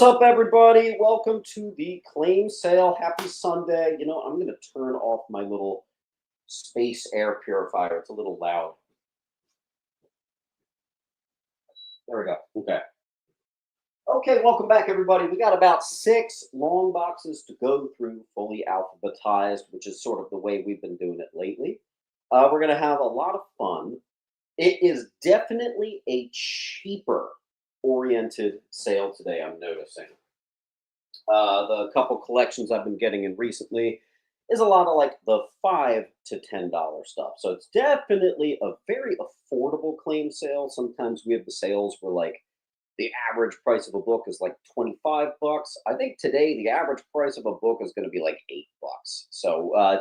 up, everybody? Welcome to the claim sale. Happy Sunday. You know, I'm going to turn off my little space air purifier. It's a little loud. There we go. Okay. Okay, welcome back, everybody. We got about 6 long boxes to go through, fully alphabetized, which is sort of the way we've been doing it lately. We're going to have a lot of fun. It is definitely a cheaper oriented sale today, I'm noticing. The couple collections I've been getting in recently is a lot of like the $5 to $10 stuff. So it's definitely a very affordable claim sale. Sometimes we have the sales where like the average price of a book is like 25 bucks. I think today the average price of a book is going to be like 8 bucks. So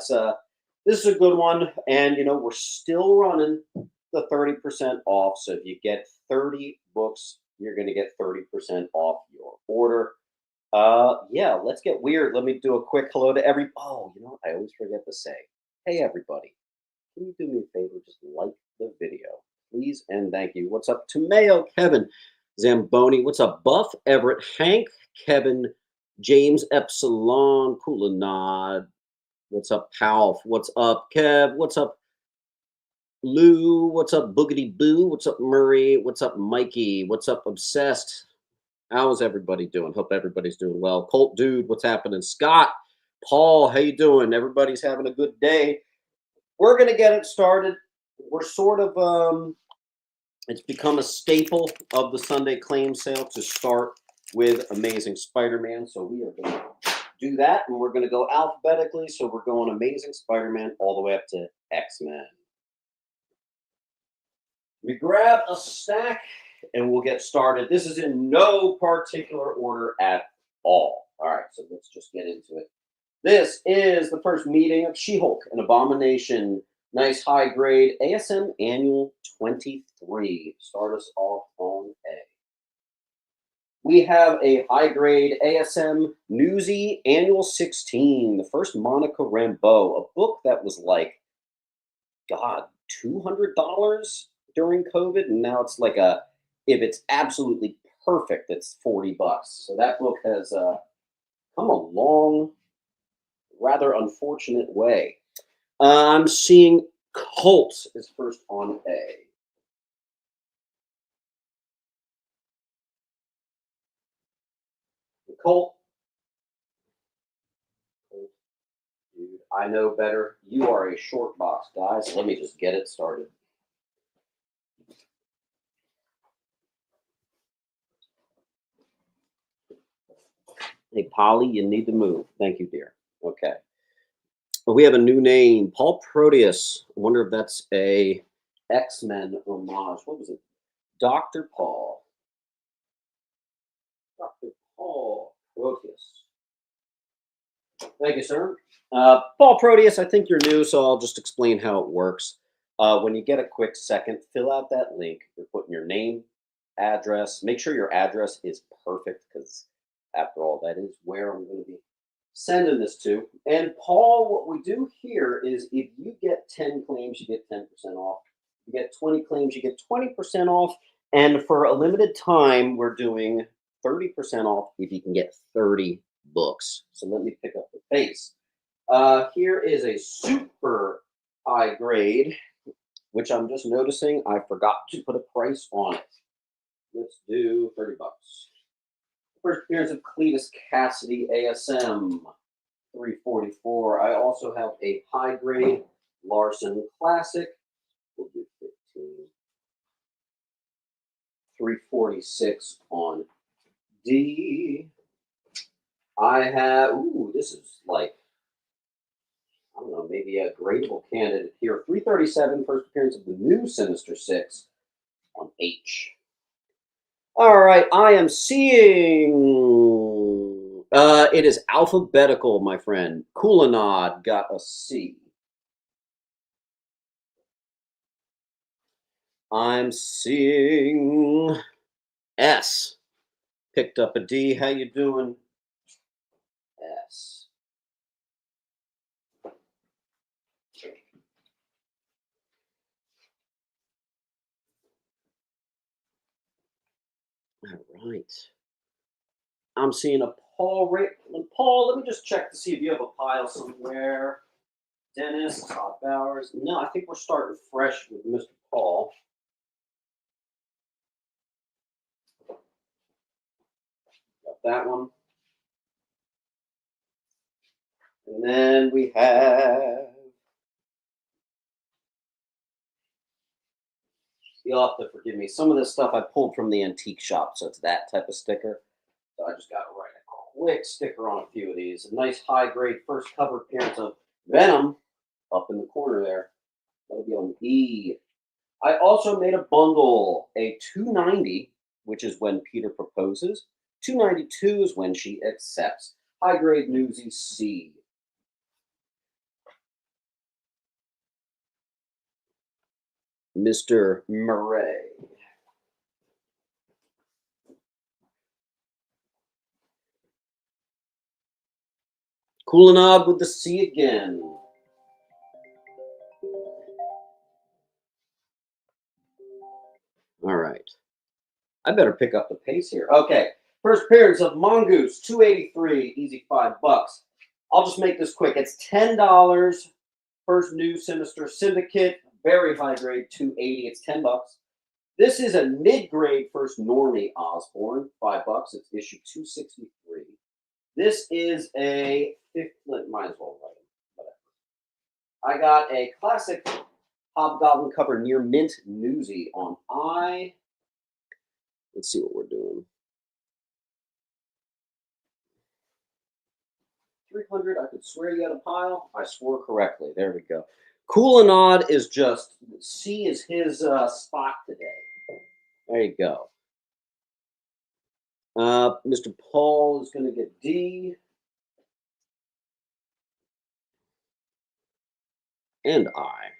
this is a good one, and you know we're still running the 30% off. So if you get 30 books, you're going to get 30% off your order. Yeah, let's get weird. Let me do a quick hello to every. Oh, you know, I always forget to say, hey everybody, can you do me a favor? Just like the video, please, and thank you. What's up to Mayo, Kevin, Zamboni? What's up, Buff, Everett, Hank, Kevin, James, Epsilon, Kulanod. What's up, Palf? What's up, Kev? What's up, Lou? What's up, Boogity Boo? What's up, Murray? What's up, Mikey? What's up, Obsessed? How's everybody doing? Hope everybody's doing well. Colt Dude, what's happening? Scott, Paul, how you doing? Everybody's having a good day. We're gonna get it started. We're sort of it's become a staple of the Sunday claim sale to start with Amazing Spider-Man. So we are gonna do that, and we're gonna go alphabetically. So we're going Amazing Spider-Man all the way up to X-Men. We grab a stack and we'll get started. This is in no particular order at all. All right, so let's just get into it. This is the first meeting of She-Hulk, an Abomination. Nice high grade ASM Annual 23. Start us off on A. We have a high grade ASM Newsy Annual 16. The first Monica Rambeau, a book that was like, God, $200 during COVID, and now it's like a, if it's absolutely perfect, it's 40 bucks. So that book has come a long, rather unfortunate way. I'm seeing Colt is first on A. Colt, dude, I know better. You are a short box guy, so let me just get it started. Hey, Polly, you need to move. Thank you, dear. Okay. We have a new name, Paul Proteus. I wonder if that's a X-Men homage. What was it? Dr. Paul. Dr. Paul Proteus. Thank you, sir. Paul Proteus, I think you're new, so I'll just explain how it works. When you get a quick second, fill out that link. You're putting your name, address. Make sure your address is perfect, because after all, that is where I'm going to be sending this to. And Paul, what we do here is if you get 10 claims, you get 10% off. You get 20 claims, you get 20% off. And for a limited time, we're doing 30% off if you can get 30 books. So let me pick up the pace. Here is a super high grade, which I'm just noticing I forgot to put a price on it. Let's do 30 bucks. First appearance of Cletus Cassidy, ASM, 344. I also have a high grade Larson Classic. We'll do 15. 346 on D. I have, ooh, this is like, I don't know, maybe a gradable candidate here. 337, first appearance of the new Sinister Six on H. All right, I am seeing, it is alphabetical, my friend. Kulanod got a C. I'm seeing S. Picked up a D. How you doing? S. All right. I'm seeing a Paul. Paul, let me just check to see if you have a pile somewhere. Dennis, Todd Bowers. No, I think we're starting fresh with Mr. Paul. Got that one. And then we have. You'll have to forgive me. Some of this stuff I pulled from the antique shop, so it's that type of sticker. So I just got to write a quick sticker on a few of these. A nice high grade first cover appearance of Venom up in the corner there. That'll be on E. I also made a bundle, a 290, which is when Peter proposes. 292 is when she accepts. High grade Newsy C. Mr. Murray. Coolanog with the C again. All right. I better pick up the pace here. Okay. First appearance of Mongoose, 283, easy $5. I'll just make this quick. It's $10. First new Sinister Syndicate, very high grade, 280. It's $10. This is a mid-grade first Normie Osborne, $5. It's issue 263. This is a might as well write it. Whatever. I got a classic Hobgoblin cover near mint Newsy on I. Let's see what we're doing. 300. I could swear you had a pile. I swore correctly. There we go. Coolanog is just C is his spot today. There you go. Mr. Paul is going to get D. And I.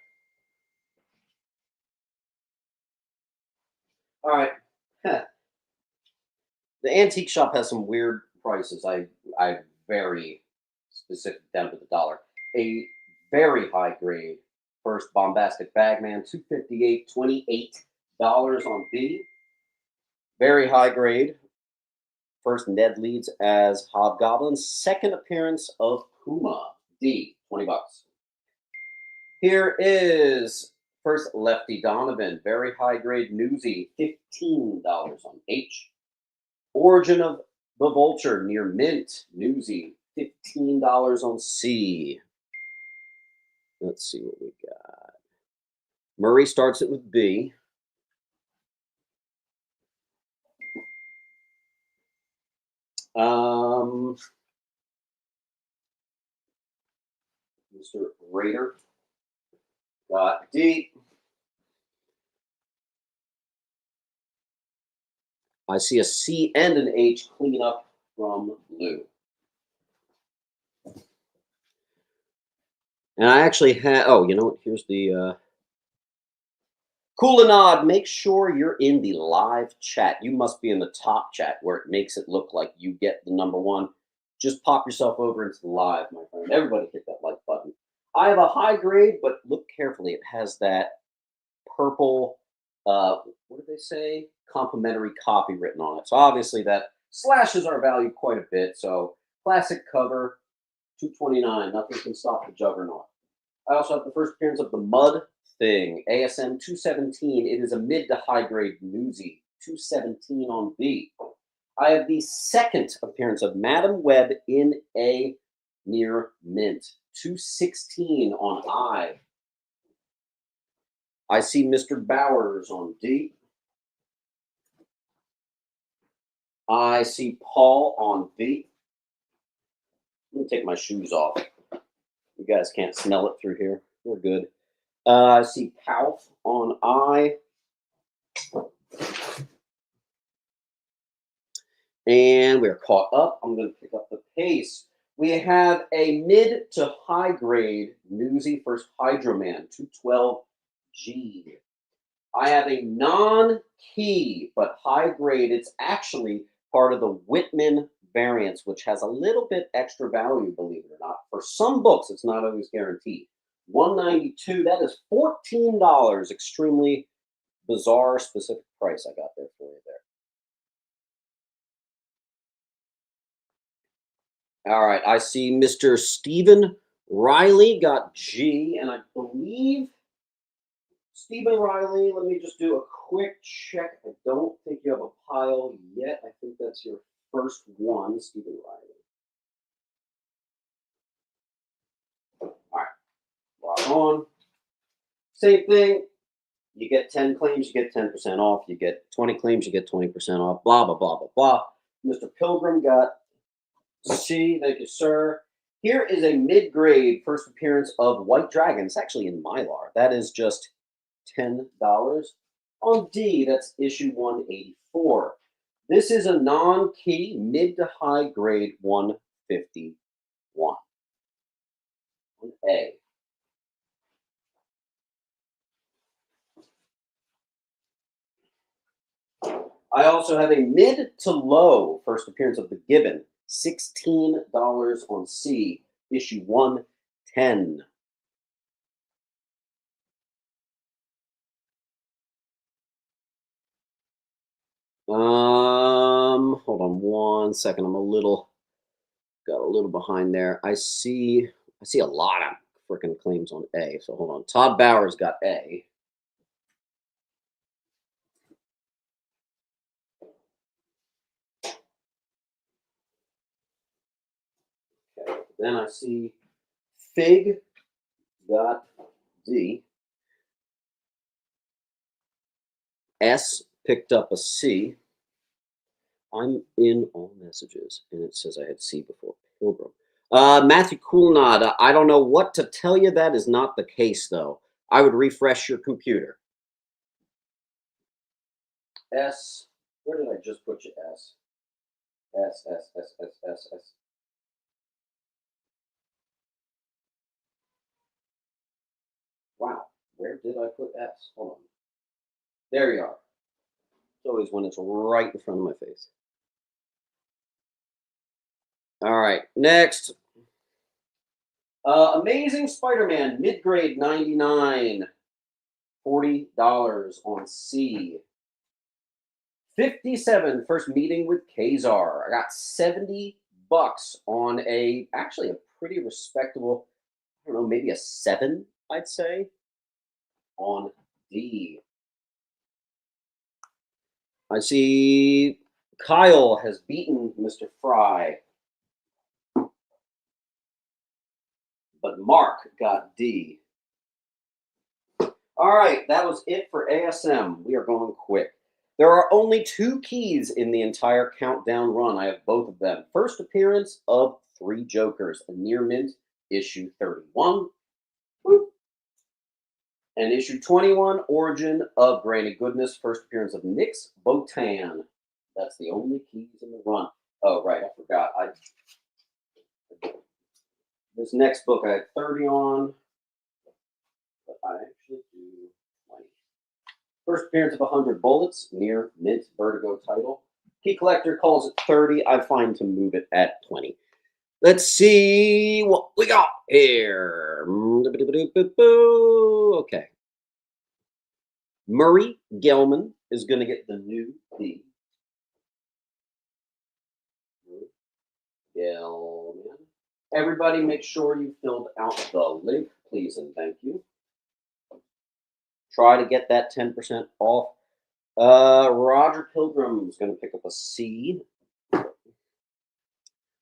All right. The antique shop has some weird prices. I very specific down to the dollar. A very high grade first bombastic bagman, 258, $28 on B. Very high grade. First Ned Leeds as Hobgoblin. Second appearance of Puma, D, $20. Here is first Lefty Donovan, very high grade Newsy, $15 on H. Origin of the Vulture near mint, Newsy, $15 on C. Let's see what we got. Murray starts it with B. Mr. Raider got D. I see a C and an H clean up from Lou. And I actually have, oh, you know what? Here's the Coolanog. Make sure you're in the live chat. You must be in the top chat where it makes it look like you get the number one. Just pop yourself over into the live, my friend. Everybody hit that like button. I have a high grade, but look carefully. It has that purple, what do they say? Complimentary copy written on it. So obviously that slashes our value quite a bit. So classic cover, $229. Nothing can stop the juggernaut. I also have the first appearance of the Mud Thing, ASM 217. It is a mid to high grade Newsy, 217 on B. I have the second appearance of Madam Web in a near mint, 216 on I. I see Mr. Bowers on D. I see Paul on B. Let me take my shoes off. You guys can't smell it through here. We're good. I see Palf on I. And we're caught up. I'm going to pick up the pace. We have a mid to high grade Newsy first Hydroman, 212G. I have a non-key but high grade. It's actually part of the Whitman variants, which has a little bit extra value, believe it or not. For some books, it's not always guaranteed. 192, that is $14. Extremely bizarre, specific price I got there for you there. All right, I see Mr. Stephen Riley got G, and I believe Stephen Riley, let me just do a quick check. I don't think you have a pile yet. I think that's your first one, Stephen Riley. All right, log on. Same thing. You get 10 claims, you get 10% off. You get 20 claims, you get 20% off. Blah, blah, blah, blah, blah. Mr. Pilgrim got C. Thank you, sir. Here is a mid-grade first appearance of White Dragon. It's actually in Mylar. That is just $10. On D, that's issue 184. This is a non-key, mid to high grade 151. On A. I also have a mid to low first appearance of the Gibbon, $16 on C, issue 110. Hold on one second. Got a little behind there. I see a lot of freaking claims on A. So hold on. Todd Bowers got A. Okay. Then I see Fig got D. S picked up a C. I'm in all messages, and it says I had C before Pilgrim. Matthew Coolnod, I don't know what to tell you. That is not the case, though. I would refresh your computer. S. Where did I just put you? S. S, S, S, S, S, S. Wow. Where did I put S? Hold on. There you are. It's always when it's right in front of my face. All right. Next. Amazing Spider-Man, mid-grade 99. $40 on C. 57 first meeting with Kazar. I got $70 on actually a pretty respectable, I don't know, maybe a 7, I'd say, on D. I see Kyle has beaten Mr. Fry, but Mark got D. All right, that was it for ASM. We are going quick. There are only 2 keys in the entire countdown run. I have both of them. First appearance of 3 Jokers, a near mint, issue 31. Woo. And issue 21, Origin of Granny Goodness, first appearance of Nix Botan. That's the only keys in the run. Oh, right, I forgot. This next book I had 30 on, but I actually do 20. First appearance of 100 Bullets, near mint Vertigo title. Key Collector calls it 30. I find to move it at 20. Let's see what we got here. Okay. Murray Gelman is going to get the new D. Gelman. Everybody make sure you filled out the link, please and thank you. Try to get that 10% off. Roger Pilgrim is going to pick up a C.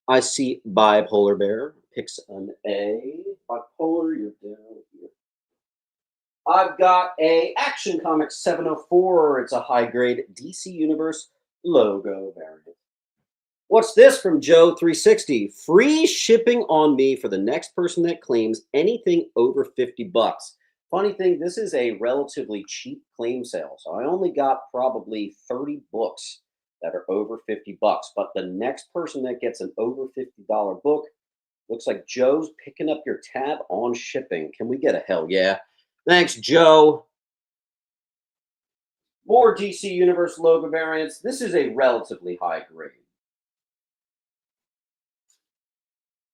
I see Bipolar Bear picks an A. Bipolar, you're down here. I've got a Action Comics 704. It's a high grade DC Universe logo variant. What's this from Joe 360? Free shipping on me for the next person that claims anything over $50. Funny thing, this is a relatively cheap claim sale, so I only got probably 30 books that are over $50. But the next person that gets an over $50 book, looks like Joe's picking up your tab on shipping. Can we get a hell yeah? Thanks, Joe. More DC Universe logo variants. This is a relatively high grade.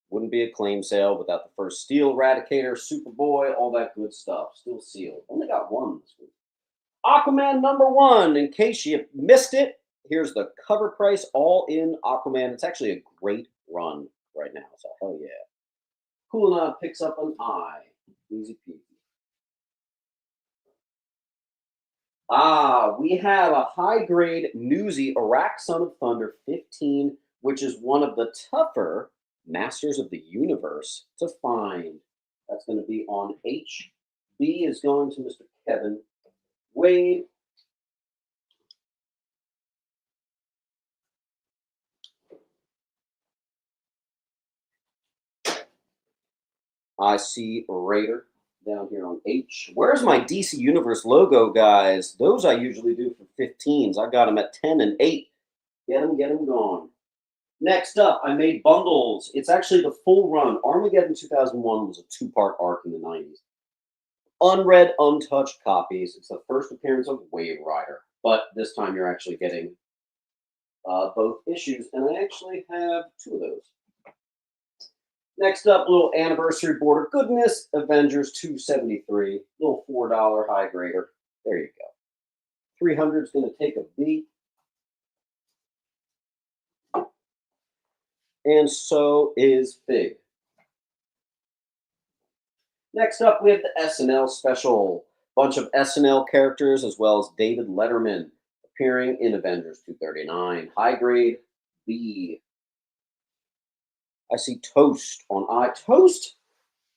Wouldn't be a claim sale without the first Steel Eradicator, Superboy, all that good stuff. Still sealed. Only got one this week. Aquaman #1. In case you missed it, here's the cover price all in Aquaman. It's actually a great run right now, so hell yeah. Cool Nod picks up an I. Easy peasy. We have a high grade Newsy Iraq Son of Thunder 15, which is one of the tougher Masters of the Universe to find. That's going to be on H. B is going to Mr. Kevin Wade. I see Raider down here on H. Where's my DC Universe logo, guys? Those I usually do for 15s. I got them at 10 and 8. Get them gone. Next up, I made bundles. It's actually the full run. Armageddon 2001 was a two-part arc in the 90s. Unread, untouched copies. It's the first appearance of Wave Rider, but this time you're actually getting both issues, and I actually have 2 of those. Next up, little anniversary border goodness, Avengers 273, little $4 high grader. There you go. 300 is going to take a B. And so is Fig. Next up, we have the SNL special. Bunch of SNL characters as well as David Letterman appearing in Avengers 239. High grade B. I see Toast on I. Toast,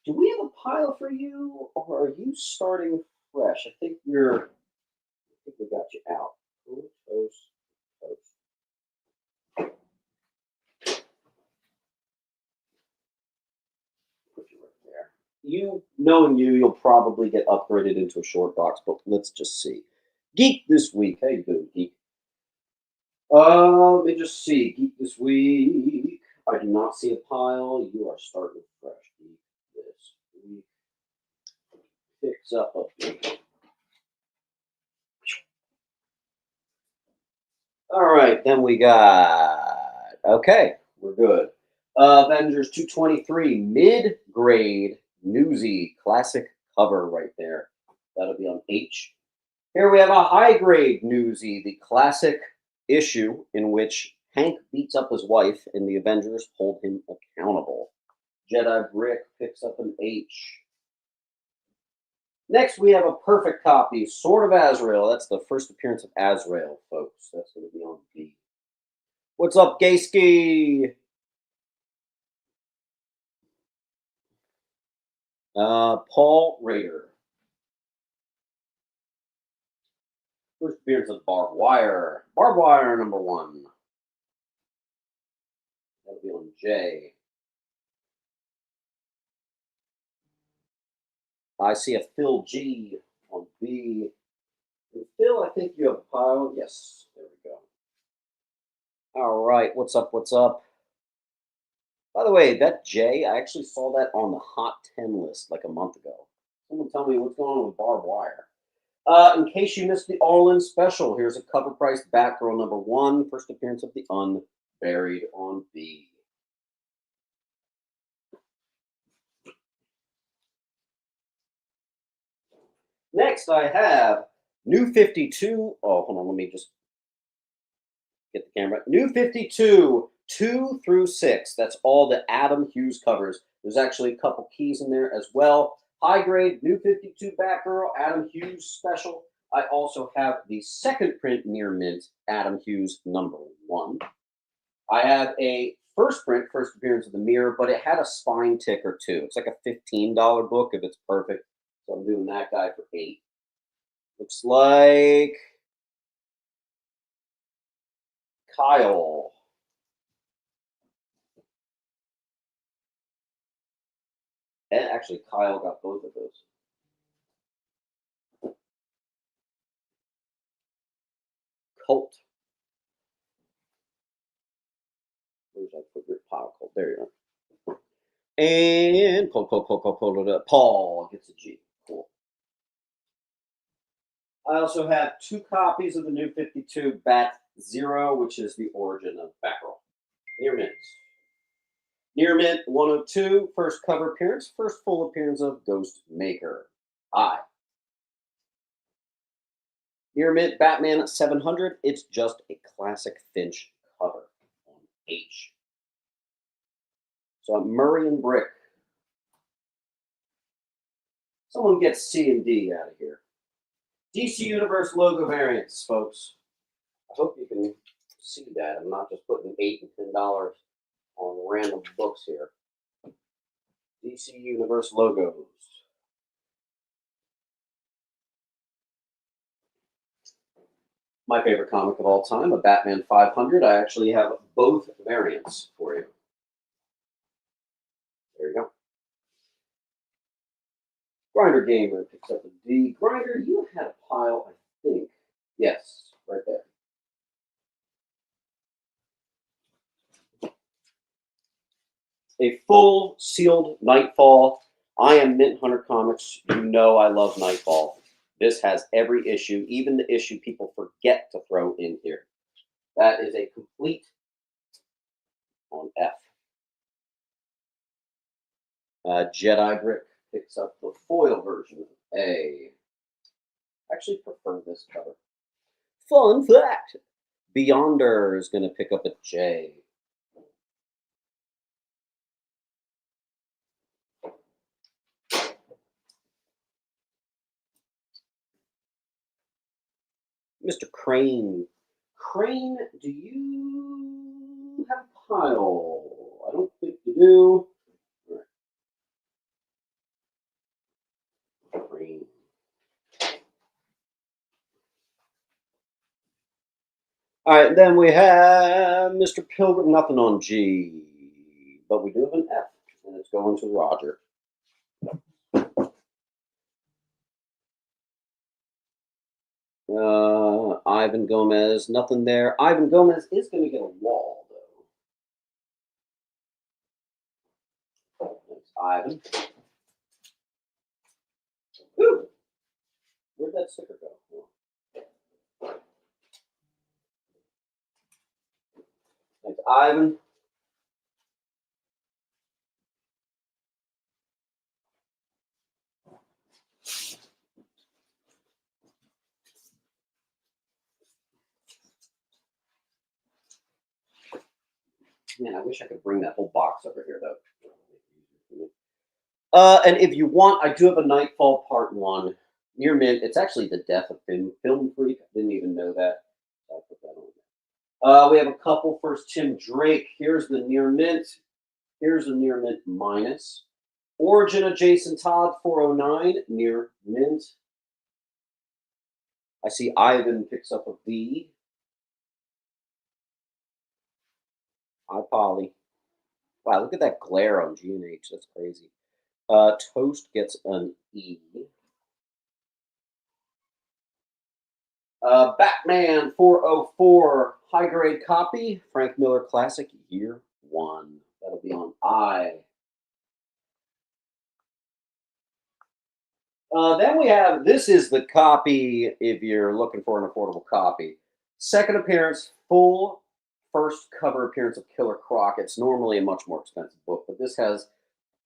do we have a pile for you, or are you starting fresh? I think we got you out. Toast. Put you right there. Knowing you'll probably get upgraded into a short box, but let's just see. Geek this week. How you doing, Geek? Let me just see. Geek this week. I do not see a pile. You are starting fresh. Geek this week. Picks up a bit. All right, then we got. Okay, we're good. Avengers 223 mid-grade Newsy classic cover right there. That'll be on H. Here we have a high-grade Newsy, the classic issue in which Hank beats up his wife and the Avengers hold him accountable. Jedi Brick picks up an H. Next, we have a perfect copy, Sword of Azrael. That's the first appearance of Azrael, folks. That's going to be on B. What's up, Gayski? Paul Raider. First appearance of Barbed Wire. Barbed Wire number 1. That'll be on J. I see a Phil G on B. And Phil, I think you have a pile. Yes, there we go. All right, what's up? By the way, that J, I actually saw that on the Hot 10 list like a month ago. Someone tell me what's going on with Barbed Wire. In case you missed the All-In special, here's a cover price Batgirl number 1, first appearance of the Unburied on B. Next, I have New 52. Oh, hold on, let me just get the camera. New 52, 2 through 6. That's all the Adam Hughes covers. There's actually a couple keys in there as well. High grade, New 52 Batgirl, Adam Hughes special. I also have the second print near mint, Adam Hughes number 1. I have a first print, first appearance of the Mirror, but it had a spine tick or 2. It's like a $15 book if it's perfect. So I'm doing that guy for 8. Looks like Kyle. And actually, Kyle got both of those. Colt. Where's I put your pile? Colt. There you are. And Colt. Paul gets a G. Cool. I also have 2 copies of the New 52 Bat Zero, which is the origin of Batgirl. Near mint. Near mint 102, first cover appearance, first full appearance of Ghost Maker. I. Near mint Batman 700, it's just a classic Finch cover on H. So I'm Murray and Brick. Someone gets C and D out of here. DC Universe logo variants, folks. I hope you can see that. I'm not just putting $8 and $10 on random books here. DC Universe logos. My favorite comic of all time, a Batman 500. I actually have both variants for you. There you go. Grinder Gamer picks up a D. Grinder, you had a pile, I think. Yes, right there. A full sealed Nightfall. I am Mint Hunter Comics. You know I love Nightfall. This has every issue, even the issue people forget to throw in here. That is a complete on F. Jedi Brick picks up the foil version of A. I actually prefer this cover. Fun fact. Beyonder is going to pick up a J. Mr. Crane. Crane, do you have a pile? I don't think you do. Right. Crane. All right, then we have Mr. Pilgrim. Nothing on G, but we do have an F, and it's going to Roger. Ivan Gomez, nothing there. Ivan Gomez is going to get a wall, though. Thanks, Ivan. Ooh, where'd that sticker go? Thanks, Ivan. Man, I wish I could bring that whole box over here, though. And if you want, I do have a Nightfall Part 1. Near Mint. It's actually the death of Film Freak. I didn't even know that. So I put that on there. We have a couple. First, Tim Drake. Here's the Near Mint. Here's the Near Mint minus. Origin of Jason Todd, 409. Near Mint. I see Ivan picks up a V. Hi, Polly. Wow, look at that glare on G and H. That's crazy. Toast gets an E. Batman 404 high grade copy. Frank Miller Classic Year 1. That'll be on I. Then we have, this is the copy if you're looking for an affordable copy. Second appearance, full first cover appearance of Killer Croc. It's normally a much more expensive book, but this has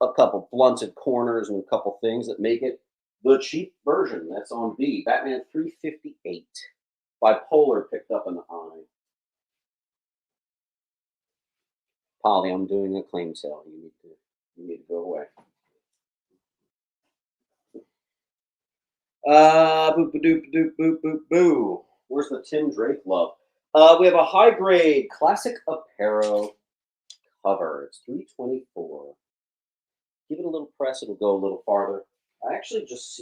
a couple blunted corners and a couple things that make it the cheap version. That's on B. Batman 358. Bipolar picked up an I. Polly, I'm doing a claim sale. You need to go away. Boop doop doop boop boop boo. Where's the Tim Drake love? We have a high grade classic apparel cover. It's 324. Give it a little press, it'll go a little farther. I actually just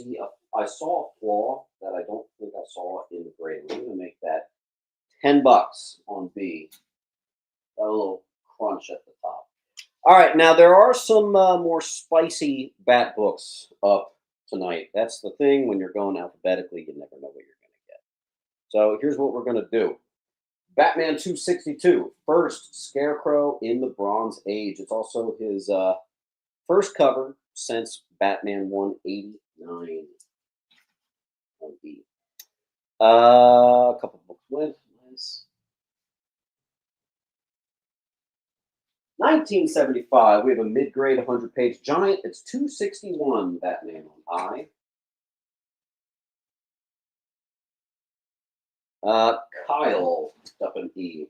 I saw a flaw that I don't think I saw in the grade. We're gonna make that $10 on B. A little crunch at the top. All right, now there are some more spicy bat books up tonight. That's the thing. When you're going alphabetically, you never know what you're going to get. So here's what we're going to do. Batman 262, first Scarecrow in the Bronze Age. It's also his first cover since Batman 189 on B. A couple books with. 1975, we have a mid-grade 100-page giant. It's 261 Batman on I. Kyle picked up an E.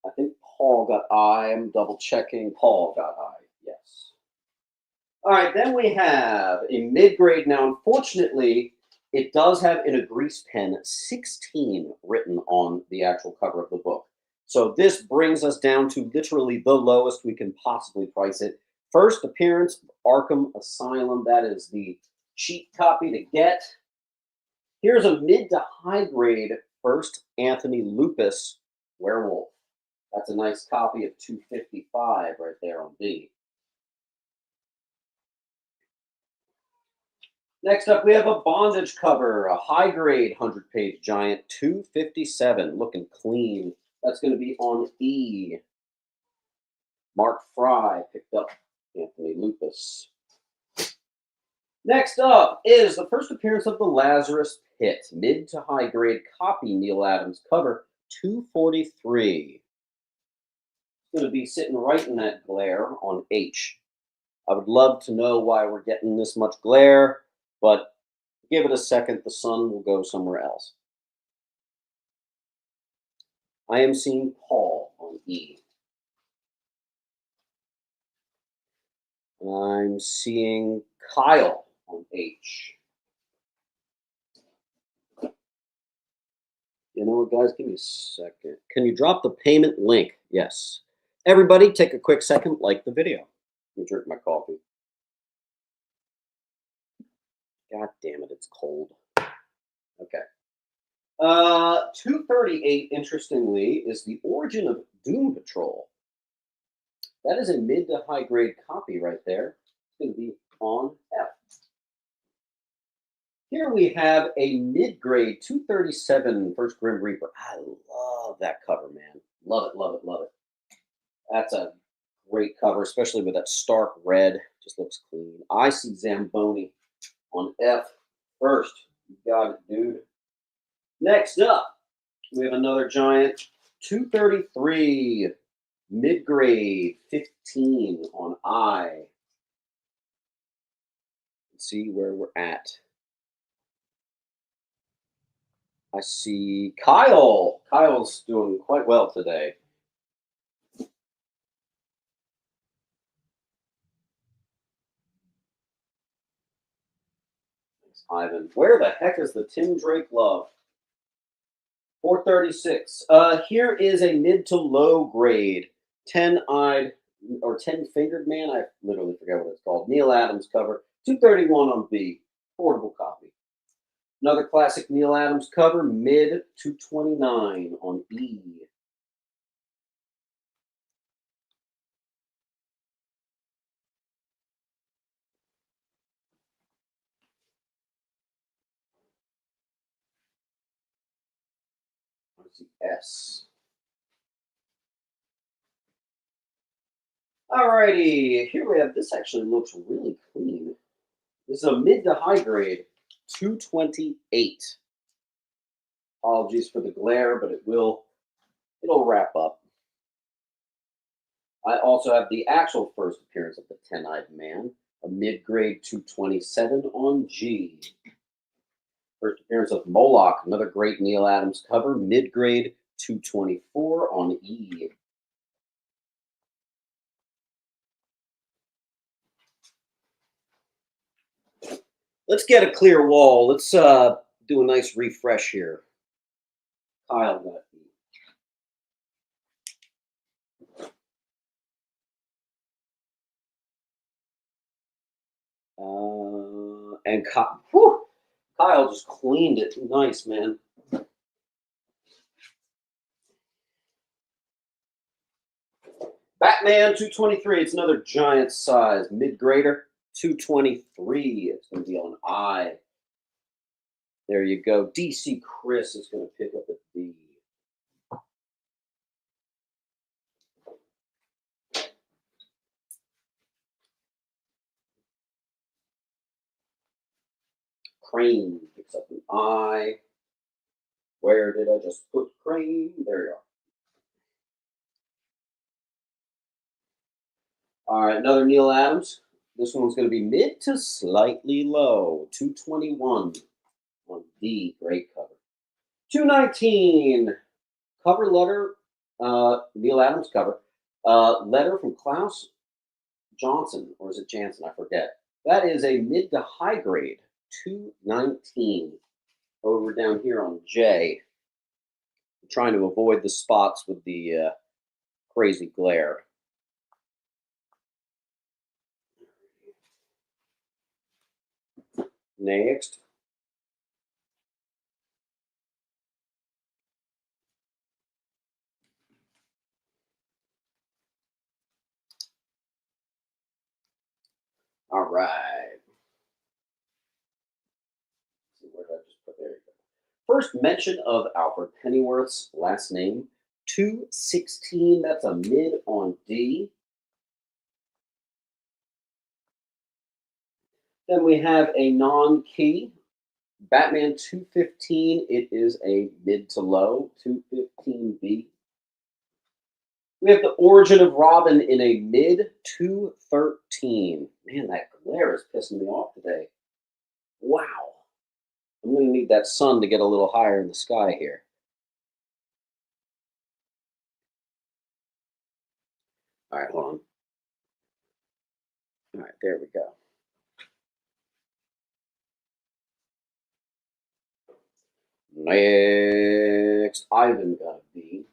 I think Paul got I. I'm double checking. Paul got I. Yes. All right. Then we have a mid grade. Now, unfortunately, it does have in a grease pen 16 written on the actual cover of the book. So this brings us down to literally the lowest we can possibly price it. First appearance, Arkham Asylum. That is the cheap copy to get. Here's a mid to high grade first Anthony Lupus Werewolf. That's a nice copy of 255 right there on B. Next up, we have a bondage cover, a high grade 100-page giant, 257, looking clean. That's going to be on E. Mark Fry picked up Anthony Lupus. Next up is the first appearance of the Lazarus Pit, mid to high grade copy, Neil Adams cover, 243. It's going to be sitting right in that glare on H. I would love to know why we're getting this much glare, but give it a second, the sun will go somewhere else. I am seeing Paul on E. I'm seeing Kyle on H. You know what, guys? Give me a second. Can you drop the payment link? Yes. Everybody, take a quick second, like the video. Let me drink my coffee. God damn it, it's cold. Okay. 238, interestingly, is the origin of Doom Patrol. That is a mid to high grade copy right there. It's going to be on F. Here we have a mid grade 237 First Grim Reaper. I love that cover, man. Love it, love it, love it. That's a great cover, especially with that stark red. Just looks clean. I see Zamboni on F first. You got it, dude. Next up, we have another giant 233 mid grade 15 on I. Let's see where we're at. I see Kyle. Kyle's doing quite well today. Thanks, Ivan. Where the heck is the Tim Drake love? 436. Here is a mid to low grade 10-eyed or 10-fingered man. I literally forget what it's called. Neil Adams cover. 231 on B. Affordable copy. Another classic Neil Adams cover, mid 229 on E. Let's see, S. Alrighty, here we have, this actually looks really clean. This is a mid to high grade, 228. Apologies for the glare, but it'll wrap up. I also have the actual first appearance of the 10-eyed man, a mid grade 227 on G. First appearance of Moloch, another great Neil Adams cover, mid grade 224 on E. Let's get a clear wall. Let's do a nice refresh here. Kyle got E. And Kyle just cleaned it. Nice, man. Batman 223. It's another giant size mid grader. 223. It's going to be on I. There you go. DC Chris is going to pick up a D. Crane picks up an I. Where did I just put Crane? There you are. All right, another Neil Adams. This one's going to be mid to slightly low. 221 on D. Great cover. 219. Cover letter Neil Adams cover. Letter from Klaus Johnson, or is it Jansen? I forget. That is a mid to high grade, 219. Over down here on J. I'm trying to avoid the spots with the crazy glare. Next. All right. Let's see, where did I just put? There you go. First mention of Alfred Pennyworth's last name, 216. That's a mid on D. Then we have a non-key, Batman 215. It is a mid to low, 215B. We have the origin of Robin in a mid 213. Man, that glare is pissing me off today. Wow. I'm going to need that sun to get a little higher in the sky here. All right, hold on. All right, there we go. Next, Ivan got a B.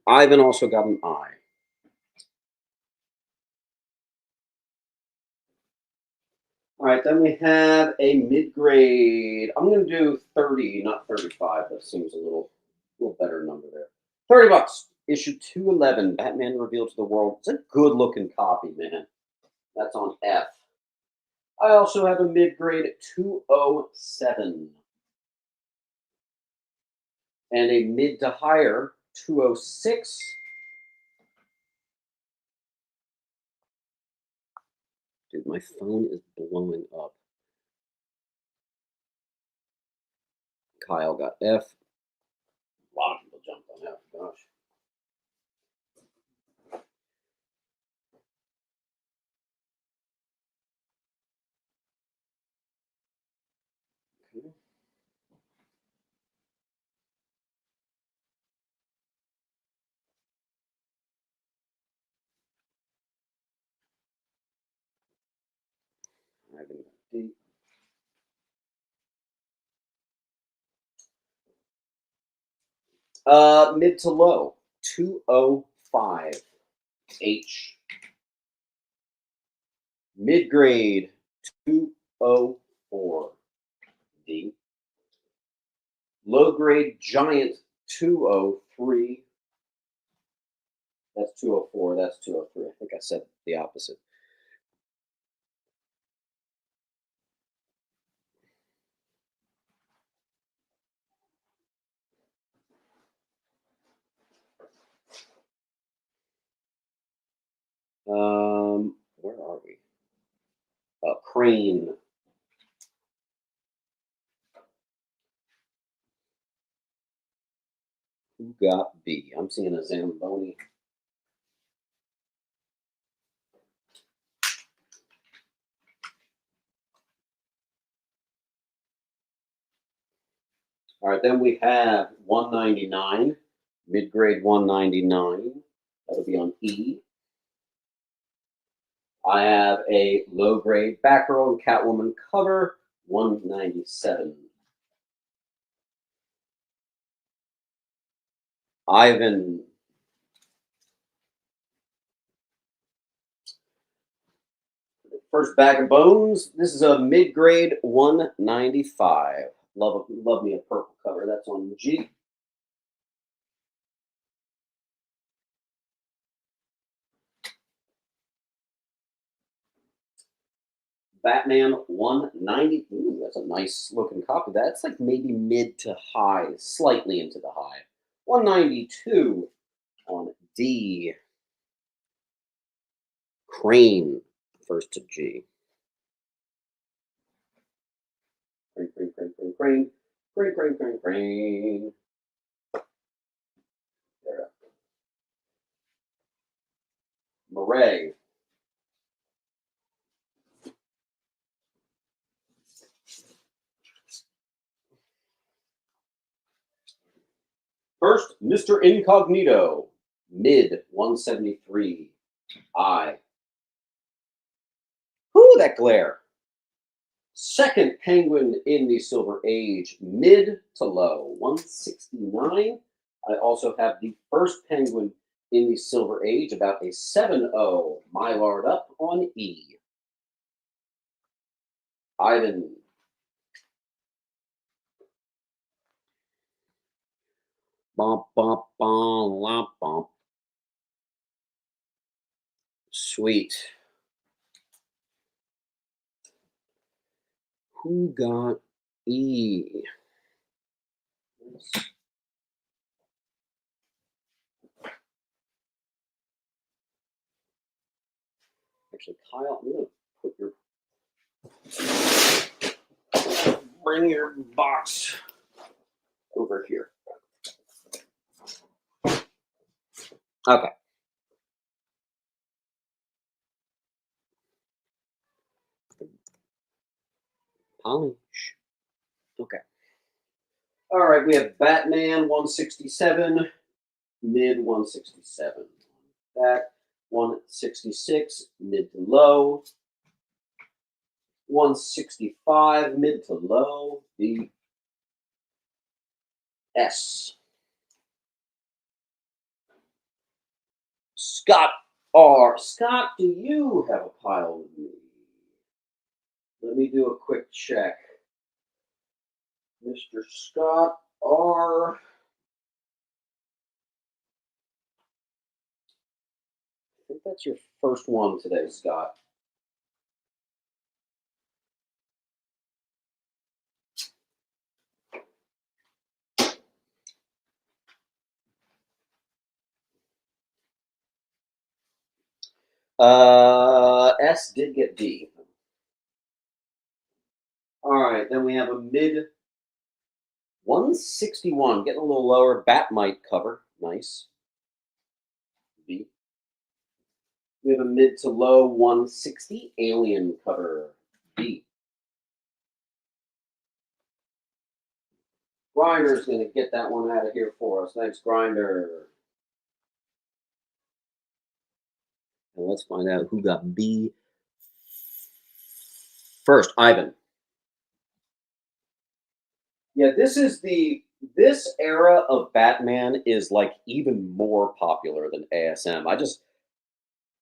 Ivan also got an I. All right, then we have a mid-grade. I'm going to do 30, not 35. That seems a little better number there. $30. Issue 211. Batman revealed to the world. It's a good-looking copy, man. That's on F. I also have a mid-grade 207 and a mid to higher 206. Dude, my phone is blowing up. Kyle got F. A lot of people jumped on F. Gosh. Okay. Ivan got D. Mid to low 205 H. Mid grade 204 D. Low grade giant 203. That's 204. That's 203. I think I said the opposite. Where are we? Crane. Who got B? I'm seeing a Zamboni. All right, then we have 199, mid-grade 199. That'll be on E. I have a low-grade Batgirl and Catwoman cover, 197. Ivan. First bag of bones. This is a mid-grade 195. Love me a purple cover. That's on G. Batman 190. Ooh, that's a nice looking copy. That's like maybe mid to high, slightly into the high. 192 on D. Crane, first to G. Crane, crane, crane, crane, crane. Crane, crane, crane, crane. There. Murray. First, Mr. Incognito, mid 173. I. Whoo, that glare. Second penguin in the Silver Age, mid to low, 169. I also have the first penguin in the Silver Age, about a 7-0, Mylard up on E. Ivan. Bump, bump, bump, lomp, bump. Sweet. Who got E? Actually, Kyle, I'm going to bring your box over here. Okay. Polish. Okay. All right, we have Batman 167, mid 167. Back 166, mid to low. 165, mid to low. The S. Scott R. Scott, do you have a pile with me? Let me do a quick check. Mr. Scott R. I think that's your first one today, Scott. S did get D. All right, then we have a mid 161, getting a little lower. Batmite cover, nice. B. We have a mid to low 160, Alien cover, B. Grinder's going to get that one out of here for us. Thanks, Grinder. And let's find out who got B first. Ivan. Yeah, this era of Batman is like even more popular than ASM.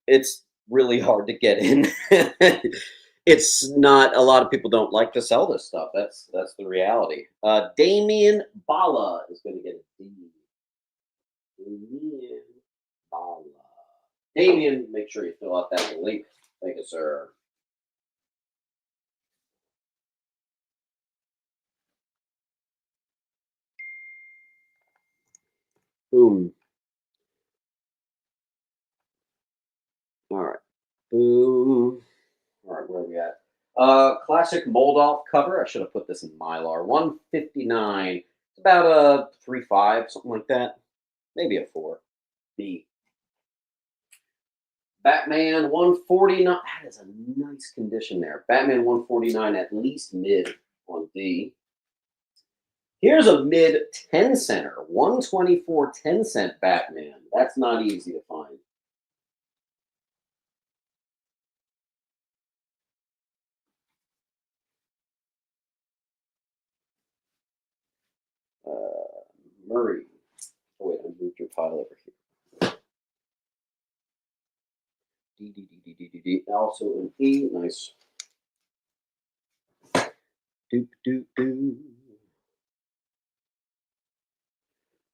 It's really hard to get in. It's not, a lot of people don't like to sell this stuff. That's the reality. Damien Bala is going to get a D. Damien Bala. Damien, make sure you fill out that link. Thank you, sir. Boom. All right. Boom. All right, where are we at? Classic mold-off cover. I should have put this in Mylar. 159. It's about a 3.5, something like that. Maybe a 4. B. Batman 149. That is a nice condition there. Batman 149 at least mid on D. Here's a mid 10 center. 124 10-cent Batman. That's not easy to find. Murray. Oh, wait, I moved your pile over here. D, D, D, D, D, D, D. Also an E. Nice. Doop, doop, doop.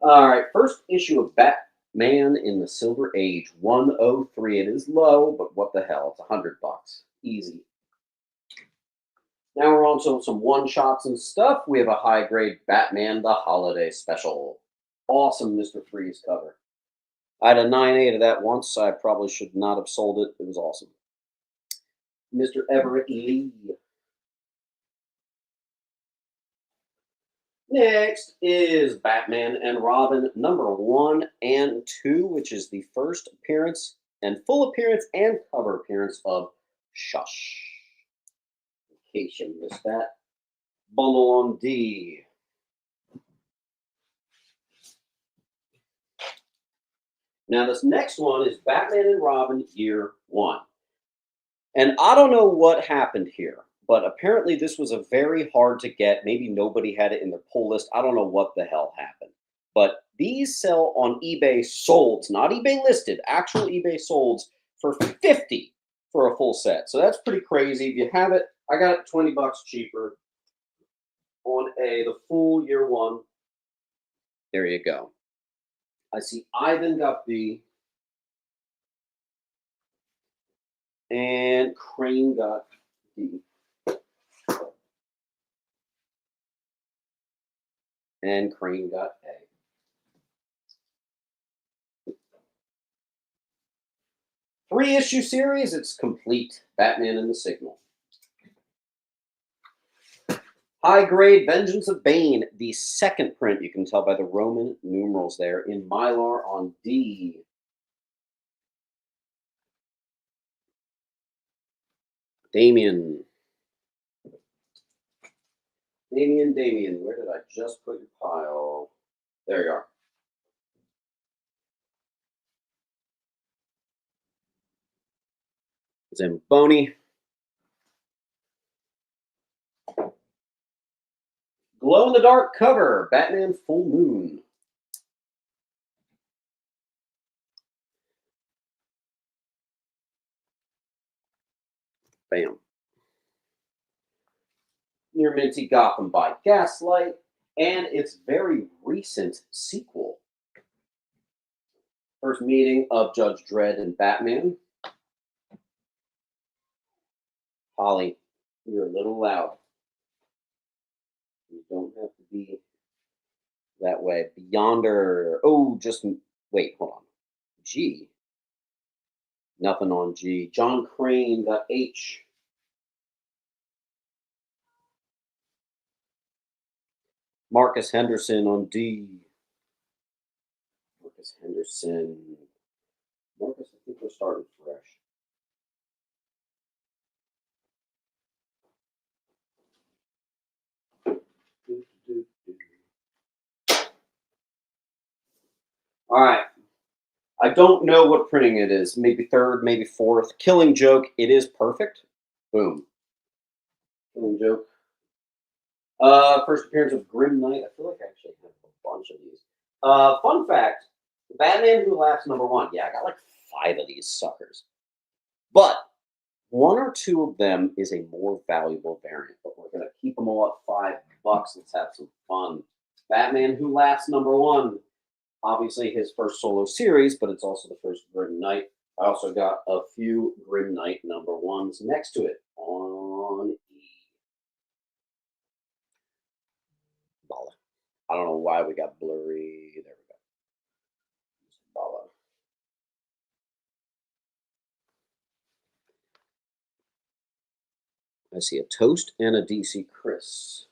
All right, first issue of Batman in the Silver Age, 103. It is low, but what the hell? It's $100. Easy. Now we're on to some one-shots and stuff. We have a high-grade Batman the Holiday Special. Awesome Mr. Freeze cover. I had a 9.8 of that once. I probably should not have sold it. It was awesome. Mr. Everett Lee. Next is Batman and Robin number 1 and 2, which is the first appearance and full appearance and cover appearance of Shush. In case you missed that. Bundle on D. Now, this next one is Batman and Robin Year One. And I don't know what happened here, but apparently this was a very hard to get. Maybe nobody had it in their pull list. I don't know what the hell happened. But these sell on eBay solds, not eBay listed, actual eBay solds for 50 for a full set. So that's pretty crazy. If you have it, I got it 20 bucks cheaper on the full Year One. There you go. I see Ivan got B and Crane got D. And Crane got A. 3-issue series, it's complete. Batman and the Signal. High grade Vengeance of Bane, the second print. You can tell by the Roman numerals there in Mylar on D. Damien, where did I just put your pile? There you are. Zamboni. Glow in the dark cover, Batman Full Moon. Bam. Near Minty Gotham by Gaslight, and its very recent sequel. First meeting of Judge Dredd and Batman. Holly, you're a little loud. You don't have to be that way. Beyonder. Oh, just wait, hold on. G. Nothing on G. John Crane got H. Marcus Henderson on D. Marcus Henderson. Marcus, I think we're starting fresh. All right. I don't know what printing it is. Maybe third, maybe fourth. Killing Joke. It is perfect. Boom. Killing Joke. First appearance of Grim Knight. I feel like I actually have a bunch of these. Fun fact: Batman Who Laughs #1. Yeah, I got like 5 of these suckers. But 1 or 2 of them is a more valuable variant. But we're gonna keep them all at $5. Let's have some fun. Batman Who Laughs #1. Obviously his first solo series, but it's also the first Grim Knight. I also got a few Grim Knight #1s next to it on E. Bala. I don't know why we got blurry. There we go. Bala. I see a Toast and a DC Chris.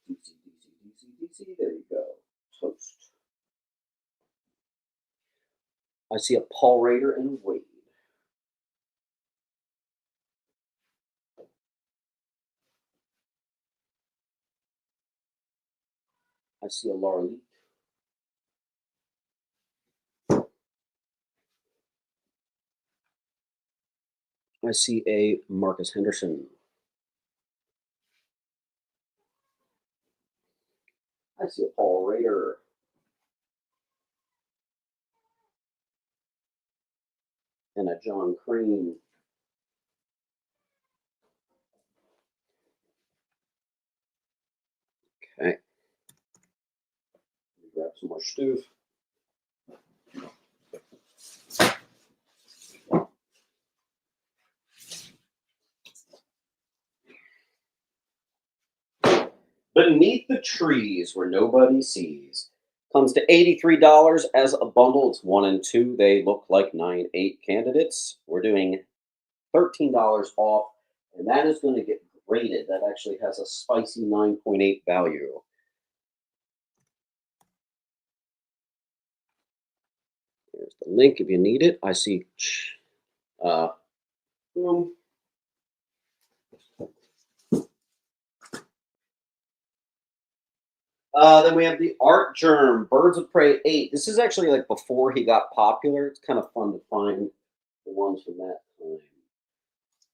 DC. There you go. Toast. I see a Paul Raider and a Wade. I see a Laura Lee. I see a Marcus Henderson. I see a Paul Raider. And a John Crane. Okay. Grab some more stoof. Beneath the Trees Where Nobody Sees. Comes to $83 as a bundle. It's 1 and 2. They look like 9/8 candidates. We're doing $13 off, and that is going to get graded. That actually has a spicy 9.8 value. There's the link if you need it. I see boom. Then we have the Art Germ, Birds of Prey 8. This is actually like before he got popular. It's kind of fun to find the ones from that time.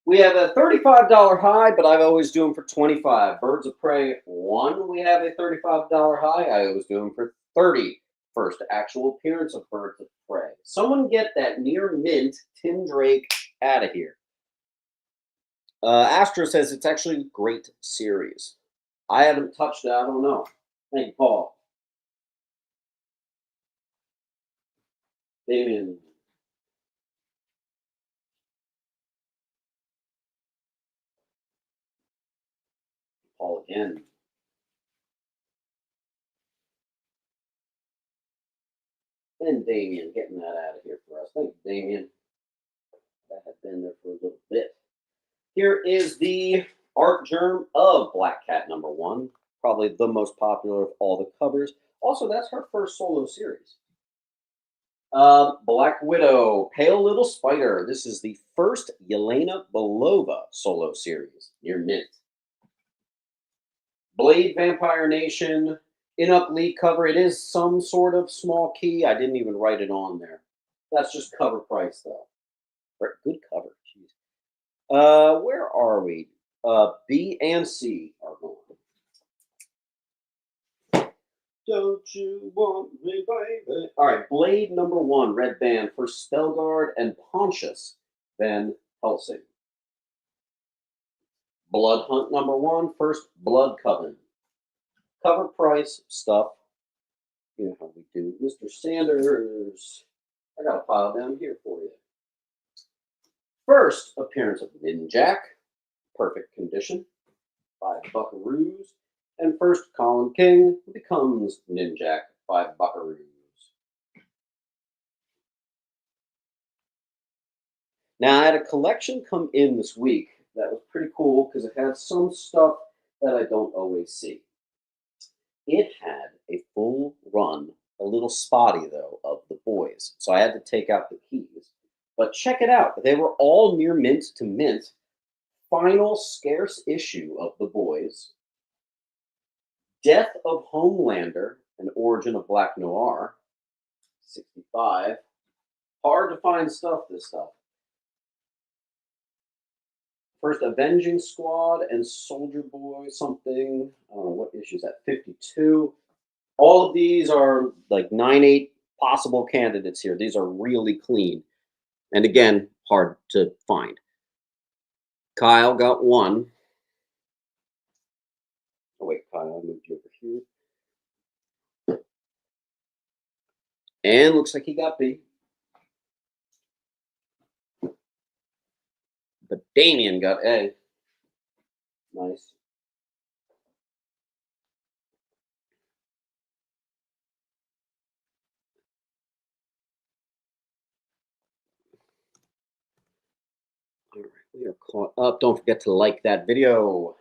We have a $35 high, but I always do them for 25. Birds of Prey 1, we have a $35 high. I always do them for 30. First actual appearance of Birds of Prey. Someone get that near mint Tim Drake out of here. Astro says it's actually a great series. I haven't touched it. I don't know. Thank you, Paul. Damien. Paul again. And Damien getting that out of here for us. Thank you, Damien. That had been there for a little bit. Here is the art germ of Black Cat #1. Probably the most popular of all the covers. Also, that's her first solo series. Black Widow, Pale Little Spider. This is the first Yelena Belova solo series near mint. Blade Vampire Nation, in-up lead cover. It is some sort of small key. I didn't even write it on there. That's just cover price, though. Good cover. Jeez. Where are we? B and C are going. Don't you want me, baby? All right, Blade #1, red band for Spellguard and Pontius Van Helsing. Blood Hunt #1, first Blood Coven. Cover price stuff. You know how we do. Mr. Sanders. I got a pile down here for you. First appearance of Ninjak. Perfect condition. 5 Buckaroos. And first Colin King becomes Ninjak, 5 Buckaroos. Now I had a collection come in this week that was pretty cool because it had some stuff that I don't always see. It had a full run, a little spotty though, of the boys. So I had to take out the keys. But check it out. They were all near mint to mint. Final scarce issue of the boys. Death of Homelander, An Origin of Black Noir. 65. Hard to find stuff, this stuff. First Avenging Squad and Soldier Boy something. I don't know what issue is that. 52. All of these are like 9/8 possible candidates here. These are really clean. And again, hard to find. Kyle got 1. Oh wait, Kyle, I moved you over here. And looks like he got B. But Damien got A. Nice. All right, we are caught up. Don't forget to like that video.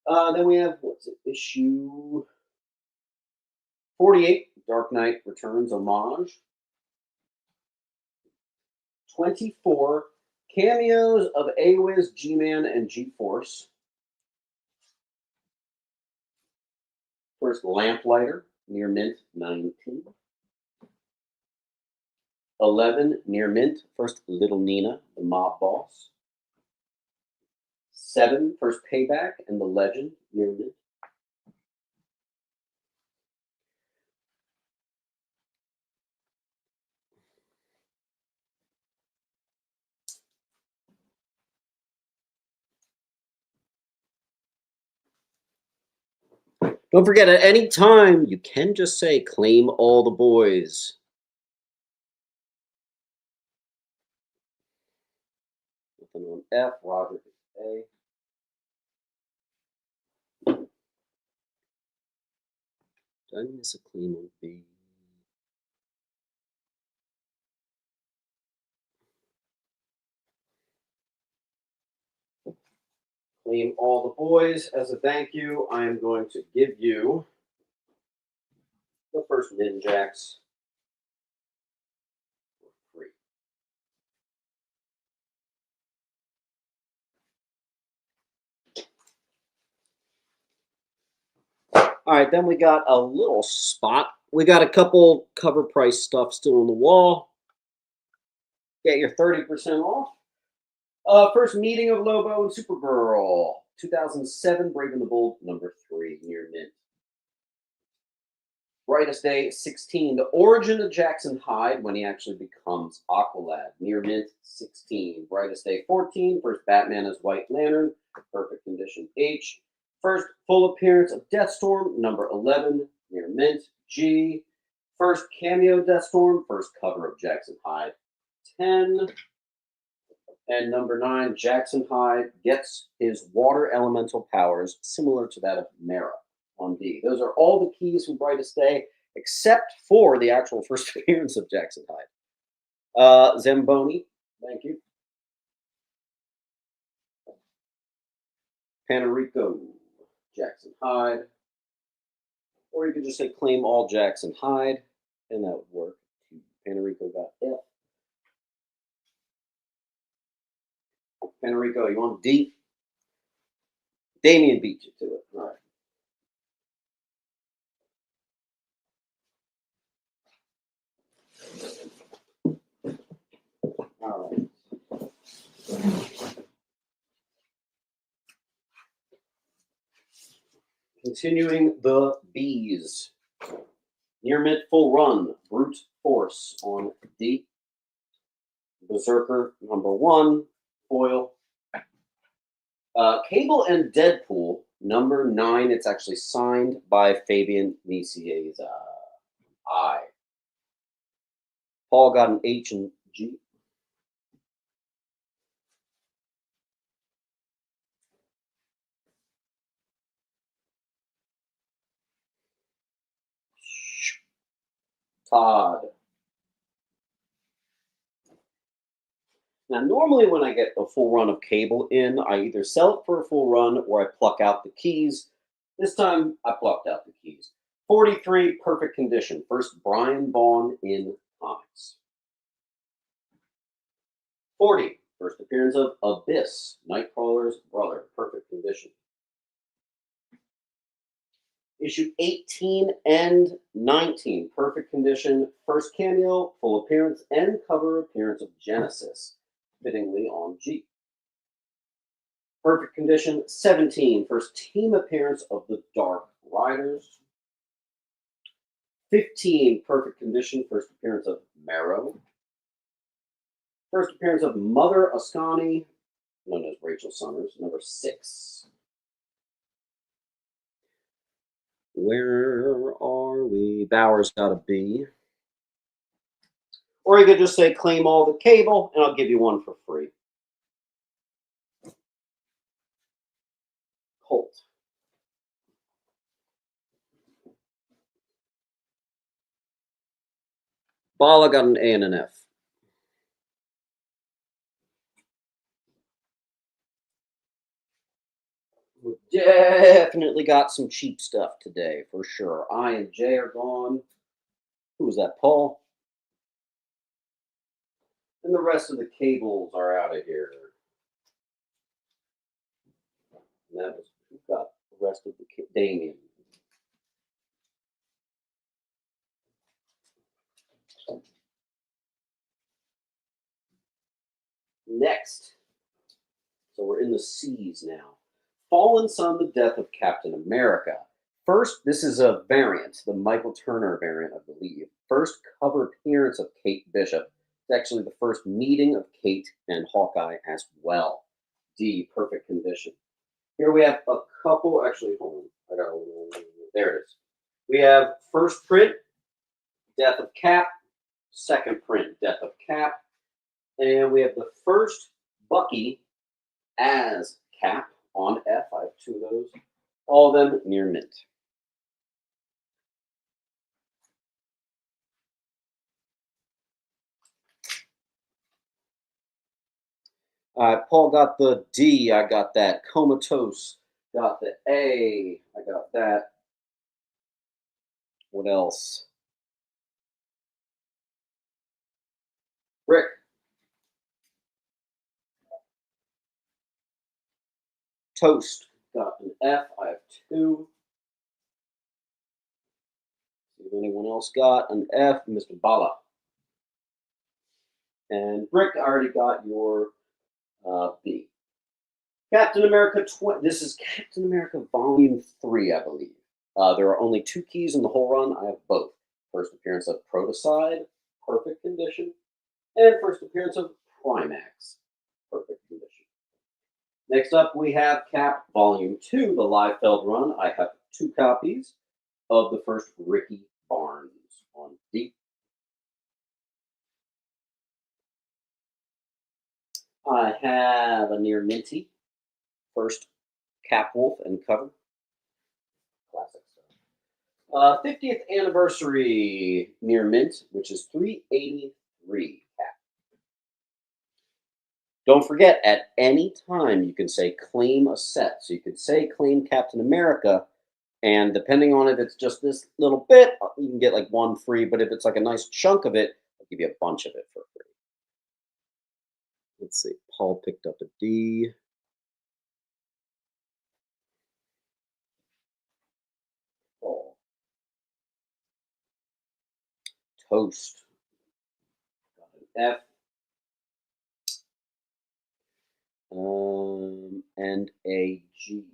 Then we have, what's it, issue 48, Dark Knight Returns homage. 24, cameos of A-Wiz, G-Man, and G-Force. First Lamplighter, near mint, 19. 11, near mint, first Little Nina, the mob boss. 7, first Payback and the Legend, near mint. Don't forget, at any time, you can just say, claim all the boys. Nothing on F, Roger A. Did I miss a claim on B? Claim all the boys. As a thank you, I am going to give you the first Ninjaks for free. All right, then we got a little spot. We got a couple cover price stuff still on the wall. Get your 30% off. First meeting of Lobo and Supergirl, 2007, Brave and the Bold, #3, near mint. Brightest Day, 16, the origin of Jackson Hyde when he actually becomes Aqualad, near mint, 16. Brightest Day, 14, first Batman as White Lantern, perfect condition, H. First full appearance of Deathstorm, #11, near mint, G. First cameo Deathstorm, first cover of Jackson Hyde, 10. And #9, Jackson Hyde gets his water elemental powers similar to that of Mera on D. Those are all the keys from Brightest Day, except for the actual first appearance of Jackson Hyde. Zamboni, thank you. Panarico, Jackson Hyde. Or you could just say claim all Jackson Hyde, and that would work. Panarico got F. Panarico, you want D? Damien beat you to it. All right. All right. Continuing the B's. Near mint full run, brute force on D. Berserker #1, foil. Cable and Deadpool #9. It's actually signed by Fabian Nicieza. I. Paul got an H and G. Todd. Now, normally when I get a full run of Cable in, I either sell it for a full run or I pluck out the keys. This time, I plucked out the keys. 43, perfect condition. First Brian Vaughn in comics. 40, first appearance of Abyss, Nightcrawler's brother, perfect condition. Issue 18 and 19, perfect condition. First cameo, full appearance, and cover appearance of Genesis, fittingly on G. Perfect condition, 17, first team appearance of the Dark Riders. 15, perfect condition, first appearance of Marrow. First appearance of Mother Ascani, known as Rachel Summers, #6. Where are we? Bauer's got a B. Or you could just say claim all the Cable, and I'll give you one for free. Colt. Bala got an A and an F. We definitely got some cheap stuff today, for sure. I and J are gone. Who was that, Paul? And the rest of the Cables are out of here. And that was, who got the rest of the Damien? Next. So we're in the C's now. Fallen Son, the Death of Captain America. First, this is a variant, the Michael Turner variant, I believe. First cover appearance of Kate Bishop. It's actually the first meeting of Kate and Hawkeye as well. D, perfect condition. Here we have a couple, actually, hold on. There it is. We have first print, Death of Cap. Second print, Death of Cap. And we have the first Bucky as Cap on F. I have 2 of those. All of them near mint. Paul got the D. I got that. Comatose. Got the A. I got that. What else? Rick. Toast. Got an F. I have 2. Anyone else got an F? Mr. Bala. And Brick, I already got your B. Captain America, this is Captain America Volume 3, I believe. There are only 2 keys in the whole run. I have both. First appearance of Protocide, perfect condition. And first appearance of Primax, perfect condition. Next up, we have Cap Volume 2, the Liefeld run. I have 2 copies of the first Ricky Barnes on D. I have a near minty, first Cap Wolf and cover. Classic stuff. 50th anniversary near mint, which is 383 Cap. Don't forget, at any time you can say claim a set. So you could say claim Captain America, and depending on if it's just this little bit, you can get like 1 free. But if it's like a nice chunk of it, I'll give you a bunch of it for free. Let's see. Paul picked up a D. Paul. Toast. Got an F. And a G.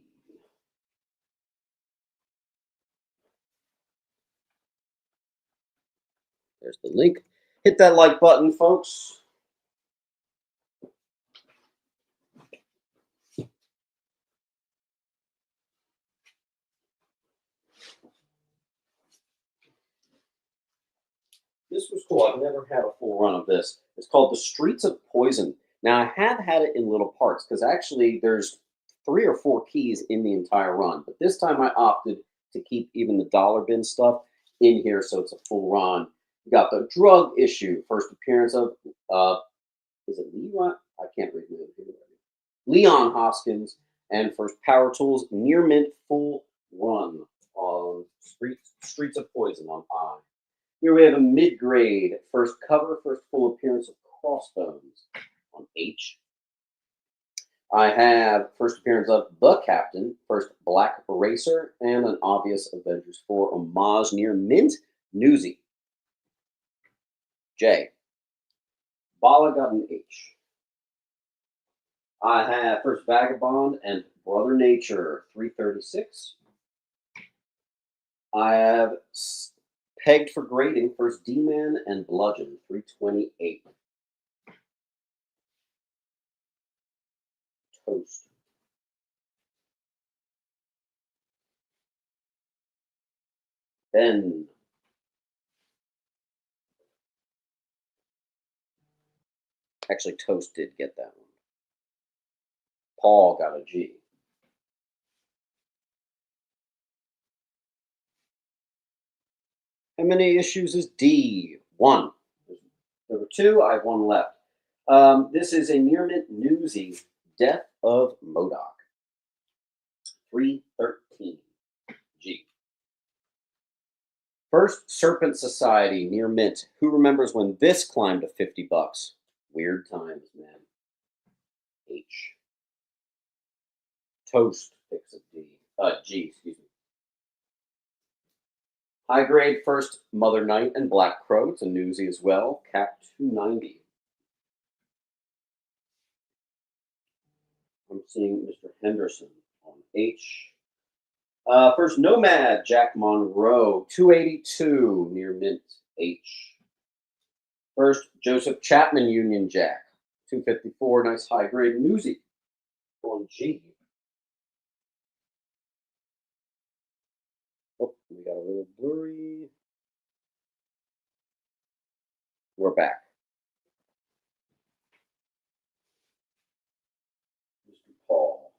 There's the link. Hit that like button, folks. This was cool. I've never had a full run of this. It's called The Streets of Poison. Now, I have had it in little parts because actually there's 3 or 4 keys in the entire run. But this time I opted to keep even the dollar bin stuff in here so it's a full run. You got the drug issue, first appearance of, is it Leon? I can't read it. Leon Hoskins, and first Power Tools near mint full run on Streets of Poison on I. Here we have a mid-grade first cover, first full appearance of Crossbones on H. I have first appearance of The Captain, first Black Racer, and an obvious Avengers 4 homage near mint Newsy. J. Bala got an H. I have first Vagabond and Brother Nature 336. I have pegged for grading first D-Man and Bludgeon 328. Toast. Ben. Actually, Toast did get that one. Paul got a G. How many issues is D? 1. There were 2. I have 1 left. This is a near mint Newsy, Death of MODOK. 313 G. First Serpent Society near mint. Who remembers when this climbed to $50? Weird times, man. H. Toast picks a D. G, excuse me. High grade first Mother Knight and Black Crow to Newsy as well. Cap 290. I'm seeing Mr. Henderson on H. First Nomad Jack Monroe 282 near mint H. First Joseph Chapman Union Jack 254. Nice high grade Newsy on G. Oh, we got a little blurry. We're back. Mr. Paul.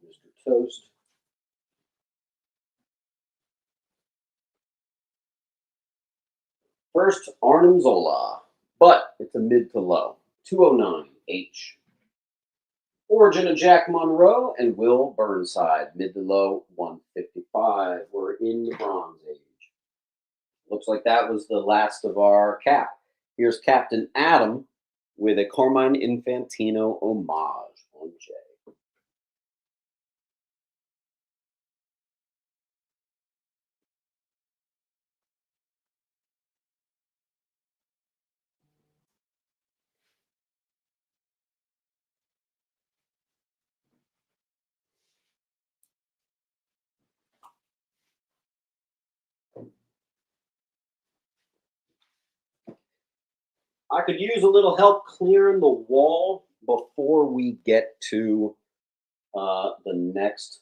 Mr. Toast. First Arnim Zola, but it's a mid to low. 209 H. Origin of Jack Monroe and Will Burnside, mid to low 155. We're in the Bronze Age. Looks like that was the last of our cap. Here's Captain Adam with a Carmine Infantino homage on J. I could use a little help clearing the wall before we get to the next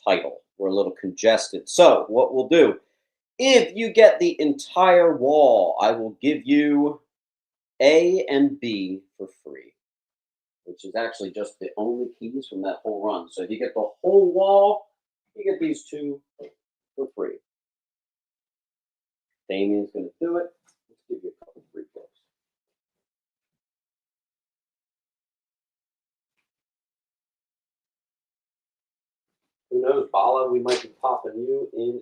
title. We're a little congested. So, what we'll do, if you get the entire wall, I will give you A and B for free, which is actually just the only keys from that whole run. So, if you get the whole wall, you get these two for free. Damien's going to do it. Let's give you a couple free books. Who knows, Bala? We might be popping you in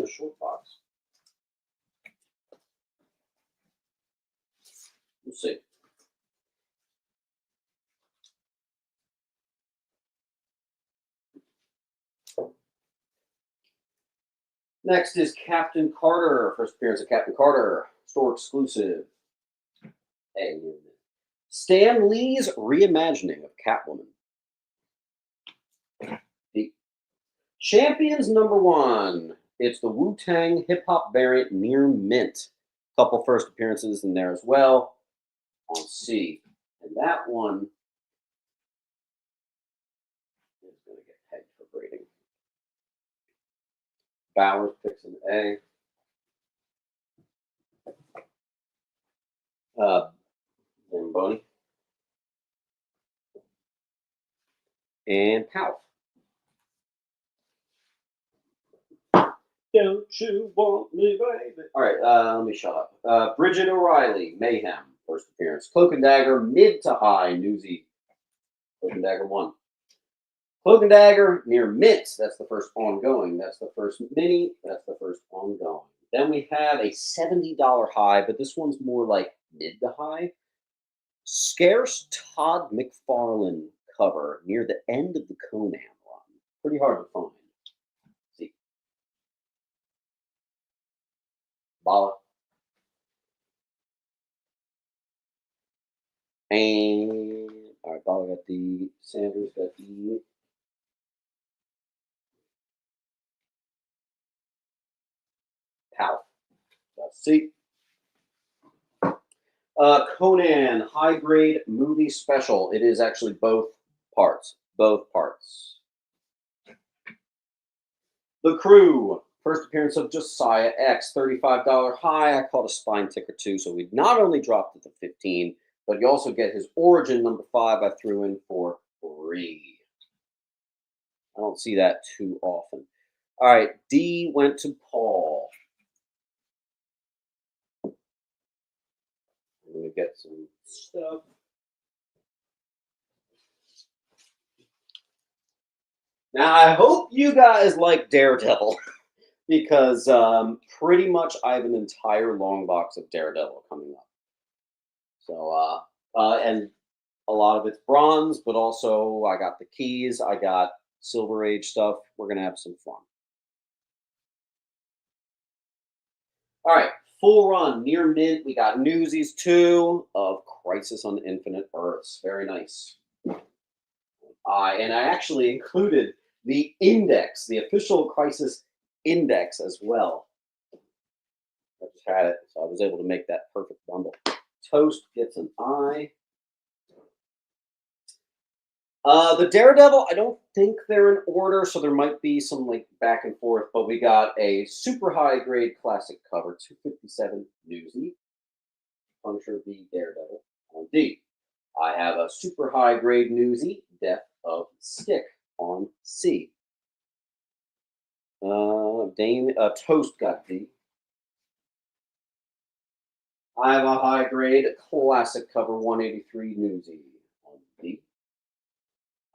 a short box. We'll see. Next is Captain Carter. First appearance of Captain Carter. Store exclusive. Hey, Stan Lee's reimagining of Catwoman. The Champions #1. It's the Wu-Tang hip hop variant near mint. Couple first appearances in there as well on C. And that one is going to get pegged for grading. Bowers picks an A. Boney. And Powell. Don't you want me, baby? All right, let me shut up. Bridget O'Reilly, Mayhem, first appearance. Cloak and Dagger, mid to high, Newsy. Cloak and Dagger 1. Cloak and Dagger, near mint. That's the first ongoing. That's the first mini. That's the first ongoing. Then we have a $70 high, but this one's more like mid to high. Scarce Todd McFarlane cover near the end of the Conan run. Pretty hard to find. See. Bala. And all right, Bala got the Sanders, got the Powell. Let's see. Conan high grade movie special. It is actually both parts. Both parts. The Crew. First appearance of Josiah X. $35 high. I caught a spine ticker too, so we not only dropped it to 15, but you also get his origin #5 I threw in for free. I don't see that too often. All right, D went to Paul. I'm going to get some stuff. Now, I hope you guys like Daredevil because pretty much I have an entire long box of Daredevil coming up. So, and a lot of it's bronze, but also I got the keys, I got Silver Age stuff. We're going to have some fun. All right, full run, near mint. We got Newsies 2 of Crisis on Infinite Earths. Very nice. And I actually included the index, the official Crisis index as well. I just had it, so I was able to make that perfect bundle. Toast gets an I. The Daredevil, I don't think they're in order, so there might be some like back and forth, but we got a super high grade classic cover, 257 Newsy. Punisher v Daredevil on D. I have a super high grade Newsy, Death of Stick on C. Toast got D. I have a high grade classic cover 183 Newsy on D.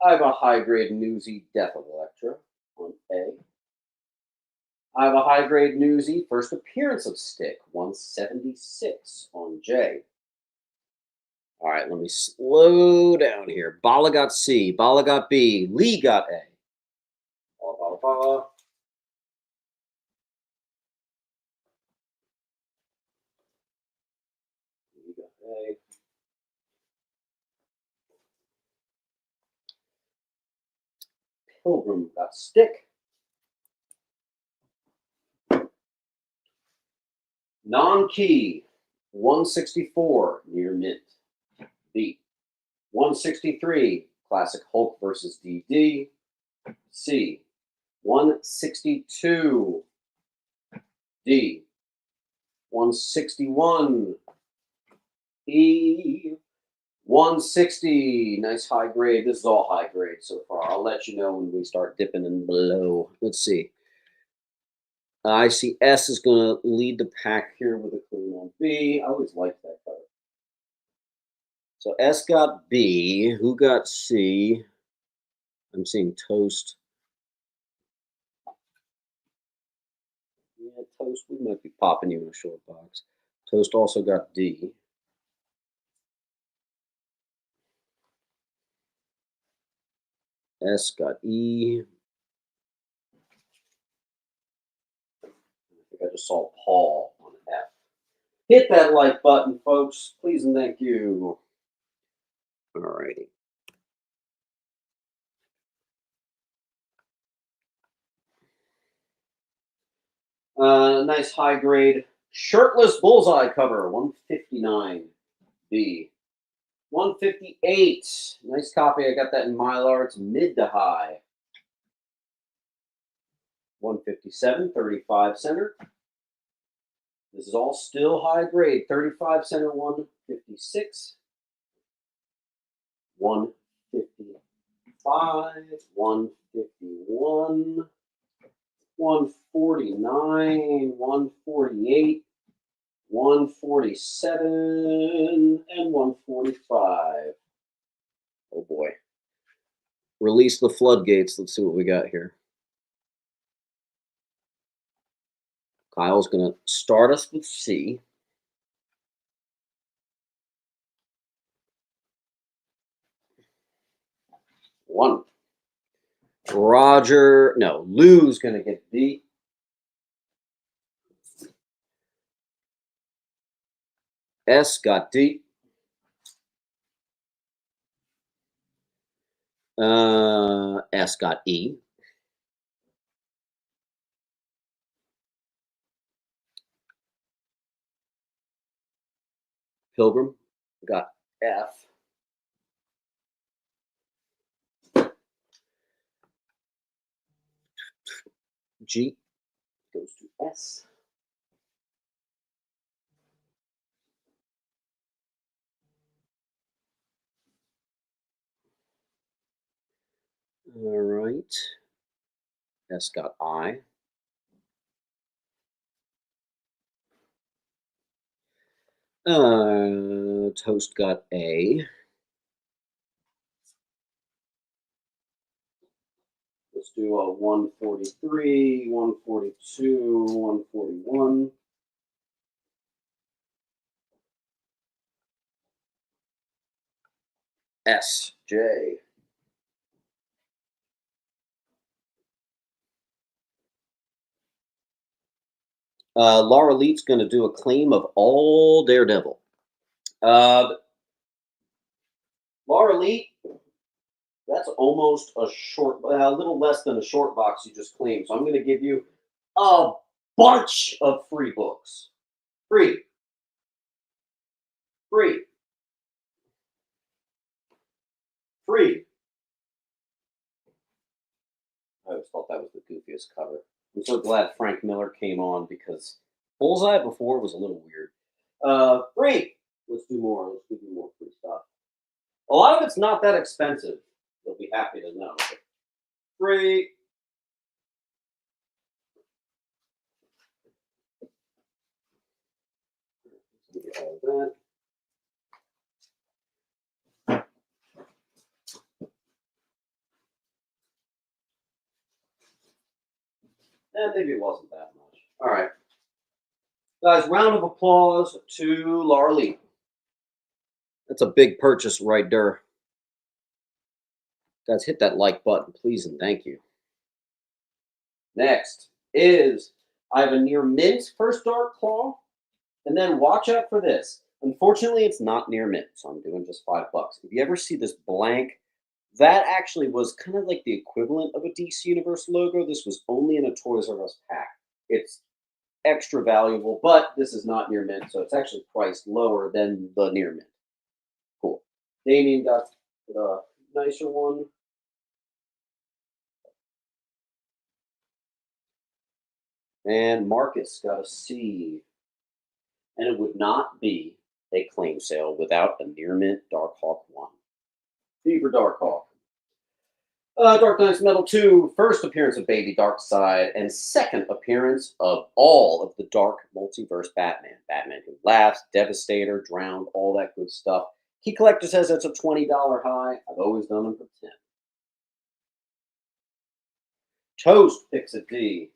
I have a high grade Newsy Death of Electra on A. I have a high grade Newsy First Appearance of Stick 176 on J. All right, let me slow down here. Bala got C, Bala got B, Lee got A. Bala, bala, bala. Lee got A. Pilgrim got Stick. Non-key, 164, near mint. B. 163, Classic Hulk versus DD. C. 162. D. 161. E. 160. Nice high grade. This is all high grade so far. I'll let you know when we start dipping in below. Let's see. I see S is going to lead the pack here with a clean on B. I always like that color. So S got B. Who got C? I'm seeing Toast. Yeah, Toast, we might be popping you in a short box. Toast also got D. S got E. I think I just saw Paul on F. Hit that like button, folks. Please and thank you. All righty. Nice high grade shirtless bullseye cover, 159 B. 158. Nice copy. I got that in Mylar. It's mid to high. 157, 35 center. This is all still high grade. 35 center, 156. 155, 151, 149, 148, 147, and 145. Oh boy. Release the floodgates. Let's see what we got here. Kyle's going to start us with C. One. Lou's going to get B. S got D. S got E. Pilgrim got F. G goes to S. All right. S got I. Toast got A. Let's do a 143, 142, 141. S, J. Laura Leet's going to do a claim of all Daredevil. Laura Leet, that's almost a little less than a short box you just claimed. So I'm going to give you a bunch of free books. Free. Free. Free. I always thought that was the goofiest cover. I'm so glad Frank Miller came on because Bullseye before was a little weird. Free. Let's do more. Let's give you more free stuff. A lot of it's not that expensive. You'll be happy to know. Free. Give you all that. Maybe it wasn't that much. All right. Guys, round of applause to Laura Lee. That's a big purchase right there. Guys, hit that like button, please, and thank you. Next is I have a near mint first Dark Claw, and then watch out for this. Unfortunately, it's not near mint, so I'm doing just $5. If you ever see this blank, that actually was kind of like the equivalent of a DC Universe logo. This was only in a Toys R Us pack. It's extra valuable, but this is not near mint, so it's actually priced lower than the near mint. Cool. Damien got the nicer one. And Marcus got a C. And it would not be a claim sale without a near mint Darkhawk 1. Fever Darkhawk. Dark Knight's Metal 2, first appearance of Baby Darkseid, and second appearance of all of the Dark Multiverse Batman. Batman Who Laughs, Devastator, Drowned, all that good stuff. Key Collector says it's a $20 high. I've always done them for 10. Toast picks a D.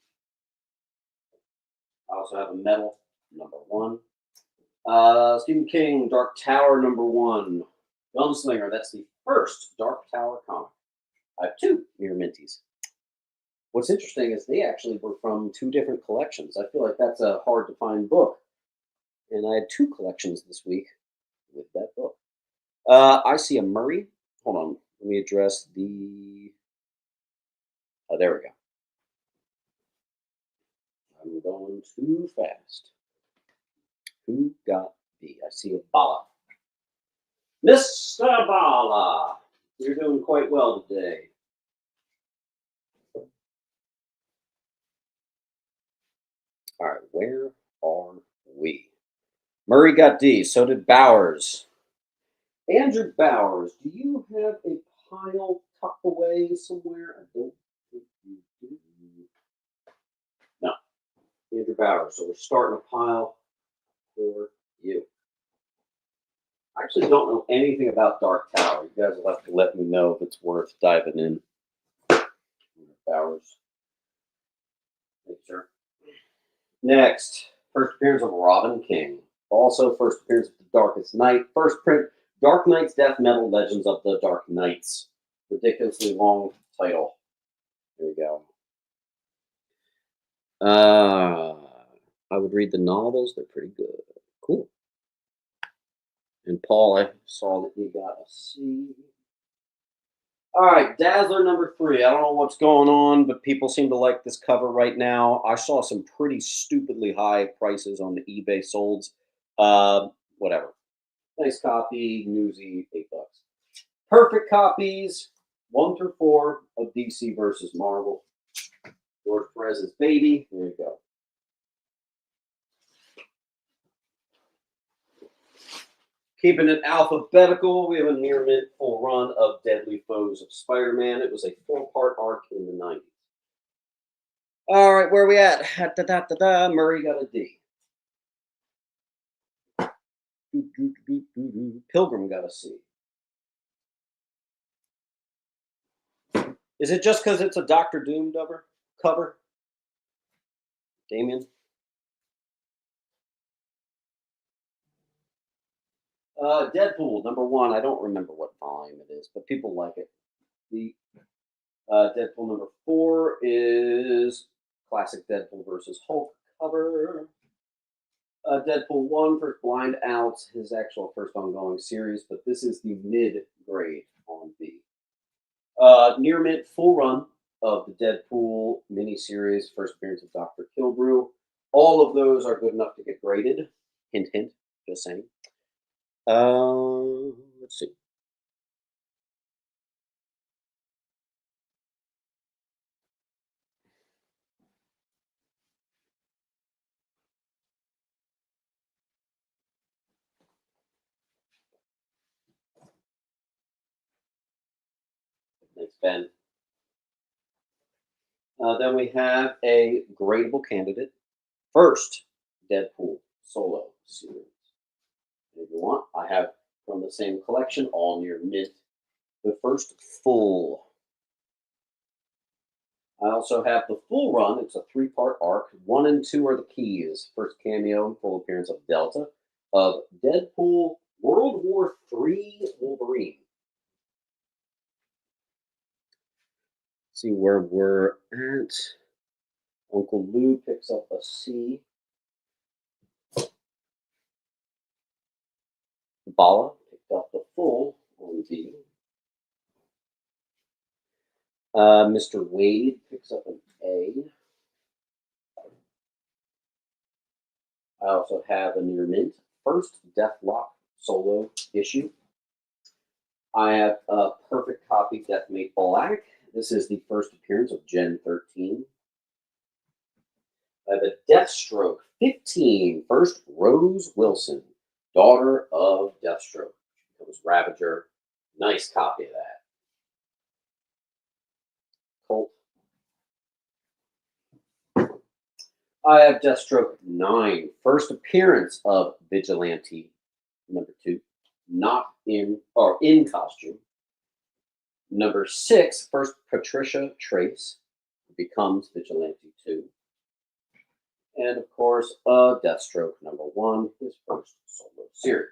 I also have a metal, number 1. Stephen King, Dark Tower, number 1. Gunslinger, that's the first Dark Tower comic. I have 2 near minties. What's interesting is they actually were from 2 different collections. I feel like that's a hard to find book. And I had 2 collections this week with that book. I see a Murray. Hold on. Let me address the... Oh, there we go. I'm going too fast. Who got D? I see a Bala. Mr. Bala! You're doing quite well today. All right, where are we? Murray got D. So did Bowers. Andrew Bowers, do you have a pile tucked away somewhere? I don't think you do. No. Andrew Bowers. So we're starting a pile for you. I actually don't know anything about Dark Tower. You guys will have to let me know if it's worth diving in. Bowers. Make sure. Next, first appearance of Robin King. Also, first appearance of The Darkest Night. First print, Dark Knight's Death Metal Legends of the Dark Knights. Ridiculously long title. There we go. I would read the novels. They're pretty good. Cool. And Paul, I saw that you got a C. All right, Dazzler number 3. I don't know what's going on, but people seem to like this cover right now. I saw some pretty stupidly high prices on the eBay solds. Whatever. Nice copy, newsy, $8. Perfect copies, 1 through 4 of DC versus Marvel. George Perez's baby. There you go. Keeping it alphabetical, we have a near mint full run of Deadly Foes of Spider-Man. It was a 4-part arc in the 90s. All right, where are we at? Murray got a D. Pilgrim got a C. Is it just because it's a Doctor Doom cover? Damien? Deadpool, number 1. I don't remember what volume it is, but people like it. The Deadpool number 4 is classic Deadpool versus Hulk cover. Deadpool 1 for Blind Outs, his actual first ongoing series, but this is the mid-grade on B. Near mint full run of the Deadpool miniseries, first appearance of Dr. Kilbrew. All of those are good enough to get graded. Hint, hint, just saying. Let's see. Thanks, Ben. Then we have a gradable candidate. First, Deadpool solo series. If you want, I have from the same collection, all near mint, the first full. I also have the full run. It's a 3-part arc. 1 and 2 are the keys. First cameo and full appearance of Delta, of Deadpool World War III Wolverine. See where we're at. Uncle Lou picks up a C. Bala picked up the full on D. Mr. Wade picks up an A. I also have a near mint first Deathlock solo issue. I have a perfect copy Deathmate Black. This is the first appearance of Gen 13. I have a Deathstroke 15 first Rose Wilson, daughter of Deathstroke. She becomes Ravager. Nice copy of that. Colt. I have Deathstroke 9, first appearance of Vigilante number 2, not in or in costume. Number 6, first Patricia Trace, who becomes Vigilante 2. And of course, Deathstroke number 1, his first solo series.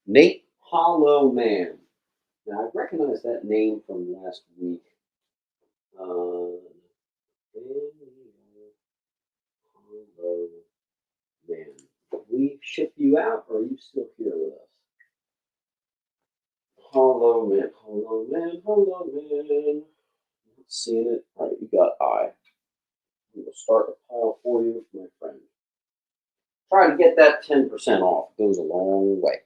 Nate Hollow Man. Now, I recognize that name from last week. Hollow Man. Did we ship you out, or are you still here with us? Hollow Man, Hollow Man, Hollow Man. Not seeing it. All right, you got I. We'll start a pile for you, my friend. Try to get that 10% off. It goes a long way.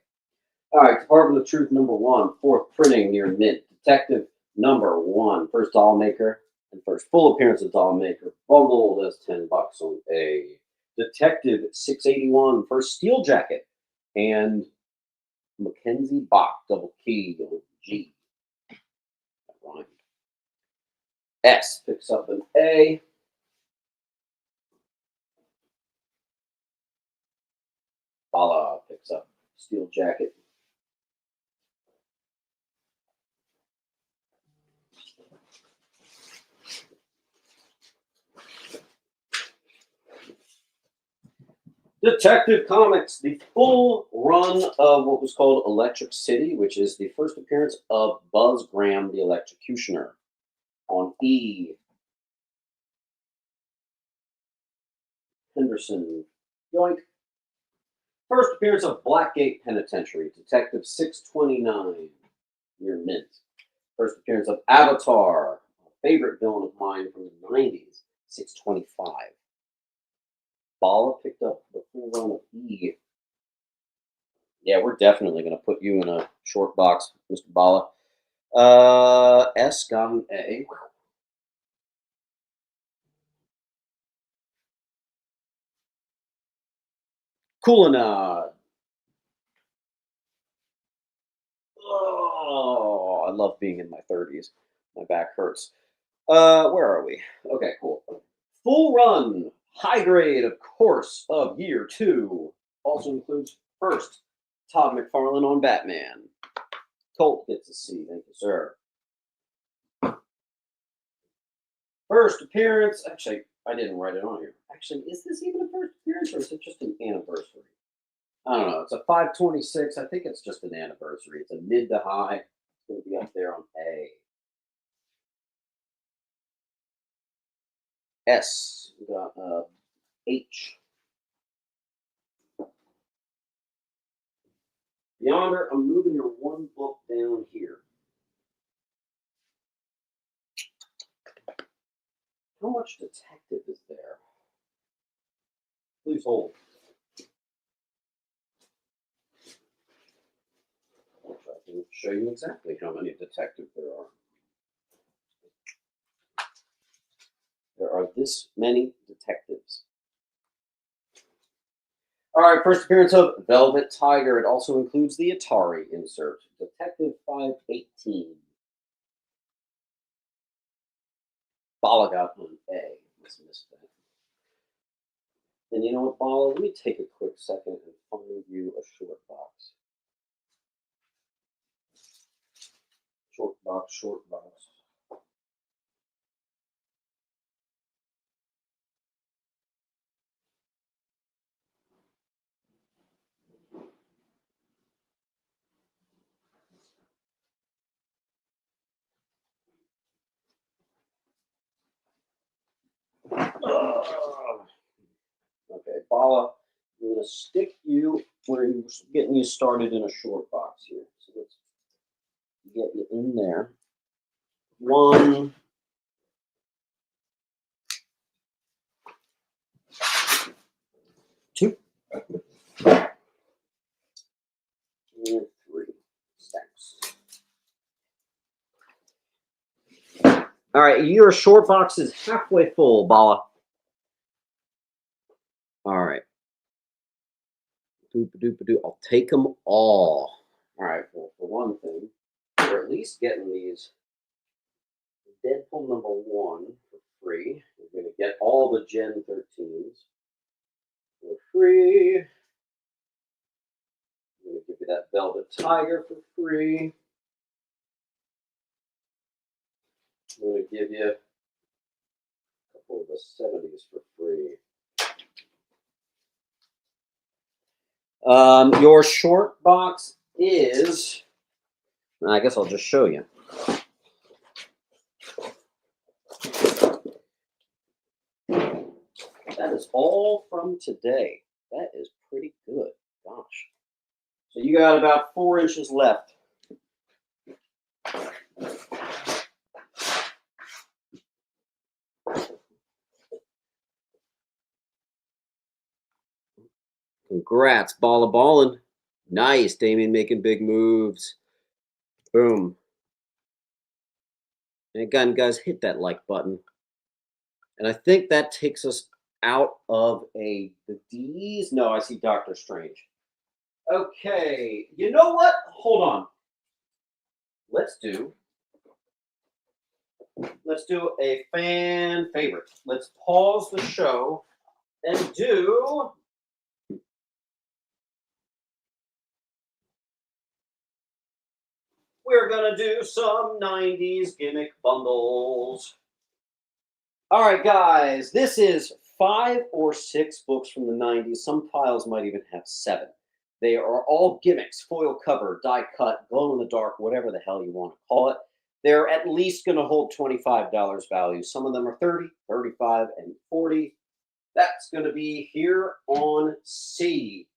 All right, Department of Truth number 1, fourth printing near mint. Detective number 1, first doll maker and first full appearance of doll maker. Bundle, that's $10 on A. Detective 681, first steel jacket. And Mackenzie Bach, double key on G. That rhymed. S picks up an A. Bala picks up steel jacket. Detective Comics, the full run of what was called Electric City, which is the first appearance of Buzz Graham, the Electrocutioner, on E. Henderson, yoink. First appearance of Blackgate Penitentiary, Detective 629, near mint. First appearance of Avatar, a favorite villain of mine from the 90s, 625. Bala picked up the full run of E. Yeah, we're definitely going to put you in a short box, Mr. Bala. S got an A. Coulinard. Oh, I love being in my 30s. My back hurts. Where are we? Okay, cool. Full run, high grade, of course, of year 2. Also includes first Todd McFarlane on Batman. Colt gets a C. Thank you, sir. First appearance. Actually, I didn't write it on here. Actually, is this even a first appearance, or is it just an anniversary? I don't know. It's a 526. I think it's just an anniversary. It's a mid to high. It's going to be up there on A. S. We got H. Yonder, I'm moving your one book down here. How much detective is there? Please hold. I can show you exactly how many detectives there are. There are this many detectives. All right, first appearance of Velvet Tiger. It also includes the Atari insert. Detective 518. Bala got on A. Let's miss that. And you know what, Bala? Let me take a quick second and find you a short box. Short box, short box. Bala, I'm going to stick you where you're getting you started in a short box here. So let's get you in there. 1, 2, and 3. Thanks. All right, your short box is halfway full, Bala. All right. I'll take them all. All right, well, for one thing, we're at least getting these Deadpool #1 for free. We're going to get all the Gen 13s for free. I'm going to give you that Velvet Tiger for free. I'm going to give you a couple of the 70s for free. Your short box is, I guess I'll just show you. That is all from today. That is pretty good. Gosh. So you got about 4 inches left. Congrats, ballin'. Nice, Damien making big moves. Boom. And again, guys, hit that like button. And I think that takes us out of the D's. No, I see Doctor Strange. Okay, you know what? Hold on. Let's do a fan favorite. Let's pause the show and do we're gonna do some 90s gimmick bundles. All right, guys, this is 5 or 6 books from the 90s. Some piles might even have 7. They are all gimmicks, foil cover, die cut, glow in the dark, whatever the hell you want to call it. They're at least going to hold $25 value. Some of them are 30, 35, and 40. That's going to be here on C.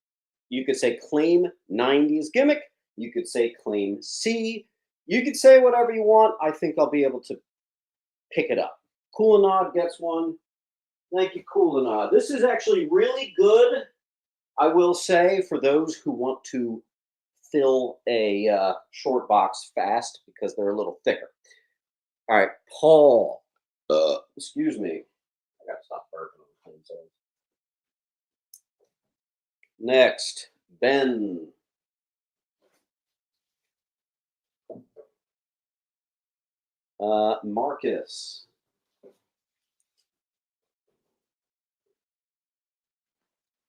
You could say claim 90s gimmick. You could say claim C. You could say whatever you want. I think I'll be able to pick it up. Coolinod gets one. Thank you, Coolinod. This is actually really good, I will say, for those who want to fill a short box fast because they're a little thicker. All right, Paul. Excuse me. I got to stop burping on the Next, Ben. Marcus.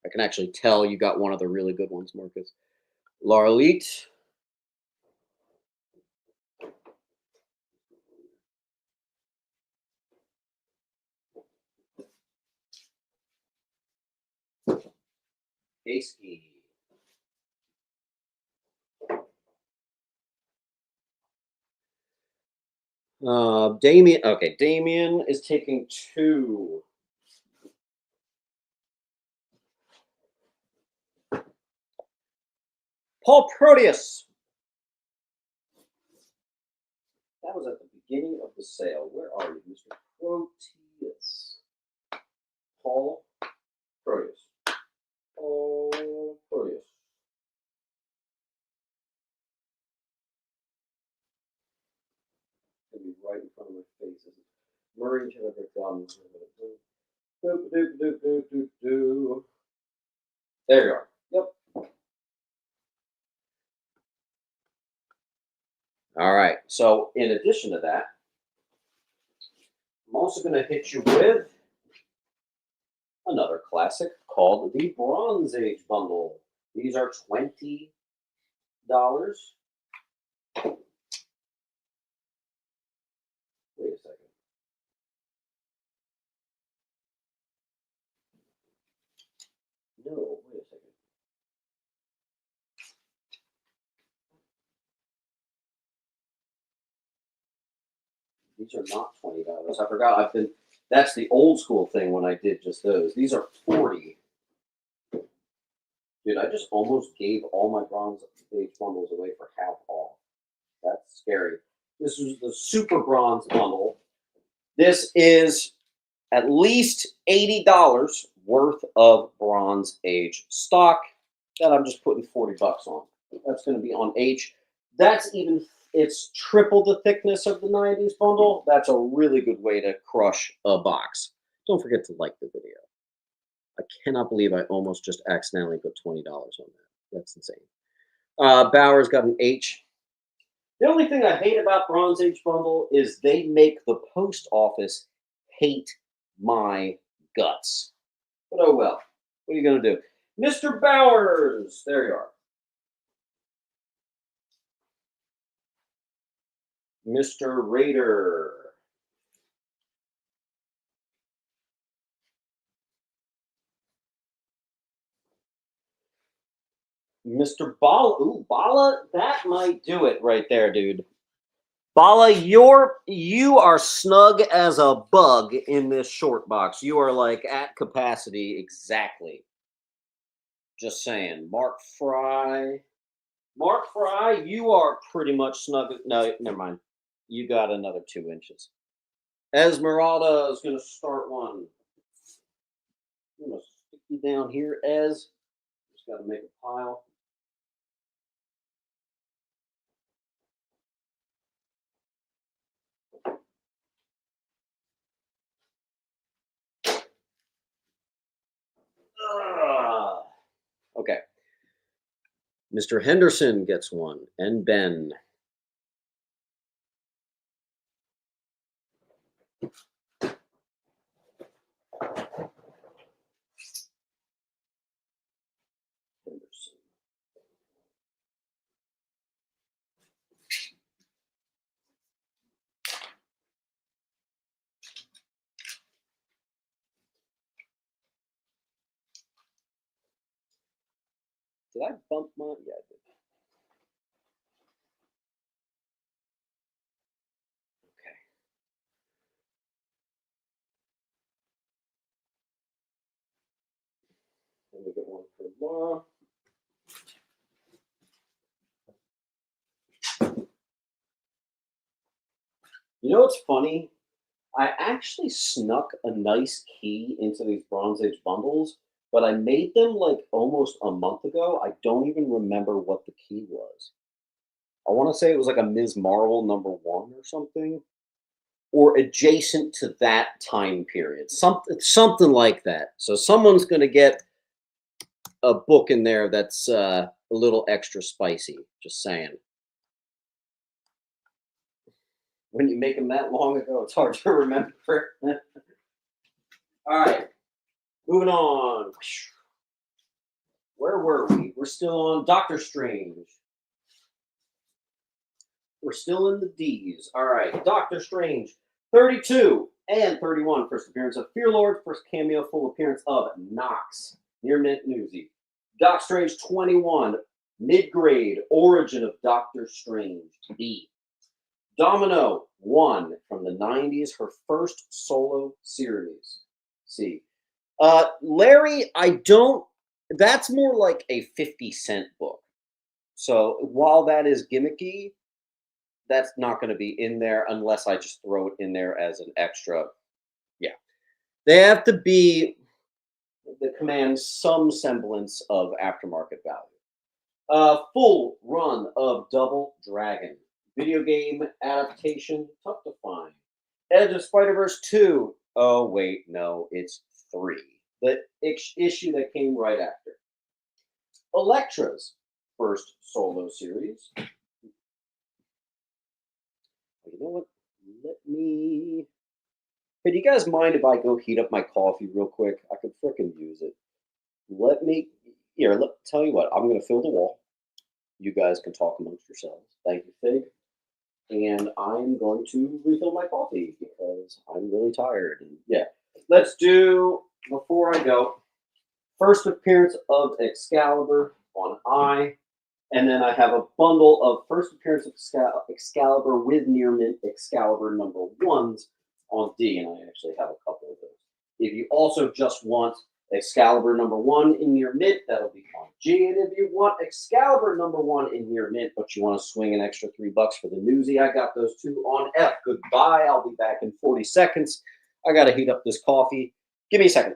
I can actually tell you got one of the really good ones, Marcus. Larlete. Hasky. Damien. Okay, Damien is taking 2. Paul Proteus. That was at the beginning of the sale. Where are you, Mr. Proteus? Paul Proteus. Paul Proteus. It'll be right in front of my face. Murray Jennifer Gunn. There you are. Yep. All right. So in addition to that, I'm also going to hit you with another classic called the Bronze Age Bundle. These are $20. Wait a second. No, wait a second. These are not $20. I forgot. That's the old school thing when I did just those. These are 40. Dude, I just almost gave all my Bronze Age bundles away for half off. That's scary. This is the Super Bronze bundle. This is at least $80 worth of Bronze Age stock that I'm just putting 40 bucks on. That's going to be on H. That's even, it's triple the thickness of the 90s bundle. That's a really good way to crush a box. Don't forget to like the video. I cannot believe I almost just accidentally put $20 on that. That's insane. Bauer's got an H. The only thing I hate about Bronze Age bundle is they make the post office hate my guts. But oh well. What are you going to do? Mr. Bowers. There you are. Mr. Raider. Mr. Bala. Ooh, Bala, that might do it right there, dude. Bala, you are snug as a bug in this short box. You are like at capacity exactly. Just saying. Mark Fry. Mark Fry, you are pretty much snug. No, never mind. You got another 2 inches. Esmeralda is going to start one. I'm going to stick you down here, Ez. Just got to make a pile. Okay. Mr. Henderson gets one, and Ben. Henderson. Did I bump mine? Yeah, I did. Okay. Let me get one for Laura. You know what's funny? I actually snuck a nice key into these Bronze Age bundles, but I made them like almost a month ago. I don't even remember what the key was. I want to say it was like a Ms. Marvel #1 or something, or adjacent to that time period, something like that. So someone's going to get a book in there that's a little extra spicy. Just saying. When you make them that long ago, it's hard to remember. All right, moving on. Where were we? We're still on Doctor Strange. We're still in the D's. All right, Doctor Strange, 32 and 31. First appearance of Fear Lord. First cameo, full appearance of Nox. Near mint newsy. Doc Strange, 21. Mid-grade. Origin of Doctor Strange. B. Domino, 1 from the 90s. Her first solo series. C. Larry, I don't. That's more like a 50-cent book. So while that is gimmicky, that's not going to be in there unless I just throw it in there as an extra. Yeah. They have to be that command some semblance of aftermarket value. Full run of Double Dragon. Video game adaptation, tough to find. Edge of Spider-Verse 2. Oh, wait, no, it's 3. The issue that came right after. Elektra's first solo series. You know what? Let me. Hey, do you guys mind if I go heat up my coffee real quick? I could frickin' use it. Let me. Here, tell you what. I'm going to fill the wall. You guys can talk amongst yourselves. Thank you, Fig. And I'm going to refill my coffee because I'm really tired. And yeah, let's do, before I go, first appearance of Excalibur on I. And then I have a bundle of first appearance of Excalibur with near mint Excalibur #1s on D. And I actually have a couple of those. If you also just want Excalibur number 1 in your mint, that'll be on G. And if you want Excalibur number 1 in your mint, but you want to swing an extra $3 for the newsie, I got those two on F. Goodbye. I'll be back in 40 seconds. I got to heat up this coffee. Give me a second.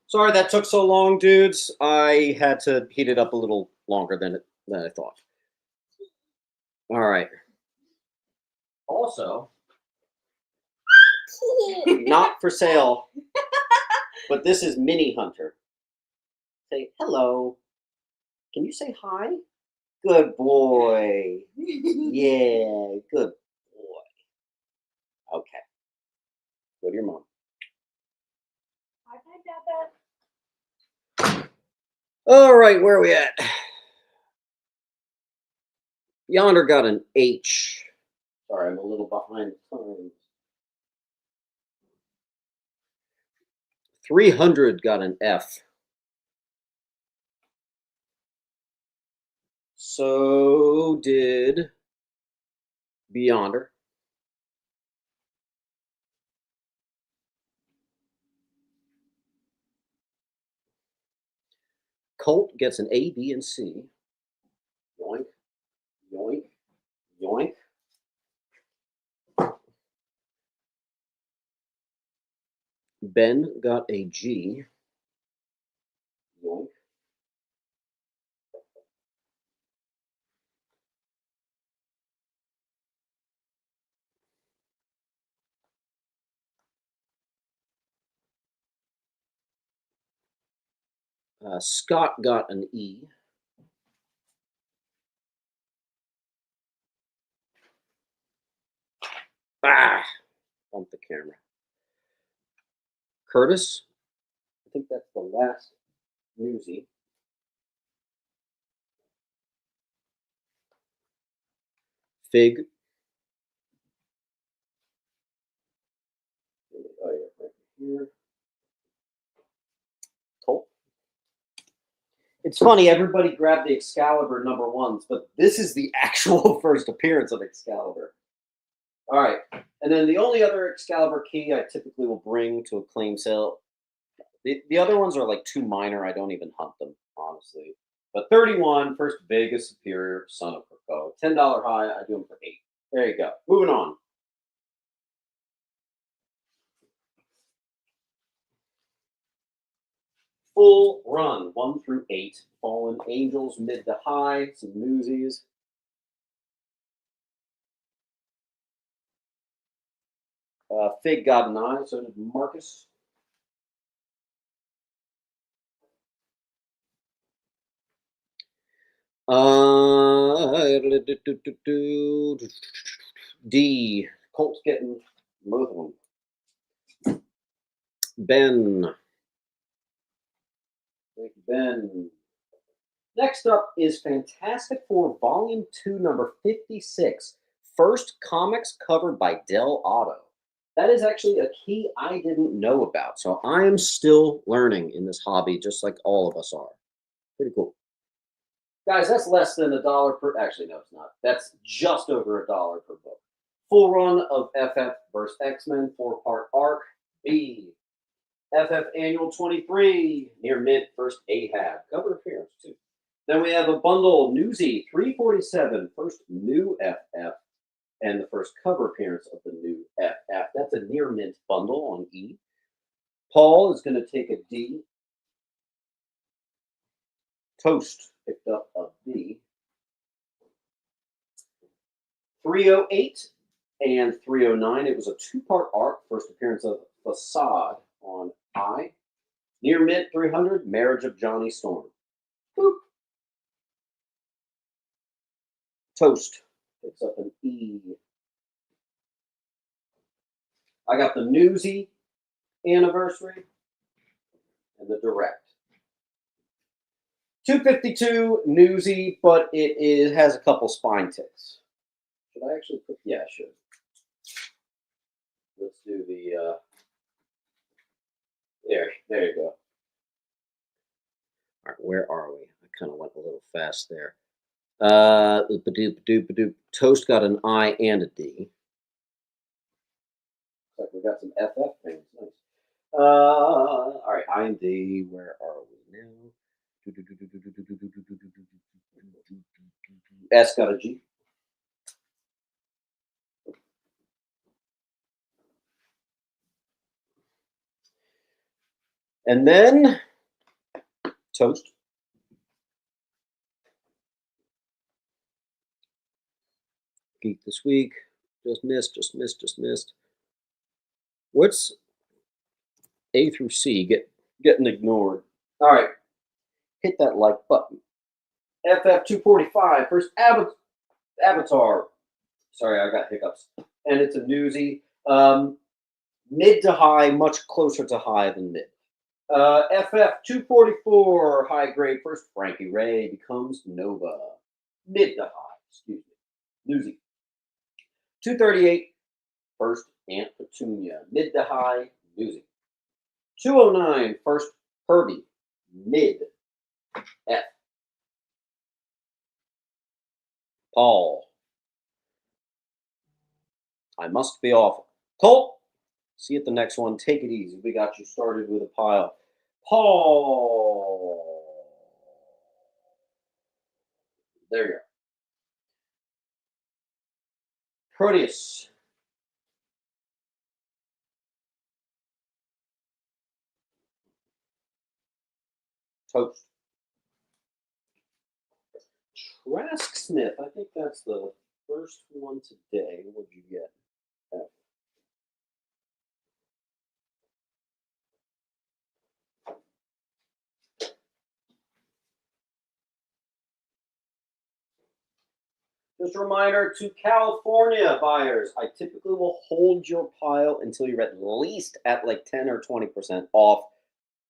Sorry that took so long, dudes. I had to heat it up a little longer than I thought. All right. Also, not for sale, but this is Mini Hunter. Say hello. Can you say hi? Good boy. Yeah, good boy. Okay. Go to your mom. All right, where are we at? Yonder got an H. Sorry, I'm a little behind the times. 300 got an F. So did Beyonder. Colt gets an A, B, and C. Yoink, yoink, yoink. Ben got a G. Yoink. Scott got an E. Ah, bumped the camera. Curtis, I think that's the last newsie. Fig. Oh, yeah, right here. Colt. It's funny, everybody grabbed the Excalibur #1s, but this is the actual first appearance of Excalibur. All right, and then the only other Excalibur key I typically will bring to a claim sale. The other ones are like too minor. I don't even hunt them, honestly. But 31, first Vega Superior, Son of Krakoa. $10 high, I do them for 8. There you go. Moving on. Full run, 1 through 8. Fallen Angels, mid to high, some newsies. Fig got an eye, so did Marcus. D. Colt's getting both of them. Ben. Thank you, Ben. Next up is Fantastic Four Volume 2, number 56. First comics covered by Del Auto. That is actually a key I didn't know about. So I am still learning in this hobby, just like all of us are. Pretty cool. Guys, that's less than $1 per. Actually, no, it's not. That's just over $1 per book. Full run of FF vs. X-Men, 4-part arc. B. FF Annual 23, near mint, first Ahab. Cover appearance, too. Then we have a bundle, Newsy, 347, first new FF, and the first cover appearance of the new FF. That's a near mint bundle on E. Paul is going to take a D. Toast picked up a B. 308 and 309. It was a 2-part arc, first appearance of Facade on I. Near mint 300, Marriage of Johnny Storm. Boop. Toast picks up an E. I got the Newsy anniversary and the direct. 252 Newsy, but it has a couple spine ticks. Should I actually put? Yeah, I should. Let's do the. There you go. All right, where are we? I kind of went a little fast there. Toast got an I and a D. Looks like we got some FF things. Nice. All right, I and D. Where are we now? S got a G. And then Toast. Geek this week. Just missed. What's A through C getting ignored? All right. Hit that like button. FF 245, first Avatar. Sorry, I got hiccups. And it's a newsie. Mid to high, much closer to high than mid. FF 244, high grade. First, Frankie Ray becomes Nova. Mid to high, excuse me. Newsy. 238, first Aunt Petunia. Mid to high, Newsy. 209, first Herbie. Mid, F. Paul. I must be off. Colt. See you at the next one. Take it easy. We got you started with a pile. Paul. There you go. Proteus. Toast. Trask Smith. I think that's the first one today. What'd you get? Just a reminder to California buyers, I typically will hold your pile until you're at least at like 10 or 20% off.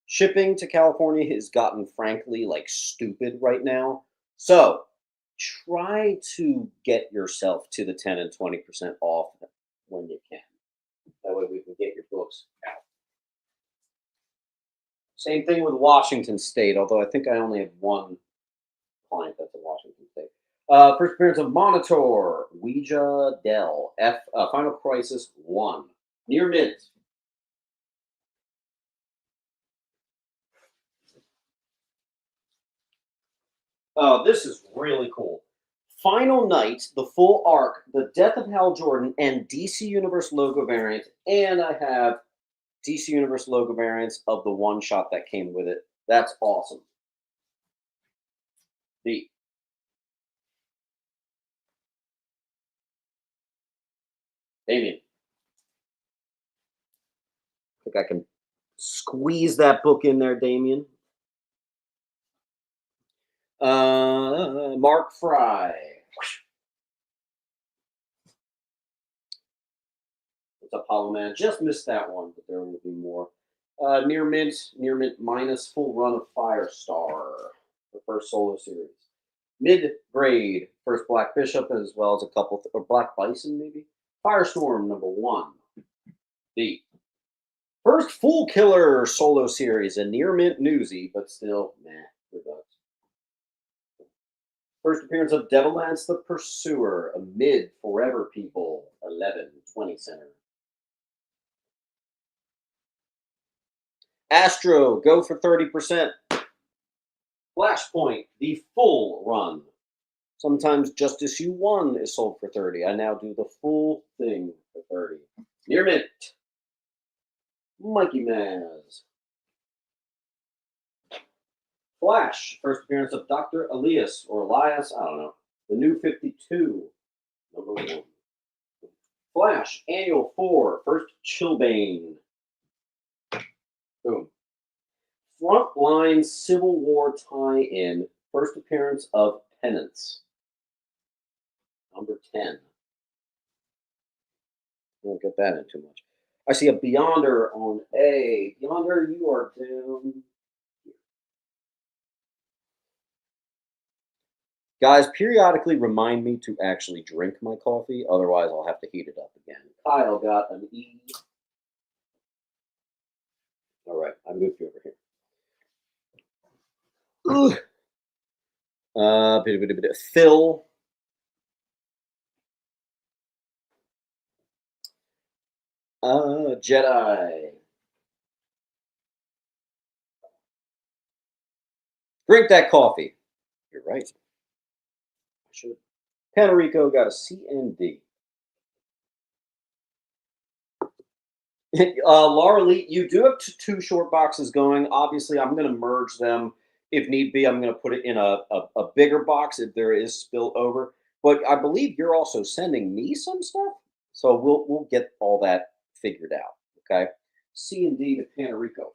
Shipping to California has gotten frankly like stupid right now. So try to get yourself to the 10 and 20% off when you can. That way we can get your books out. Same thing with Washington State, although I think I only have one client that's in Washington State. First appearance of Monitor, Ouija Dell, Final Crisis 1. Near mint. This is really cool. Final Night, the full arc, the Death of Hal Jordan, and DC Universe logo variant. And I have DC Universe logo variants of the one shot that came with it. That's awesome. The Damien. I think I can squeeze that book in there, Damien. Mark Fry. What's up, Hollow Man? Just missed that one, but there will be more. Near mint minus full run of Firestar, the first solo series. Mid grade, first Black Bishop, as well as a couple, or Black Bison maybe. Firestorm #1. The first full killer solo series, a near mint newsy, but still, rebuts. First appearance of Devilance the Pursuer, a mid Forever People, 11/20 center. Astro, go for 30%. Flashpoint, the full run. Sometimes just issue 1 is sold for 30. I now do the full thing for 30. Near mint. Mikey Maz. Flash, first appearance of Dr. Elias, or Elias, I don't know. The New 52, #1. Flash, Annual 4, first Chilbane. Boom. Frontline Civil War tie-in, first appearance of Penance. #10. I won't get that in too much. I see a Beyonder on A. Beyonder, you are down. Guys, periodically remind me to actually drink my coffee. Otherwise, I'll have to heat it up again. Kyle got an E. All right, I moved you over here. Phil. Jedi. Drink that coffee. You're right. I should. Panarico got a C and D. Laura Lee, you do have two short boxes going. Obviously, I'm going to merge them if need be. I'm going to put it in a bigger box if there is spill over. But I believe you're also sending me some stuff, so we'll get all that figured out. Okay, C and D to Panarico.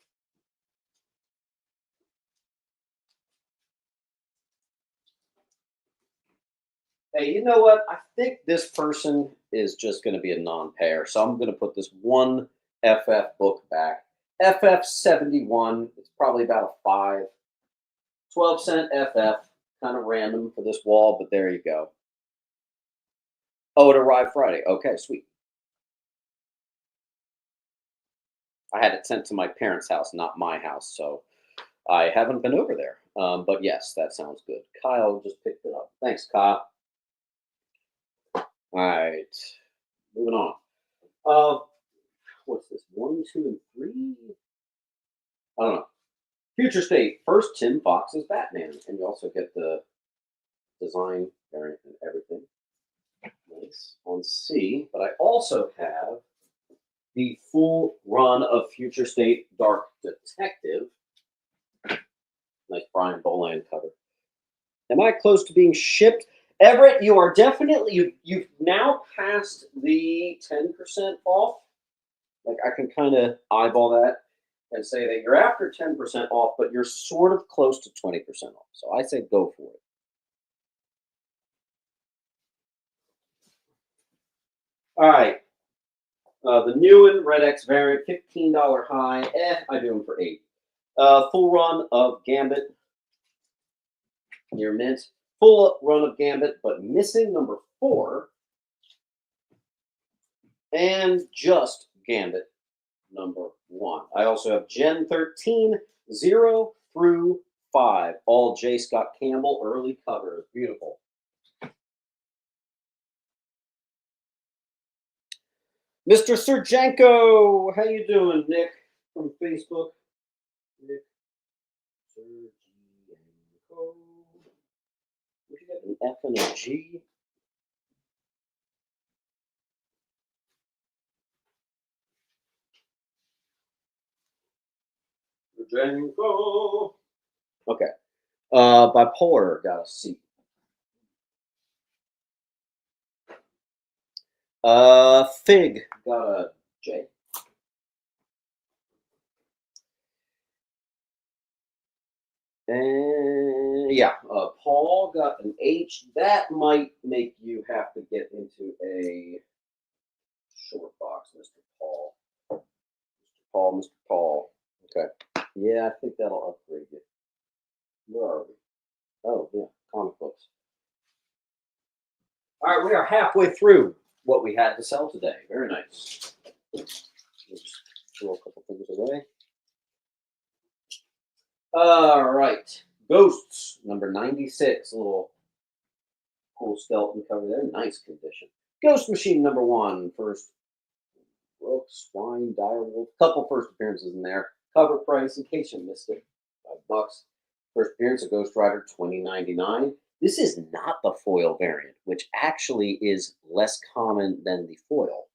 Hey, you know what? I think this person is just going to be a non-pair, so I'm going to put this one FF book back. FF 71. It's probably about a 5. 12-cent FF. Kind of random for this wall, but there you go. Oh, it arrived Friday. Okay, sweet. I had it sent to my parents' house, not my house, so I haven't been over there. But yes, that sounds good. Kyle just picked it up. Thanks, Kyle. All right, moving on. What's this? 1, 2, and 3? I don't know. Future State, first Tim Fox's Batman, and you also get the design variant and everything. Nice on C, but I also have the full run of Future State Dark Detective. Nice Brian Boland cover. Am I close to being shipped? Everett, you are definitely, you've now passed the 10% off. Like I can kind of eyeball that and say that you're after 10% off, but you're sort of close to 20% off. So I say go for it. All right. The new Red X variant, $15 high. I do them for 8. Full run of Gambit. Near mint. Full run of Gambit, but missing number 4 and just Gambit number 1. I also have Gen 13, 0 through 5. All J. Scott Campbell early covers. Beautiful. Mr. Serjanko, how you doing, Nick from Facebook? Nick Serjanko. What you got, an F and a G? Serjanko. Okay. Bipolar got a C. Fig got a J. And yeah, Paul got an H. That might make you have to get into a short box, Mr. Paul. Mr. Paul. Okay. Yeah, I think that'll upgrade you. Where are we? Oh, yeah, comic books. All right, we are halfway through what we had to sell today. Very nice. Just throw a couple things away. All right. Ghosts, number 96. A little cool skeleton cover there. Nice condition. Ghost Machine, number 1. First, Brooks, Swine, Direwolf. Couple first appearances in there. Cover price, in case you missed it, $5. First appearance of Ghost Rider, $20.99. This is not the foil variant, which actually is less common than the foil.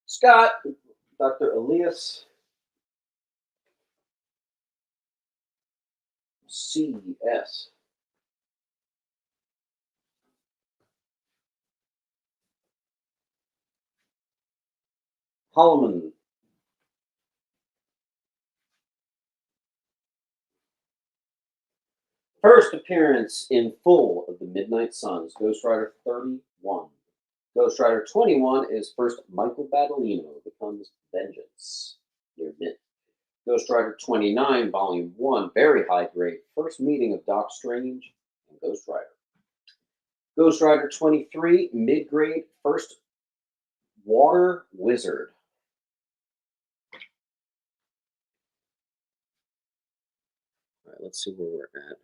Scott, Dr. Elias, CS. Holloman. First appearance in full of the Midnight Suns, Ghost Rider 31. Ghost Rider 21 is first Michael Battolino becomes Vengeance, near mint. Ghost Rider 29, Volume 1, very high grade, first meeting of Doc Strange and Ghost Rider. Ghost Rider 23, mid grade, first Water Wizard. All right, let's see where we're at.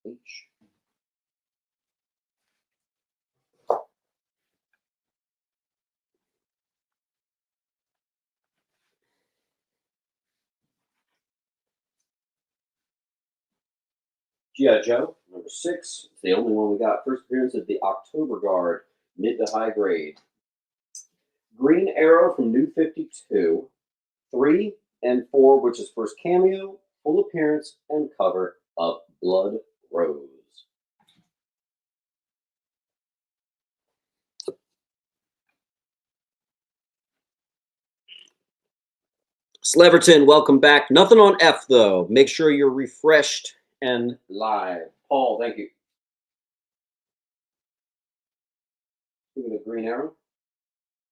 H. G.I. Joe, number 6. It's the only one we got. First appearance of the October Guard, mid to high grade. Green Arrow from New 52. 3 and 4, which is first cameo, full appearance, and cover of Blood Rose. Sleverton, welcome back. Nothing on F, though. Make sure you're refreshed and live. Paul, thank you. Speaking of Green Arrow,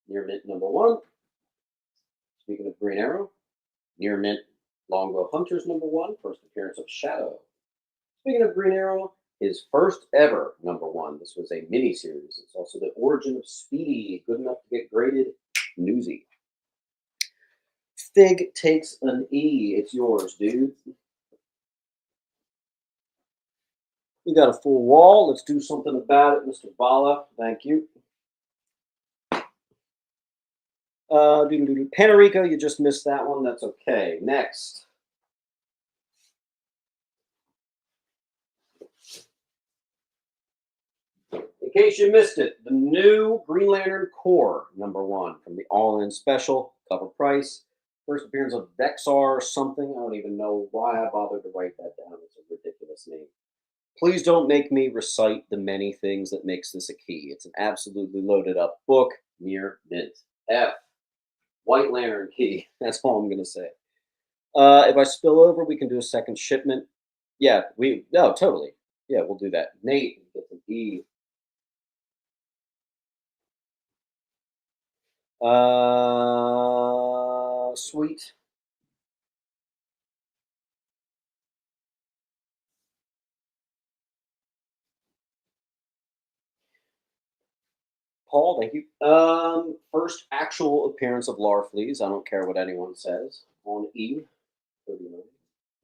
near mint number 1. Speaking of Green Arrow, near mint Longbow Hunters number 1, first appearance of Shadow. Speaking of Green Arrow, his first ever number 1. This was a mini-series. It's also the origin of Speedy, good enough to get graded. Newsy. Fig takes an E. It's yours, dude. You got a full wall. Let's do something about it, Mr. Bala. Thank you. Panarico, you just missed that one. That's okay. Next. In case you missed it, the new Green Lantern Corps, number 1, from the All-In Special, cover price. First appearance of Vexar something. I don't even know why I bothered to write that down. It's a ridiculous name. Please don't make me recite the many things that makes this a key. It's an absolutely loaded up book, near mint. F, White Lantern key. That's all I'm gonna say. If I spill over, we can do a second shipment. Yeah, no, totally. Yeah, we'll do that. Nate gets an E. Sweet. Paul, thank you. First actual appearance of Larfleeze. I don't care what anyone says. On E. 39.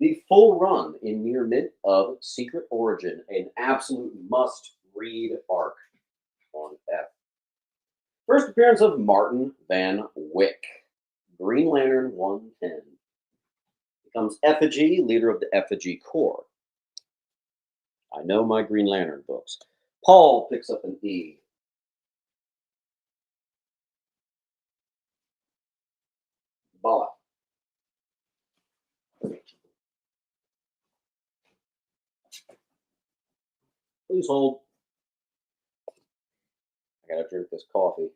The full run in near mint of Secret Origin, an absolute must read arc on F. First appearance of Martin Van Wyck, Green Lantern 110. Becomes Effigy, leader of the Effigy Corps. I know my Green Lantern books. Paul picks up an E. Bala. Please hold. I gotta drink this coffee.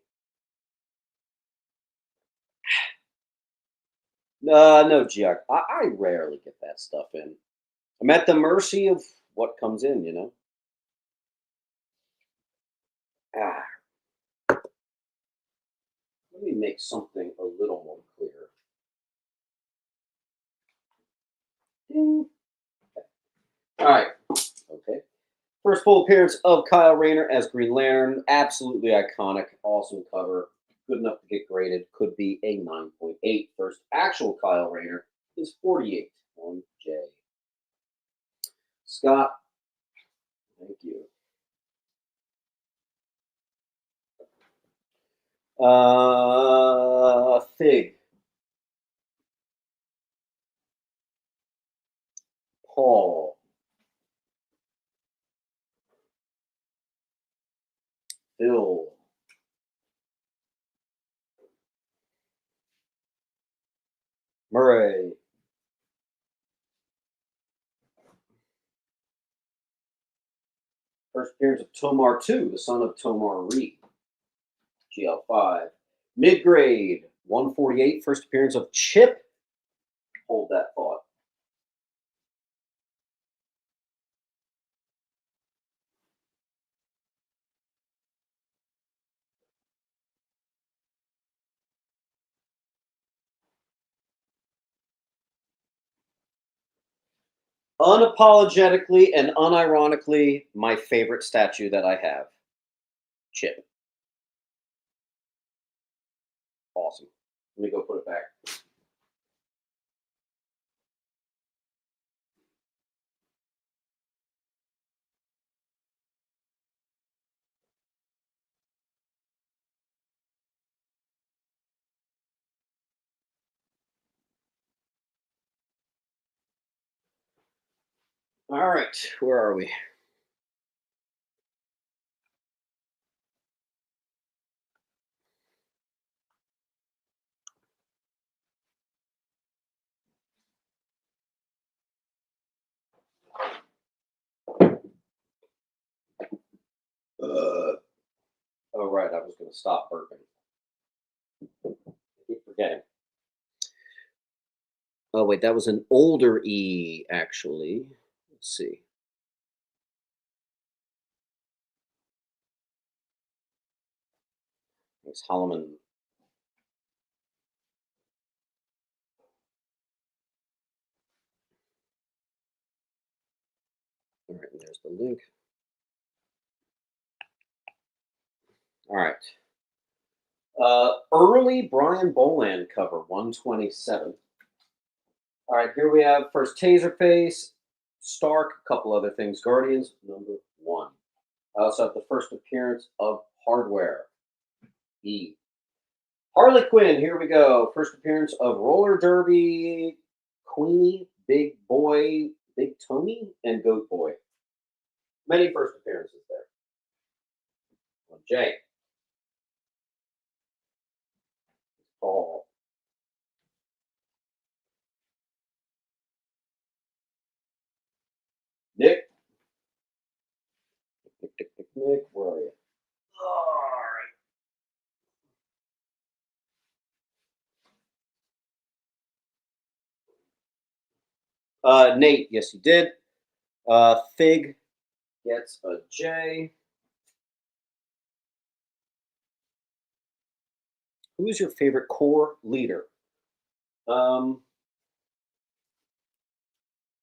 No, Giac. I rarely get that stuff in. I'm at the mercy of what comes in, you know? Ah, let me make something a little more clear. Ding. All right. Okay. First full appearance of Kyle Rayner as Green Lantern. Absolutely iconic. Awesome cover. Good enough to get graded. Could be a 9.8. First actual Kyle Rayner is 48 on J. Scott, thank you. Fig. Paul. Phil. Murray. First appearance of Tomar 2, the son of Tomar Reed. GL5. Mid-grade. 148. First appearance of Chip. Hold that thought. Unapologetically and unironically, my favorite statue that I have. Chip. Awesome. Let me go put it back. All right, where are we? Oh, right, I was going to stop burping. I keep forgetting. Oh, wait, that was an older E, actually. Let's see. It's Holloman. All right, and there's the link. All right. Early Brian Boland cover, 127. All right, here we have first Taserface, Stark, a couple other things. Guardians, #1. I also have the first appearance of Hardware, E. Harley Quinn, here we go. First appearance of Roller Derby, Queenie, Big Boy, Big Tony, and Goat Boy. Many first appearances there. Jay, Paul, Nick, Nick, where are you? All right. Nate, yes, you did. Fig gets a J. Who's your favorite core leader? Um,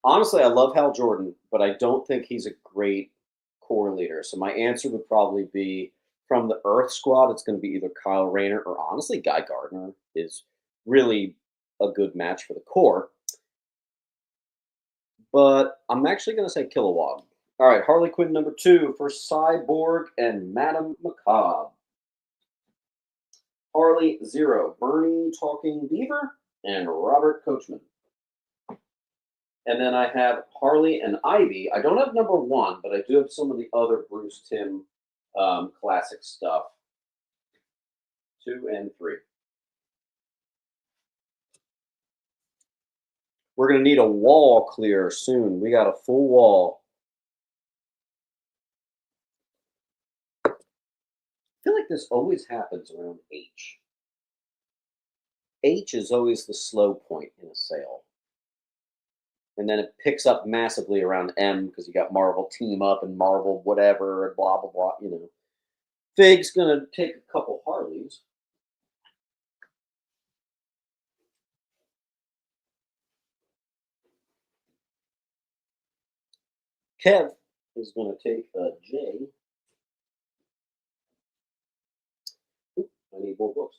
Honestly, I love Hal Jordan, but I don't think he's a great core leader. So my answer would probably be from the Earth squad. It's going to be either Kyle Rayner or honestly Guy Gardner is really a good match for the core. But I'm actually going to say Kilowog. All right, Harley Quinn number 2 for Cyborg and Madame Macabre. Harley 0, Bernie Talking Beaver, and Robert Coachman. And then I have Harley and Ivy. I don't have number 1, but I do have some of the other Bruce Timm classic stuff. 2 and 3. We're going to need a wall clear soon. We got a full wall. I feel like this always happens around H. H is always the slow point in a sale. And then it picks up massively around M because you got Marvel Team Up and Marvel whatever and blah, blah, blah, you know. Fig's going to take a couple Harleys. Kev is going to take a J. Oop, I need more books.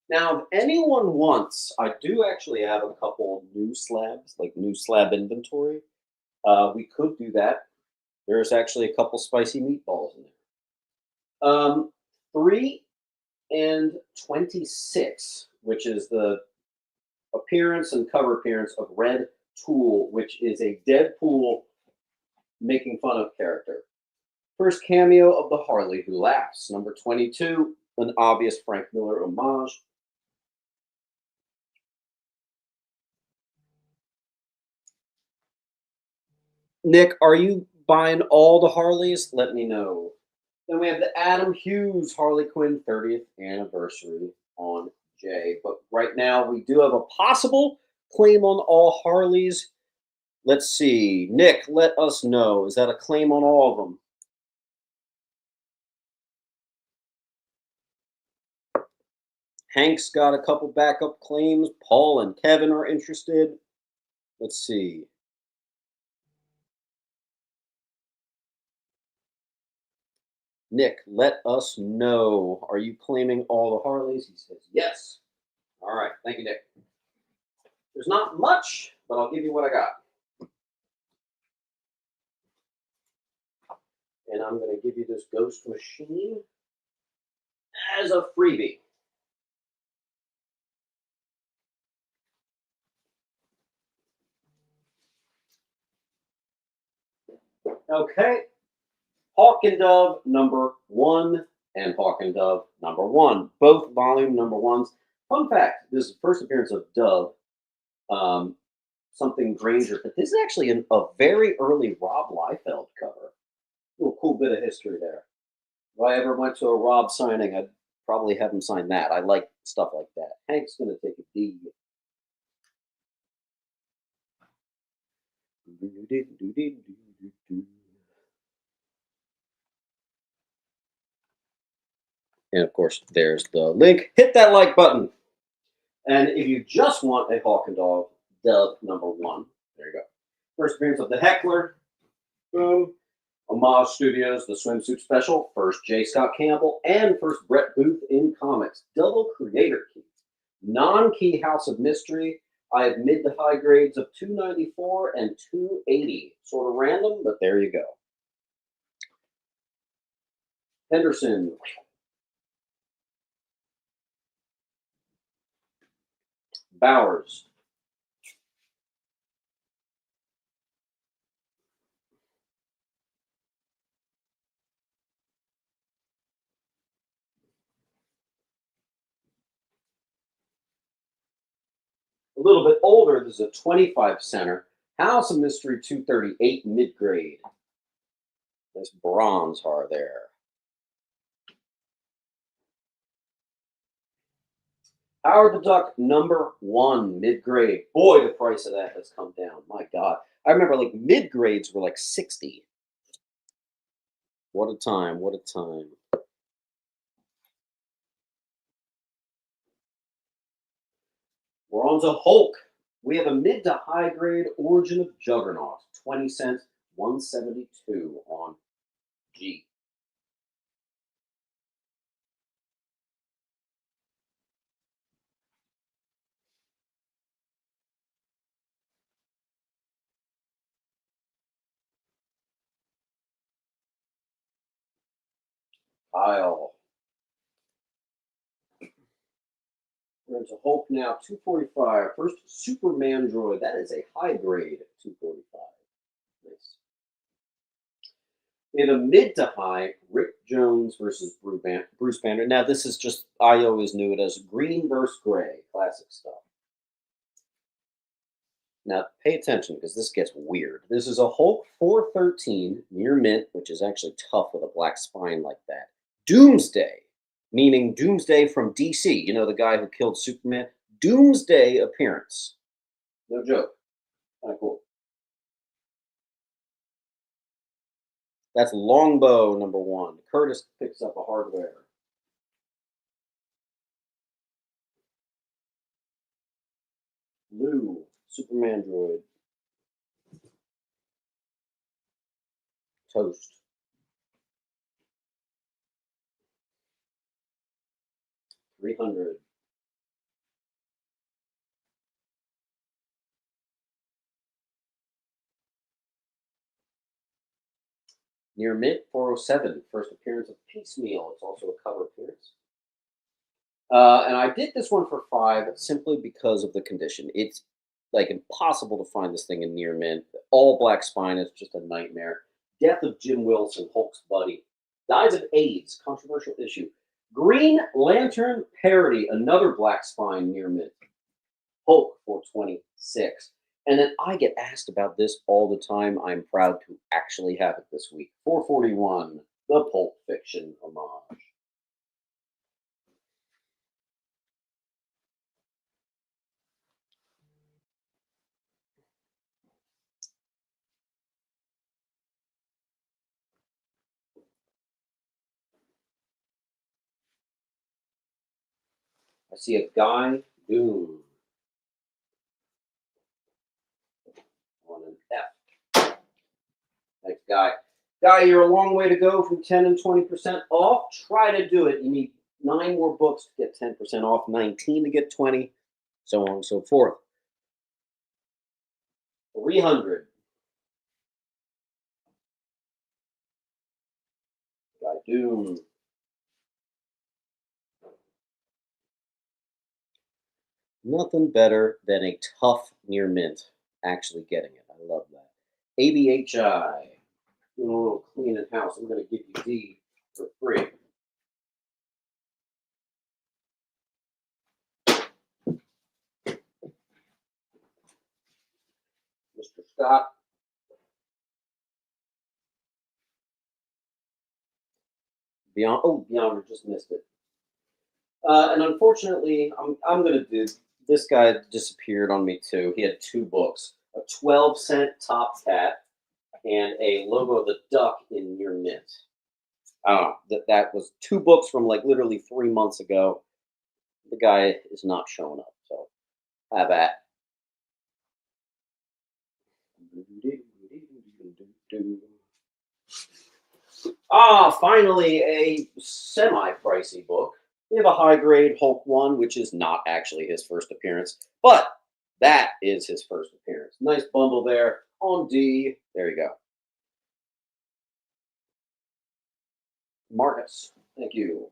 Now, if anyone wants, I do actually have a couple new slabs, like new slab inventory. We could do that. There's actually a couple spicy meatballs in there. 3 and 26, which is the appearance and cover appearance of Red Tool, which is a Deadpool making fun of character. First cameo of the Harley Who Laughs. Number 22, an obvious Frank Miller homage. Nick, are you buying all the Harleys? Let me know. Then we have the Adam Hughes Harley Quinn 30th anniversary on J. But right now we do have a possible claim on all Harleys. Let's see. Nick, let us know. Is that a claim on all of them? Hank's got a couple backup claims. Paul and Kevin are interested. Let's see. Nick, let us know. Are you claiming all the Harleys? He says yes. All right. Thank you, Nick. There's not much, but I'll give you what I got. And I'm going to give you this ghost machine as a freebie. Okay. Hawk and Dove number 1 and Hawk and Dove number 1. Both volume number 1s. Fun fact, this is the first appearance of Dove, something Granger, but this is actually a very early Rob Liefeld cover. A little cool bit of history there. If I ever went to a Rob signing, I'd probably have him sign that. I like stuff like that. Hank's going to take a D. And of course, there's the link. Hit that like button. And if you just want a Hawk and Dove number 1, there you go. First appearance of the Heckler. Boom. Homage Studios, the swimsuit special. First J. Scott Campbell and first Brett Booth in comics. Double creator key. Non-key House of Mystery. I have mid to high grades of 294 and 280. Sort of random, but there you go. Henderson. Bowers. little bit older, this is a 25 center. House of Mystery 238 mid-grade. Nice bronze heart there. Howard the Duck #1 mid-grade. Boy, the price of that has come down. My God. I remember like mid-grades were like 60. What a time. What a time. We're on to Hulk. We have a mid to high grade Origin of Juggernaut. 20 cents, 172 on G. Kyle. We're into Hulk now, 245. First Superman droid. That is a high grade 245. Nice. In a mid to high, Rick Jones versus Bruce Banner. Now, this is just, I always knew it as green versus gray. Classic stuff. Now, pay attention because this gets weird. This is a Hulk 413 near mint, which is actually tough with a black spine like that. Doomsday, meaning Doomsday from DC. You know, the guy who killed Superman. Doomsday appearance. No joke. Kind of cool. That's Longbow #1. Curtis picks up a hardware. Lou, Superman droid. Toast. $300. Near mint 407. First appearance of Piecemeal. It's also a cover appearance. And I did this one for 5 simply because of the condition. It's like impossible to find this thing in near mint. All black spine is just a nightmare. Death of Jim Wilson, Hulk's buddy. Dies of AIDS, controversial issue. Green Lantern parody, another black spine near mint. Hulk 426. And then I get asked about this all the time. I'm proud to actually have it this week. 441, the Pulp Fiction homage. I see a Guy Doom on an F. Thanks, Guy. Guy, you're a long way to go from 10 and 20% off. Try to do it. You need 9 more books to get 10% off, 19 to get 20, so on and so forth. 300. Guy Doom. Nothing better than a tough near mint actually getting it. I love that. ABHI. Doing a little cleaning house. I'm going to give you D for free. Mr. Scott. Beyonder just missed it. And unfortunately, I'm going to do, this guy disappeared on me too. He had 2 books, a 12-cent Top Hat and a logo of the duck in near mint. I don't know. That was 2 books from like literally 3 months ago. The guy is not showing up, so have at. Finally a semi-pricey book. We have a high-grade Hulk 1, which is not actually his first appearance, but that is his first appearance. Nice bundle there on D. There you go. Marcus, thank you.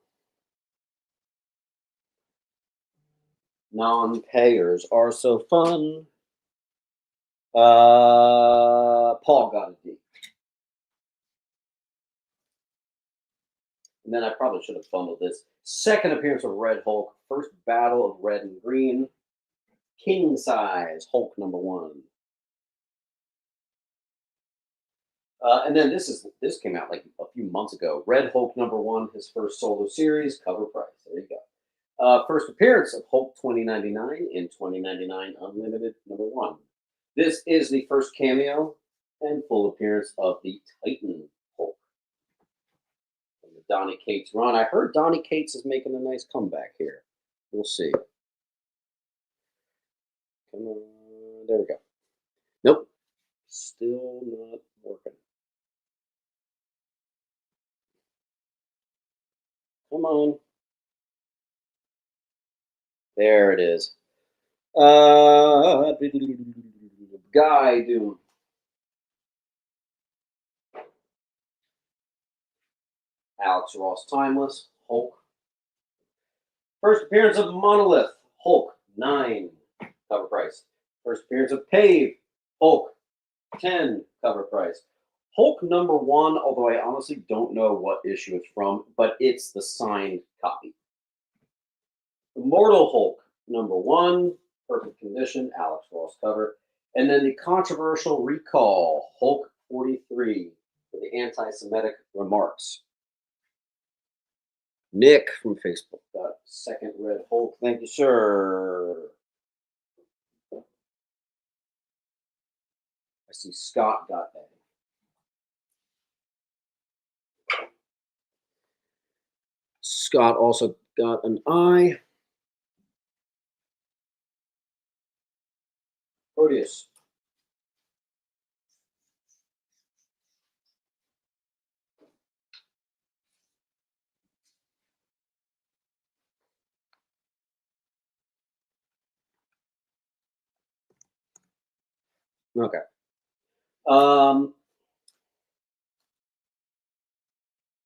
Non-payers are so fun. Paul got a D. And then I probably should have bundled this. Second appearance of Red Hulk. First battle of red and green. king size Hulk #1. And then this came out like a few months ago. Red Hulk #1, his first solo series, cover price. There you go. First appearance of Hulk 2099 in 2099 Unlimited #1. This is the first cameo and full appearance of the Titan Hulk from the Donny Cates run. I heard Donny Cates is making a nice comeback here. We'll see. Come on. There we go. Nope. Still not working. Come on. There it is. Guy Doom. Alex Ross Timeless. Hulk. First appearance of Monolith. Hulk 9. Cover price. First appearance of Pave. Hulk 10. Cover price. Hulk #1, although I honestly don't know what issue it's from, but it's the signed copy. Immortal Hulk #1, perfect condition, Alex Ross cover. And then the controversial recall, Hulk 43, for the anti-Semitic remarks. Nick from Facebook got second Red Hulk. Thank you, sir. I see Scott got that. Scott also got an eye. Proteus. Okay.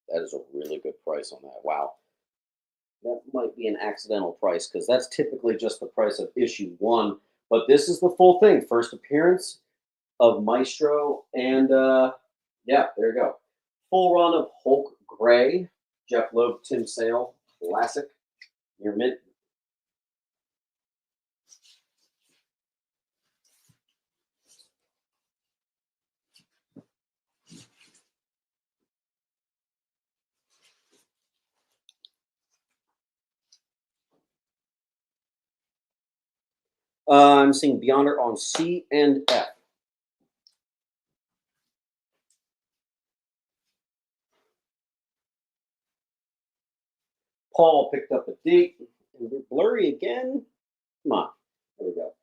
That is a really good price on that. Wow. That might be an accidental price because that's typically just the price of issue 1. But this is the full thing. First appearance of Maestro. And yeah, there you go. Full run of Hulk Gray. Jeff Loeb, Tim Sale. Classic. Near mint. I'm seeing Beyonder on C and F. Paul picked up a D. And we're blurry again. Come on. There we go.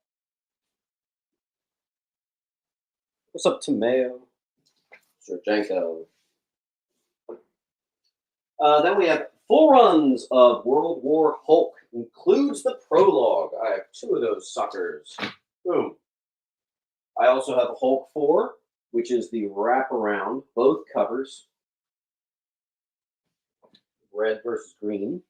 What's up, Tomeo? Sergenko. Then we have full runs of World War Hulk. Includes the prologue. I have 2 of those suckers. Boom. I also have a Hulk 4, which is the wraparound, both covers. Red versus green.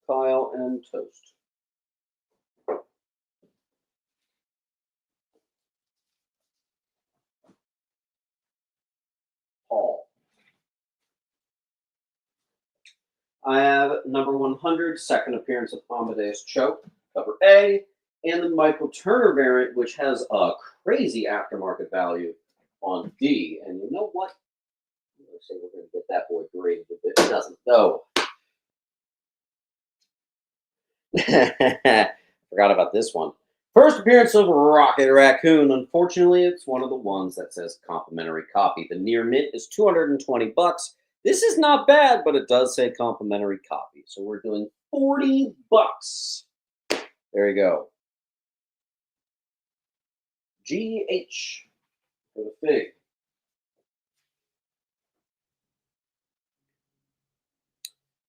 Kyle and Toast. Paul. I have number 100, second appearance of Amadeus Cho, cover A, and the Michael Turner variant, which has a crazy aftermarket value on D. And you know what? Let's say we're going to get that boy graded if it doesn't, though. Forgot about this one. First appearance of Rocket Raccoon. Unfortunately, it's one of the ones that says complimentary copy. The near mint is $220. This is not bad, but it does say complimentary copy. So we're doing $40. There you go. GH for the fig.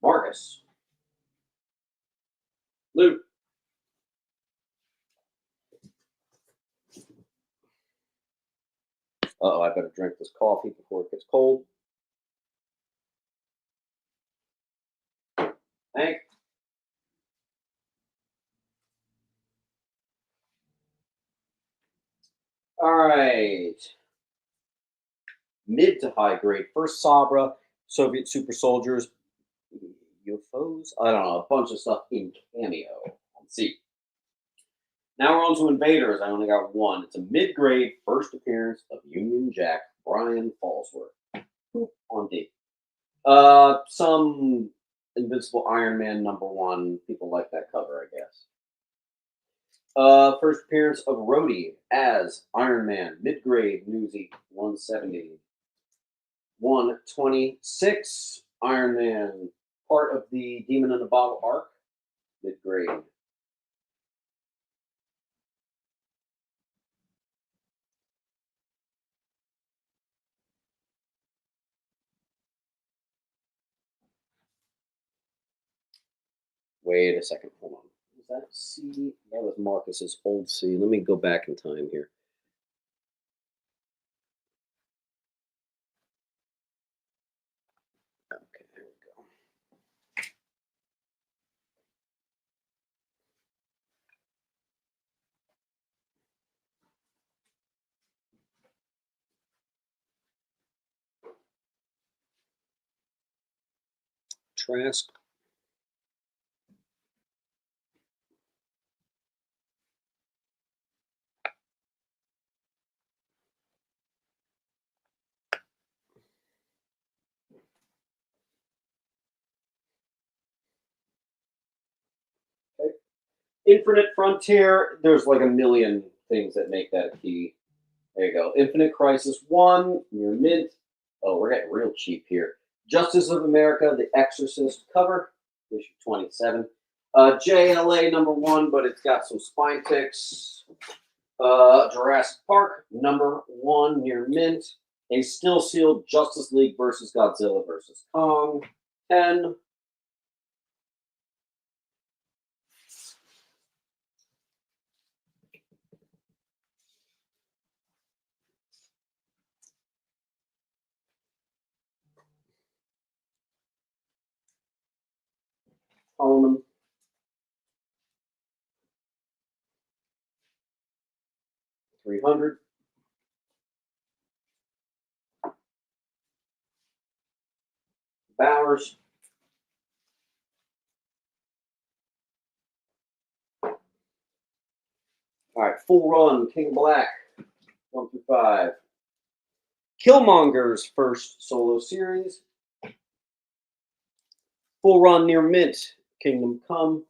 Marcus. Luke. Uh-oh, I better drink this coffee before it gets cold. Hank. All right. Mid to high grade. First Sabra, Soviet super soldiers, UFOs. I don't know, a bunch of stuff in cameo. Let's see. Now we're on to Invaders. I only got one. It's a mid-grade first appearance of Union Jack Brian Fallsworth. On D. Some Invincible Iron Man #1. People like that cover, I guess. First appearance of Rhodey as Iron Man, mid-grade, newsy, 170. 126, Iron Man, part of the Demon in a Bottle arc, mid-grade. Wait a second, hold on. Was that C? That was Marcus's old C. Let me go back in time here. Okay, there we go. Trask. Infinite Frontier, there's like a million things that make that a key. There you go. Infinite Crisis 1, near mint. Oh, we're getting real cheap here. Justice of America, The Exorcist cover, issue 27. JLA #1, but it's got some spine ticks. Jurassic Park #1, near mint. A still sealed Justice League versus Godzilla versus Kong, 10. Omen. 300. Bowers. All right, full run, King Black, 1 through 5. Killmonger's first solo series. Full run near mint, Kingdom Come.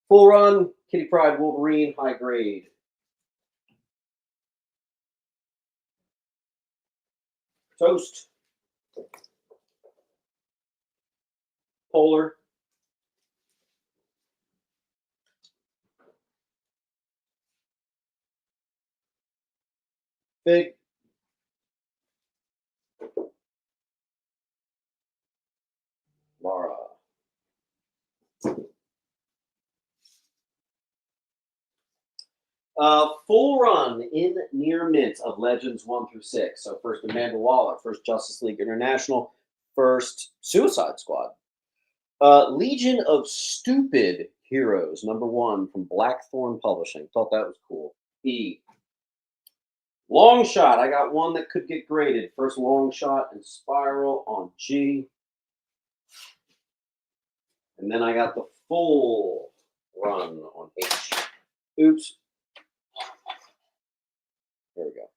Full run, Kitty Pryde Wolverine, high grade. Toast. Polar. Big. Laura. Full run in near mint of Legends 1 through 6. So first Amanda Waller, first Justice League International, first Suicide Squad. Legion of Stupid Heroes #1 from Blackthorn Publishing. Thought that was cool. E. Long shot. I got one that could get graded. First long shot and spiral on G. And then I got the full run on H. Oops. There we go.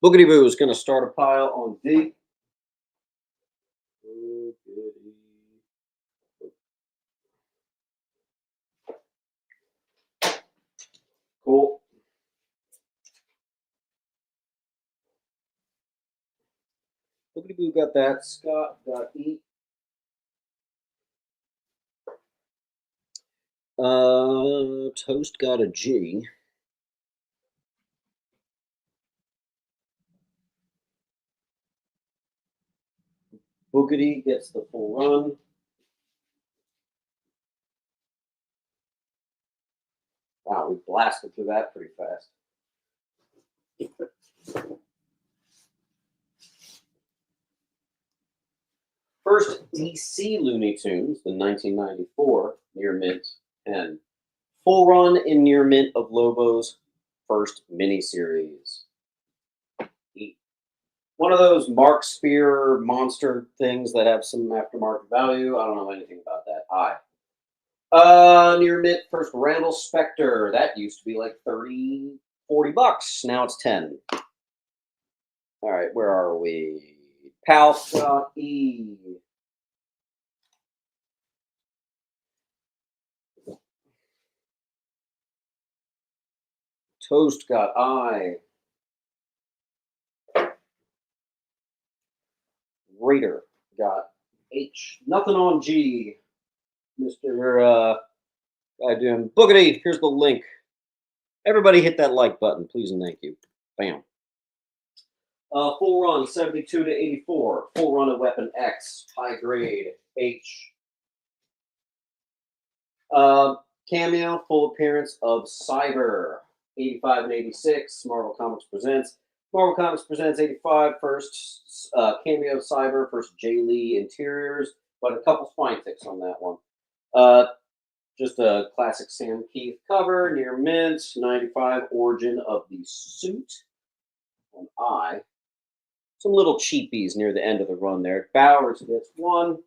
Boogity Boo is going to start a pile on D. Cool. Boogity Boo got that. Scott got E. Toast got a G. Boogity gets the full run. Wow, we blasted through that pretty fast. First DC Looney Tunes, the 1994 near mint, and full run in near mint of Lobos first miniseries. One of those Mark Spear monster things that have some aftermarket value. I don't know anything about that. Near mint first Randall Spectre. That used to be like 30, 40 bucks. Now it's 10. All right, where are we? Pal.E. Toast got I. Raider got H. Nothing on G. Mr. Guy doing Boogity. Here's the link. Everybody hit that like button, please and thank you. Bam. Full run 72 to 84. Full run of Weapon X. High grade H. Cameo, full appearance of Cyber. 85 and 86. Marvel Comics presents. Marvel Comics presents 85. First cameo of Cyber. First J. Lee interiors, but a couple spine ticks on that one. Just a classic Sam Keith cover, near mint, 95 origin of the suit on I. Some little cheapies near the end of the run there. Bowers gets one.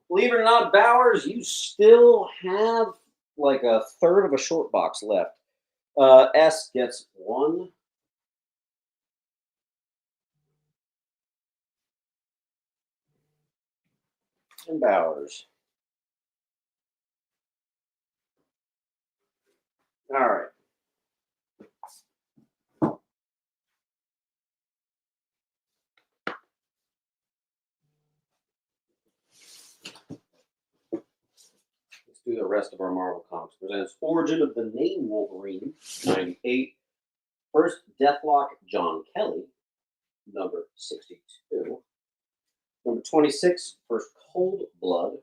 Believe it or not, Bowers, you still have like a third of a short box left. S gets one. And Bowers. All right. Let's do the rest of our Marvel Comics presents. Origin of the Name Wolverine, 98. First Deathlock John Kelly, number 62. Number 26, First Cold Blood.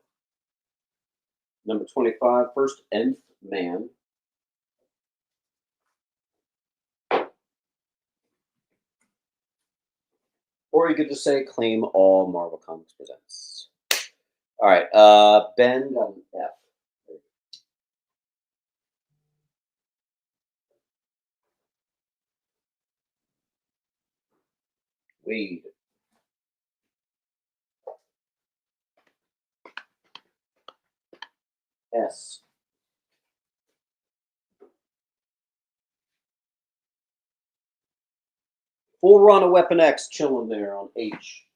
Number 25, First Nth Man. Or you could just say claim all Marvel Comics presents. All right, Ben got an F. Wade. S. Full run of Weapon X chilling there on H.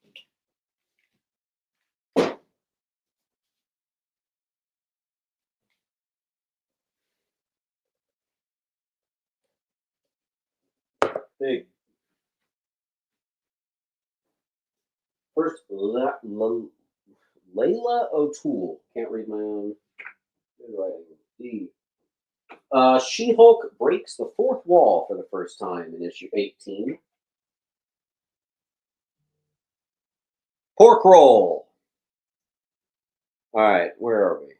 Big. First, Layla O'Toole. Can't read my own writing. D. She-Hulk breaks the fourth wall for the first time in issue 18. Pork roll. All right, where are we?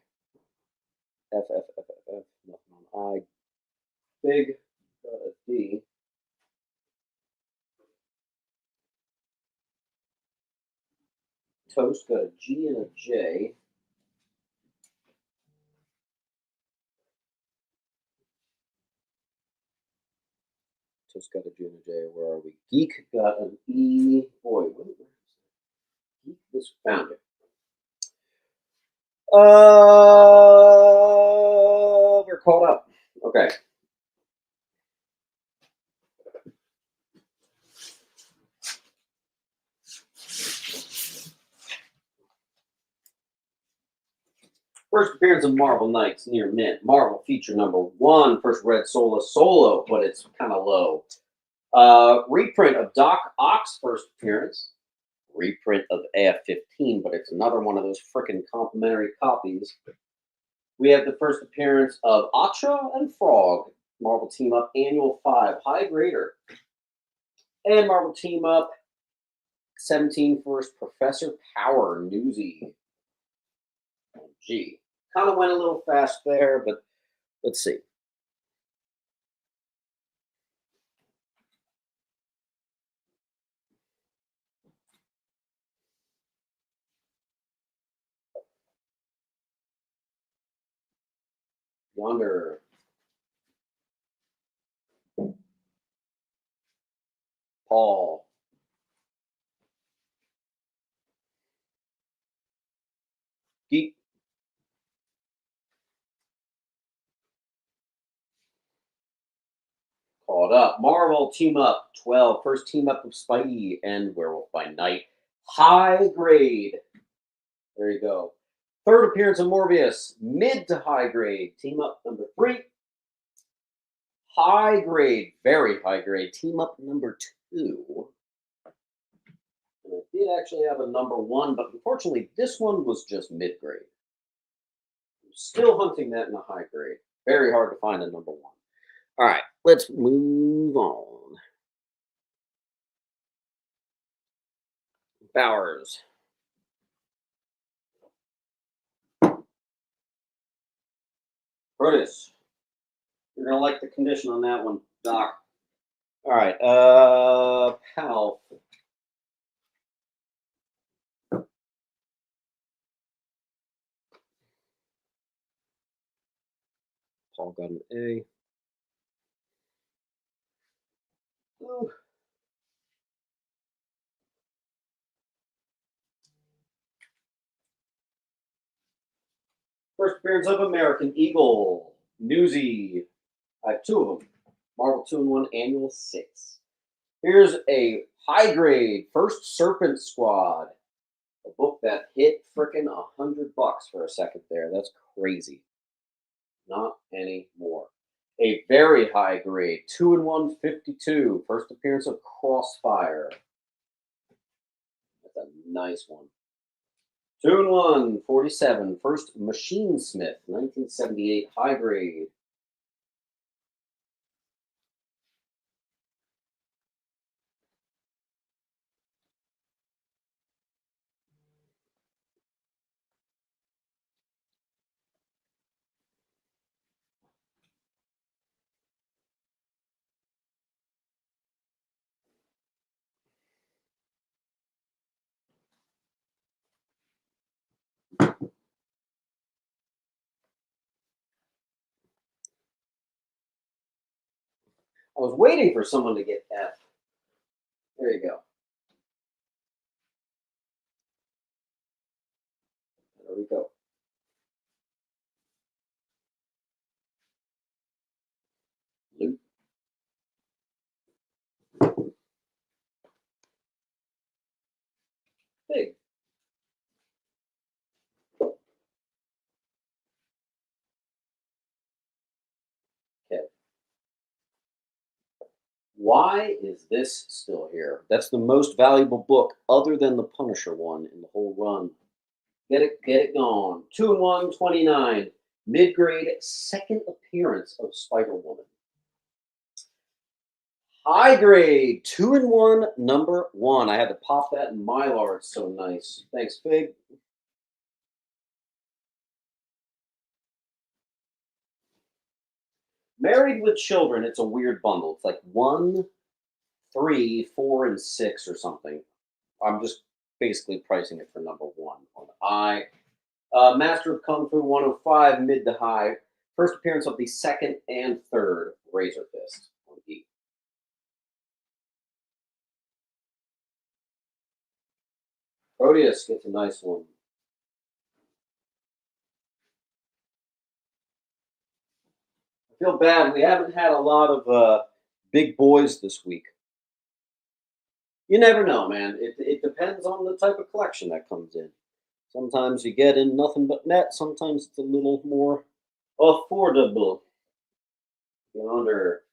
F, F, F, F, F. Nothing on I. Big. D. Toast got a G and a J. Toast got a G and a J. Where are we? Geek got an E. Boy, what is Geek? This found it. We're caught up. Okay. First appearance of Marvel Knights near mint. Marvel feature number 1. First Red Sola solo, but it's kind of low. Reprint of Doc Ock's first appearance. Reprint of AF-15, but it's another one of those freaking complimentary copies. We have the first appearance of Atra and Frog. Marvel Team Up Annual 5 High Grader. And Marvel Team Up 17 first Professor Power Newsy. G. Kind of went a little fast there, but let's see. Yonder. Paul. Geek. Caught up. Marvel team up 12. First team up of Spidey and Werewolf by Night. High grade. There you go. Third appearance of Morbius. Mid to high grade. Team up number 3. High grade. Very high grade. Team up number 2. And I did actually have a number 1, but unfortunately this one was just mid grade. I'm still hunting that in a high grade. Very hard to find a number 1. All right, let's move on. Bowers. Proteus. You're going to like the condition on that one, Doc. All right, Pal. Paul got an A. Ooh. First appearance of American Eagle. Newsy. I have 2 of them. Marvel 2-in-1 Annual 6. Here's a high grade First Serpent Squad. A book that hit frickin' $100 for a second there. That's crazy. Not anymore. A very high grade 2-in-1 52. First appearance of Crossfire. That's a nice one. 2-in-1 47. First Machine Smith 1978 high grade. I was waiting for someone to get F. There you go. There we go. Loop. Big. Okay. Why is this still here? That's the most valuable book other than the Punisher one in the whole run. Get it gone. 2-in-1 29. Mid-grade second appearance of Spider-Woman. High grade 2-in-1 number 1. I had to pop that in Mylar. It's so nice. Thanks, Fig. Married with Children. It's a weird bundle. It's like 1, 3, 4, and 6 or something. I'm just basically pricing it for number 1 on I. Master of Kung Fu 105, mid to high. First appearance of the second and third Razor Fist on E. Proteus gets a nice one. I feel bad. We haven't had a lot of big boys this week. You never know, man. It depends on the type of collection that comes in. Sometimes you get in nothing but net. Sometimes it's a little more affordable. Yonder.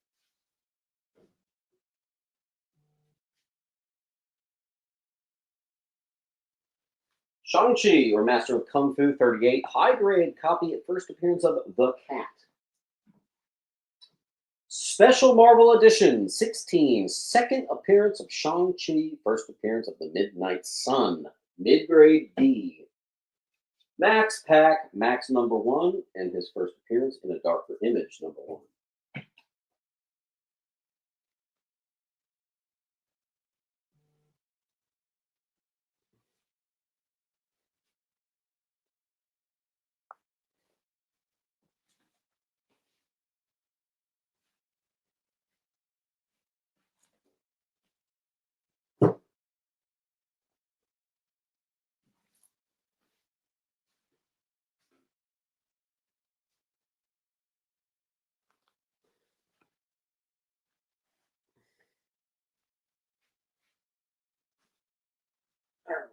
Shang-Chi, or Master of Kung Fu 38, high grade copy at first appearance of The Cat. Special Marvel Edition 16, second appearance of Shang-Chi, first appearance of the Midnight Sun, mid-grade D. Max Pack, Max number 1, and his first appearance in a Darker Image number 1.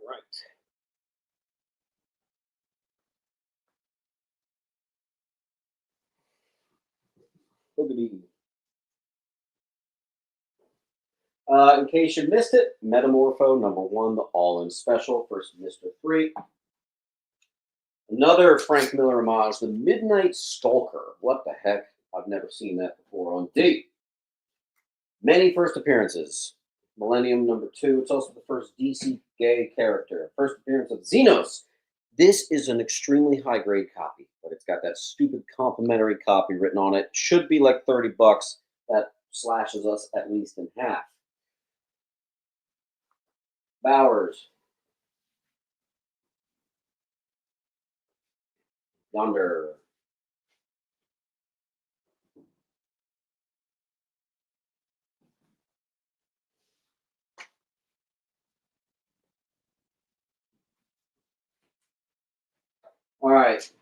right. Boogity. In case you missed it, Metamorpho #1, the all-in special, first Mr. 3. Another Frank Miller homage, the Midnight Stalker. What the heck? I've never seen that before on D. Many first appearances. Millennium #2. It's also the first DC gay character. First appearance of Xenos. This is an extremely high-grade copy, but it's got that stupid complimentary copy written on it. Should be like $30. That slashes us at least in half. Bowers. Yonder. All right.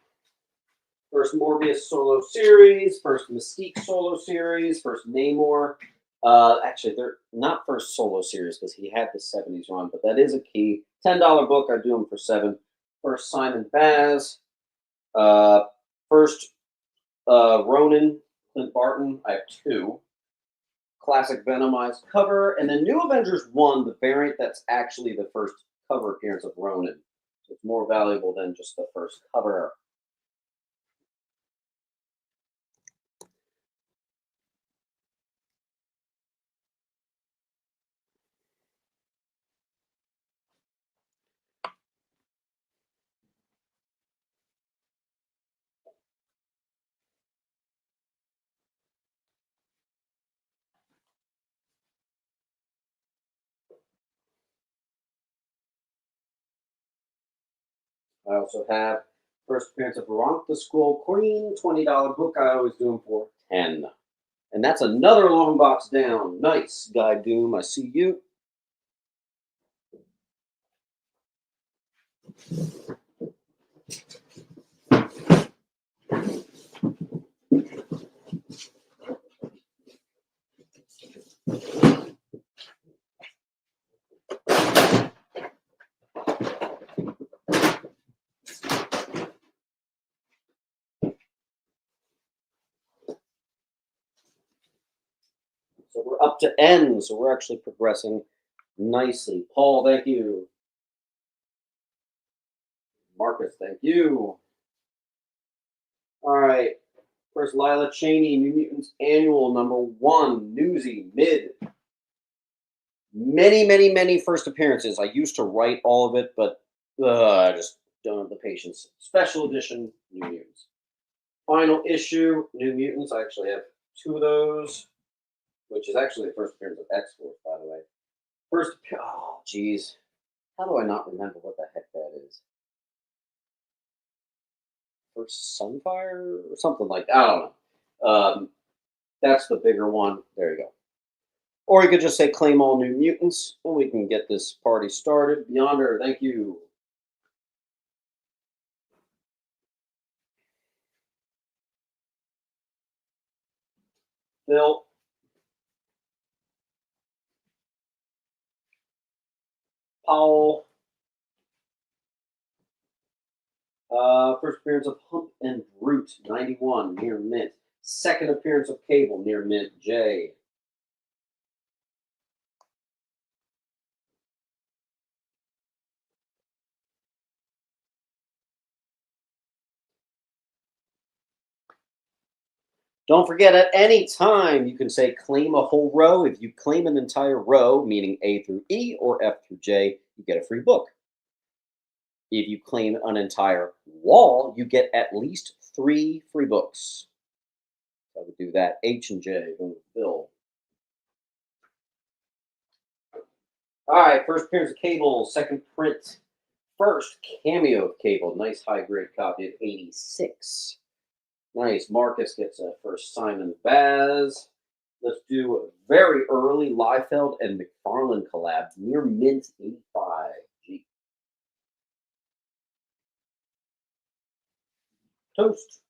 First Morbius solo series, first Mystique solo series, first Namor. Actually, they're not first solo series because he had the 70s run, but that is a key. $10 book, I do them for $7. First Simon Baz. First Ronin, Clint Barton. I have 2. Classic Venomized cover. And then New Avengers 1, the variant that's actually the first cover appearance of Ronin. So it's more valuable than just the first cover. I also have first appearance of Veronica the Scroll Queen, $20 book. I always do them for 10. And that's another long box down. Nice, Guy Doom. I see you. So we're up to N, so we're actually progressing nicely. Paul, thank you. Marcus, thank you. All right. First, Lila Cheney, New Mutants Annual #1, Newsy, mid. Many first appearances. I used to write all of it, but I just don't have the patience. Special edition, New Mutants. Final issue, New Mutants. I actually have 2 of those, which is actually the first appearance of X-Force, by the way. First, oh, geez. How do I not remember what the heck that is? First Sunfire or something like that. I don't know. That's the bigger one. There you go. Or you could just say claim all New Mutants, and we can get this party started. Beyonder, thank you. Phil. Powell. First appearance of Hump and Brute, 91, near mint. Second appearance of Cable, near mint. J. Don't forget, at any time, you can say claim a whole row. If you claim an entire row, meaning A through E or F through J, you get a free book. If you claim an entire wall, you get at least 3 free books. So I would do that. H and J, going with Bill. All right, first appearance of Cable, second print. First cameo of Cable, nice high grade copy of 86. Nice. Marcus gets a first Simon Baz. Let's do a very early Liefeld and McFarlane collab, near mint 85. G. Toast.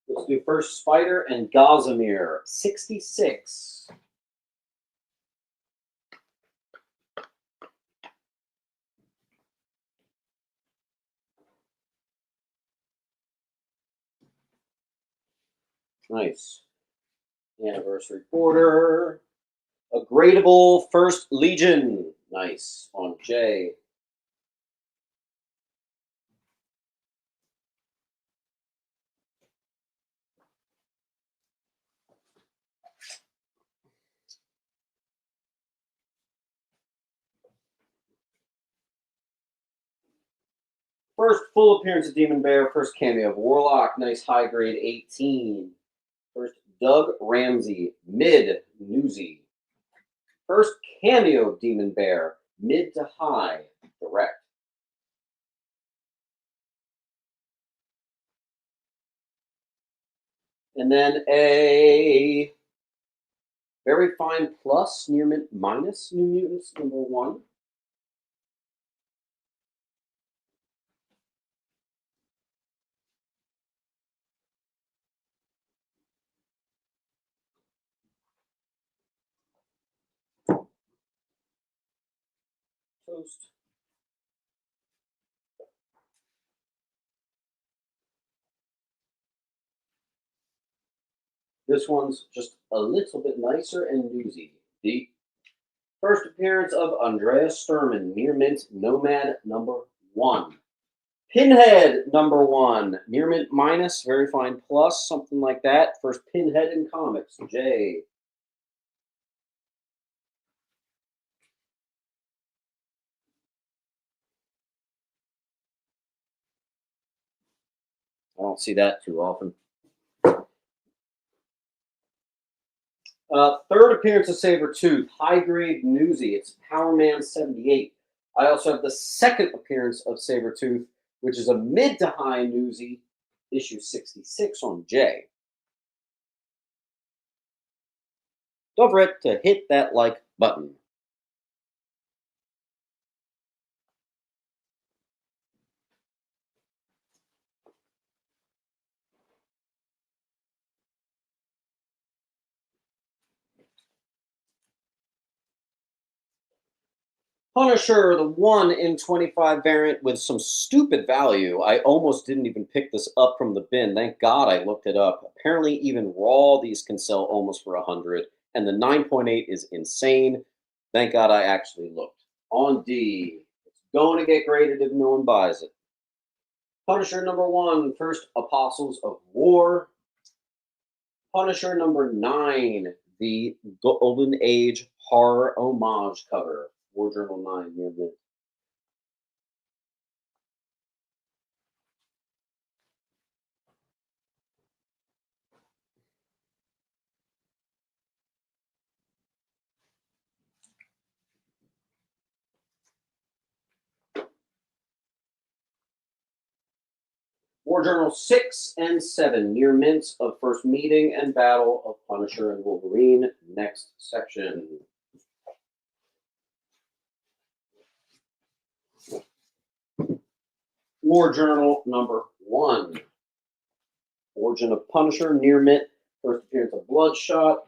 Let's do first Spider and Gossamer, 66. Nice. Anniversary border. A gradable First Legion. Nice. On J. First full appearance of Demon Bear. First cameo of Warlock. Nice high grade 18. First Doug Ramsey. Mid Newsy. First cameo of Demon Bear. Mid to high. Direct. And then a very fine plus, near mint minus, New Mutants #1. Toast. This one's just a little bit nicer and newsy. The first appearance of Andreas Sturman, near mint Nomad #1. Pinhead #1, near mint minus, very fine plus, something like that. First Pinhead in comics, J. I don't see that too often. Third appearance of Sabretooth, high grade newsy. It's Power Man 78. I also have the second appearance of Sabretooth, which is a mid to high newsy, issue 66 on J. Don't forget to hit that like button. Punisher, the 1 in 25 variant with some stupid value. I almost didn't even pick this up from the bin. Thank God I looked it up. Apparently, even raw, these can sell almost for 100, and the 9.8 is insane. Thank God I actually looked. On D, it's going to get graded if no one buys it. Punisher #1, First Apostles of War. Punisher #9, the Golden Age horror homage cover. War Journal 9, near mint. War Journal 6 and 7, near mints of First Meeting and Battle of Punisher and Wolverine. Next section. War Journal #1. Origin of Punisher, near mint. First appearance of Bloodshot.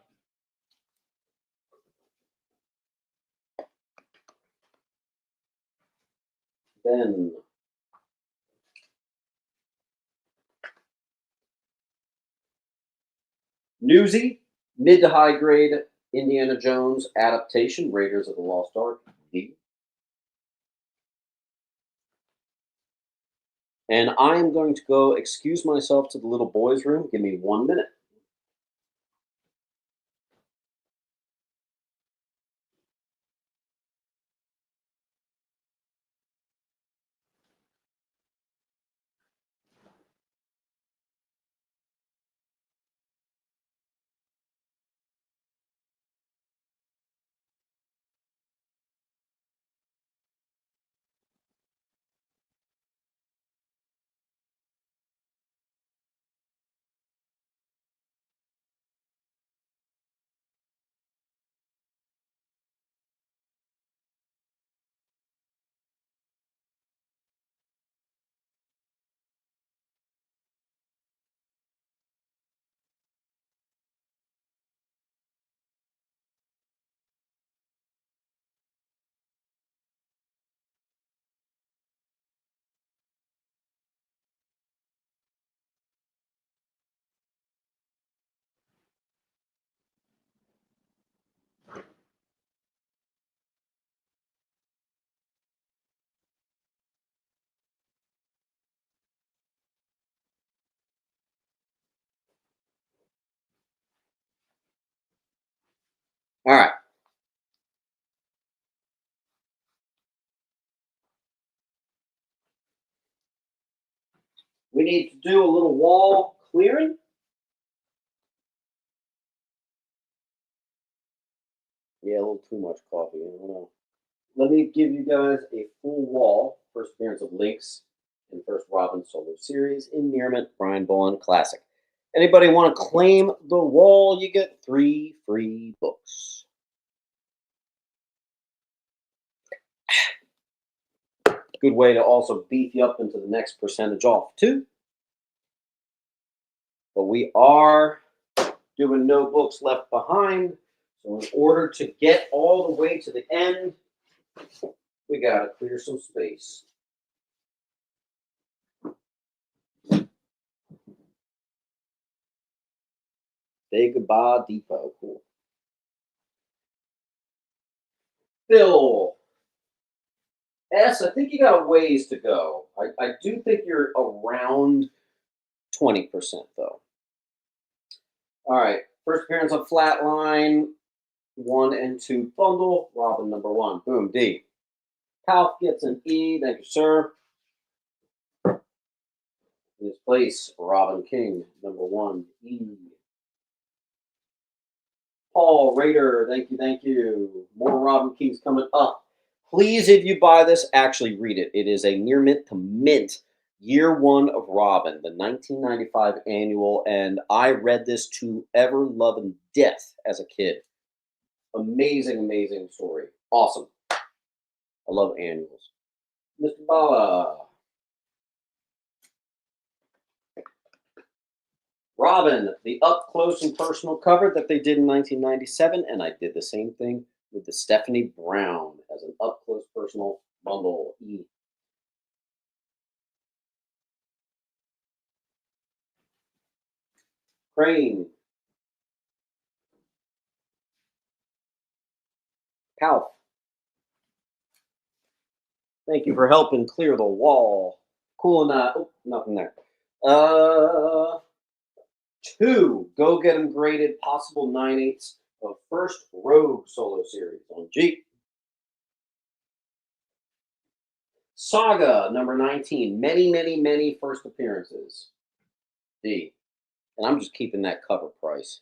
Then Newsy, mid to high grade Indiana Jones adaptation, Raiders of the Lost Ark. D. And I am going to go excuse myself to the little boys' room. Give me 1 minute. All right. We need to do a little wall clearing. Yeah, a little too much coffee. I don't know. Let me give you guys a full wall. First appearance of Links in first Robin solo series in Nearmint Brian Boland Classic. Anybody want to claim the wall? You get 3 free books. Good way to also beef you up into the next percentage off too. But we are doing no books left behind. So in order to get all the way to the end, we got to clear some space. Say goodbye, Depot. Cool. Phil S, I think you got a ways to go. I do think you're around 20% though. All right. First appearance on Flatline, 1 and 2 bundle. Robin number 1. Boom, D. Palf gets an E. Thank you, sir. In his place, Robin King, number 1, E. Paul Raider, thank you, thank you. More Robin Kings coming up. Please, if you buy this, actually read it. It is a near mint to mint year 1 of Robin, the 1995 annual, and I read this to ever love and death as a kid. Amazing, amazing story. Awesome. I love annuals. Mr. Bala. Robin, the up close and personal cover that they did in 1997, and I did the same thing with the Stephanie Brown as an up close personal bundle. E. Crane. Palf. Thank you for helping clear the wall. Cool and oh, nothing there. 2. Go get them graded. Possible 9/8 of first Rogue solo series on G. Saga number 19. Many, many, many first appearances. D. And I'm just keeping that cover price.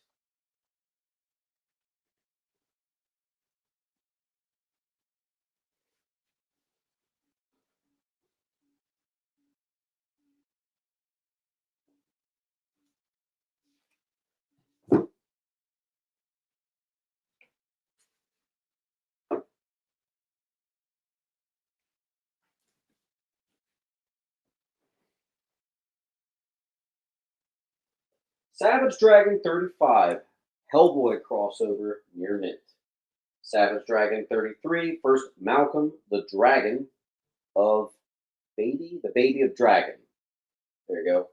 Savage Dragon 35. Hellboy crossover near mint. Savage Dragon 33. First Malcolm the Dragon of the baby of Dragon. There you go.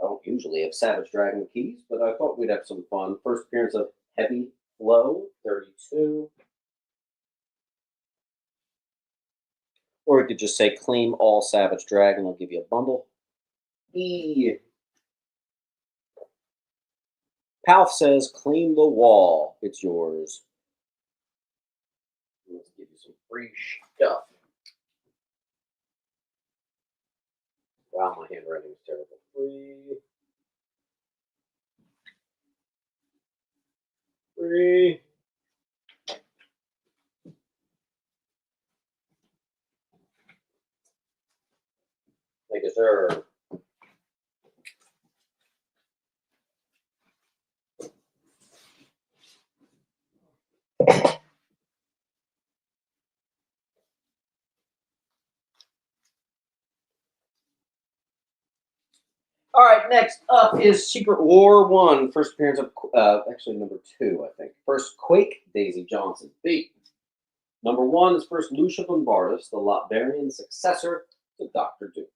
I don't usually have Savage Dragon keys, but I thought we'd have some fun. First appearance of Heavy Flow 32. Or you could just say claim all Savage Dragon. I'll give you a bundle. E. Palf says claim the wall. It's yours. Let's give you some free stuff. Wow, my handwriting is terrible. Free. Free. Thank you, sir. All right, next up is Secret War 1. First appearance of, actually number 2, I think. First Quake, Daisy Johnson. B. Number 1 is first Lucia Bombardus, the Lotvarian successor to Doctor Doom.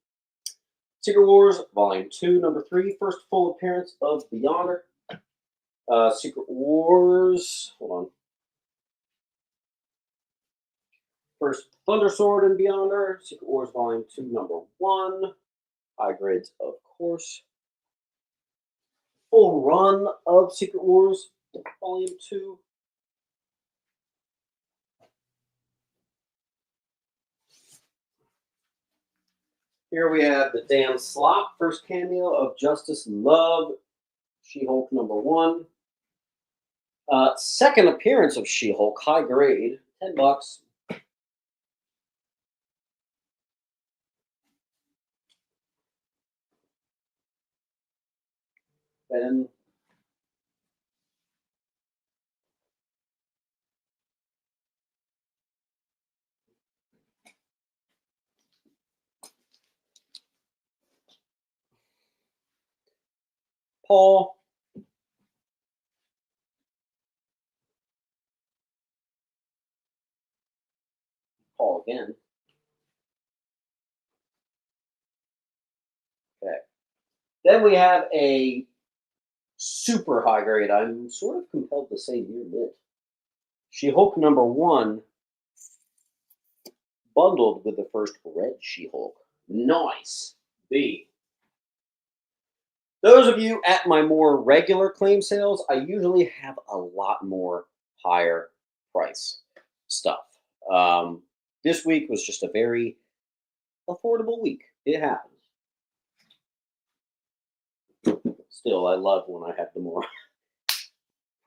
Secret Wars, Volume 2, number 3. First full appearance of Beyonder. Secret Wars, hold on. First Thunder Sword and Beyonder. Secret Wars, Volume 2, number 1. High grades, of course. Full run of Secret Wars, Volume 2. Here we have the damn slop. First cameo of Justice Love, She-Hulk #1. Second appearance of She-Hulk, high grade, $10. Ben. Paul. Paul again. Okay. Then we have a super high grade. I'm sort of compelled to say near mint. She-Hulk #1 bundled with the first red She-Hulk. Nice. B. Those of you at my more regular claim sales, I usually have a lot more higher price stuff. This week was just a very affordable week. It happens. Still, I love when I have the more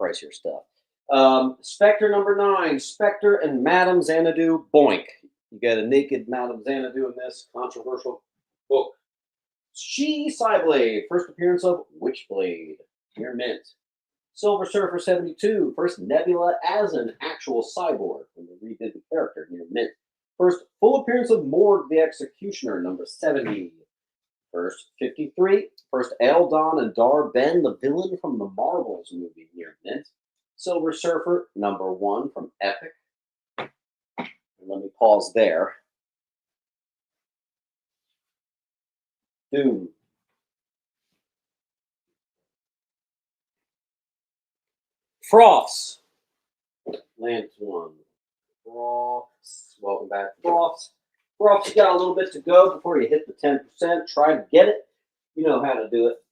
pricier stuff. Spectre #9, Spectre and Madame Xanadu, boink. You got a naked Madame Xanadu in this controversial book. She Cyblade, first appearance of Witchblade, near mint. Silver Surfer 72, first Nebula as an actual cyborg when they redid the character, near mint. First full appearance of Morg the Executioner, #70. First 53, first Eldon and Dar Ben, the villain from the Marvels movie, near mint. Silver Surfer #1 from Epic. And let me pause there. Doom. Froths. Lance 1. Froths. Welcome back, Froths. Froths, you got a little bit to go before you hit the 10%. Try to get it. You know how to do it.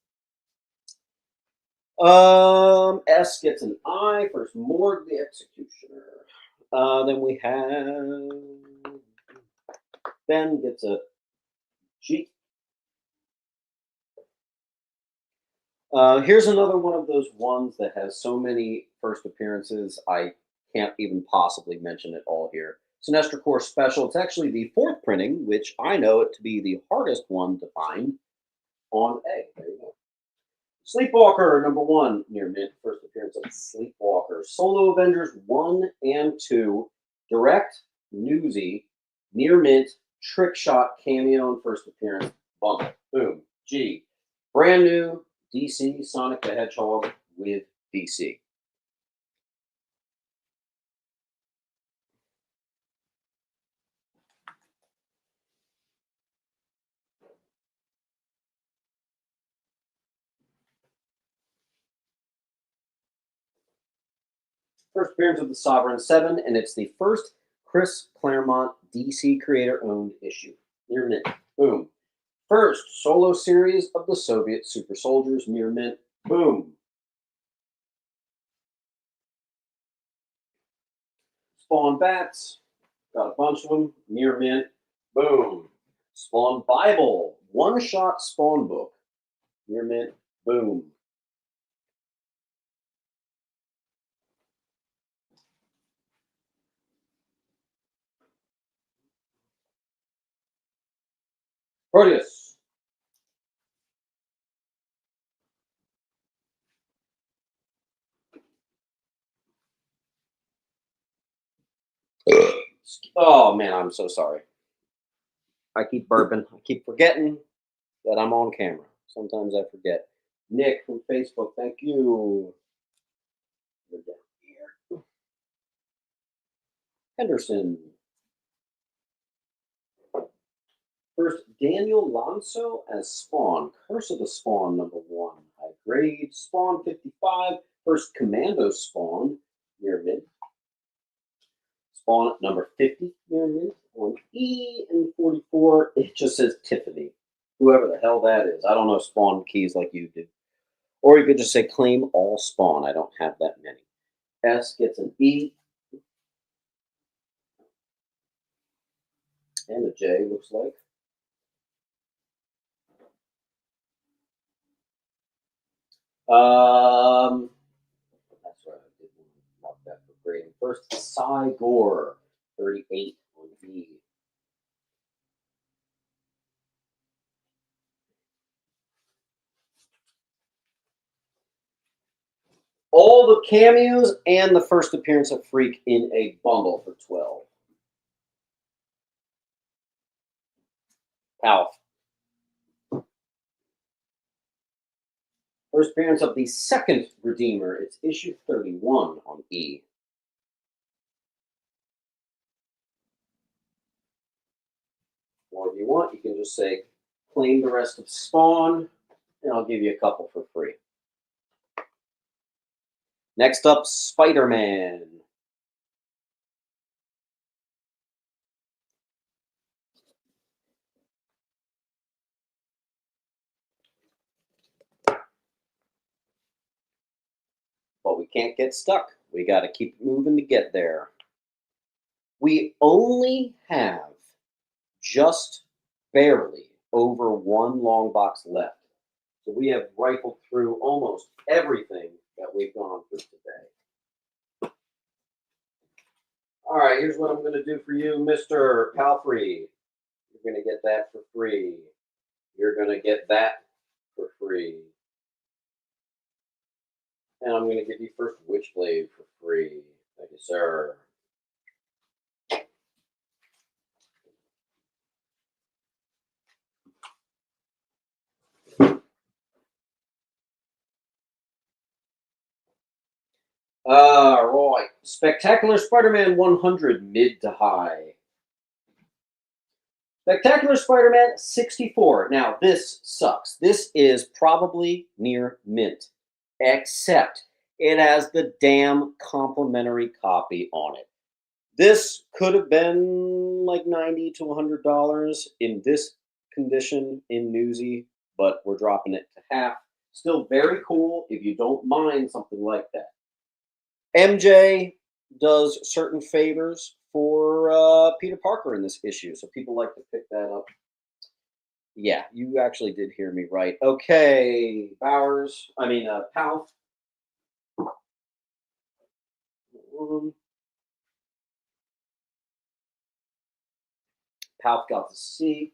S gets an I. First Morg the Executioner. Then we have Ben gets a G. Here's another one of those ones that has so many first appearances, I can't even possibly mention it all here. Sinestro Corps Special. It's actually the fourth printing, which I know it to be the hardest one to find on A. There you go. Sleepwalker #1, near mint. First appearance of Sleepwalker. Solo Avengers 1 and 2. Direct, Newsy, near mint, trick shot, cameo, and first appearance. Bump. Boom. G. Brand new DC Sonic the Hedgehog with DC. First appearance of the Sovereign 7, and it's the first Chris Claremont DC creator owned issue. Near mint. Boom. First solo series of the Soviet Super Soldiers, near mint. Boom. Spawn Bats. Got a bunch of them. Near mint. Boom. Spawn Bible. One shot Spawn book. Near mint. Boom. Proteus. Oh man, I'm so sorry. I keep burping. I keep forgetting that I'm on camera. Sometimes I forget. Nick from Facebook, thank you. We're down here. Henderson. First, Daniel Lonso as Spawn. Curse of the Spawn #1. High grade. Spawn 55. First Commando Spawn. Near mid. Spawn #50. Near mid. On E and 44. It just says Tiffany. Whoever the hell that is. I don't know Spawn keys like you do. Or you could just say claim all Spawn. I don't have that many. S gets an E. And a J, looks like. That's right. I did mark that for grading. First, Sigor, 38 on B. All the cameos and the first appearance of Freak in a bundle for 12. Alf. First appearance of the second Redeemer. It's issue 31 on E. Or if you want, you can just say, claim the rest of Spawn, and I'll give you a couple for free. Next up, Spider-Man. But we can't get stuck. We got to keep moving to get there. We only have just barely over one long box left. So we have rifled through almost everything that we've gone through today. All right, here's what I'm going to do for you, Mr. Palfrey. You're going to get that for free. You're going to get that for free. And I'm going to give you first Witchblade for free. Thank you, sir. Right. Spectacular Spider-Man 100, mid to high. Spectacular Spider-Man 64. Now, this sucks. This is probably near mint, except it has the damn complimentary copy on it. This could have been like $90 to $100 in this condition in Newsy, but we're dropping it to half. Still very cool if you don't mind something like that. MJ does certain favors for Peter Parker in this issue, so people like to pick that up. Yeah, you actually did hear me right. Okay, Palf. Palf got the C.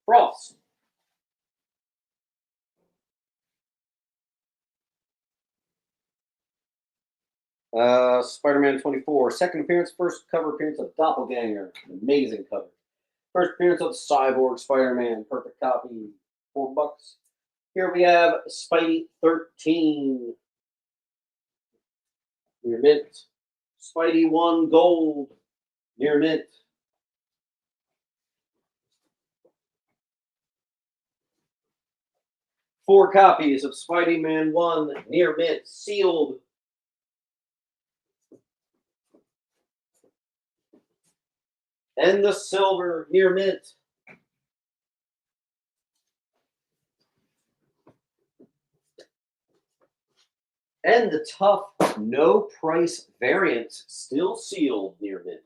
Frost. Spider-Man 24, second appearance, first cover appearance of Doppelganger, amazing cover. First appearance of Cyborg Spider-Man, perfect copy, $4. Here we have Spidey 13, near mint. Spidey 1 gold, near mint. Four copies of Spidey-Man 1, near mint, sealed. And the silver, near mint. And the tough, no price variant, still sealed, near mint.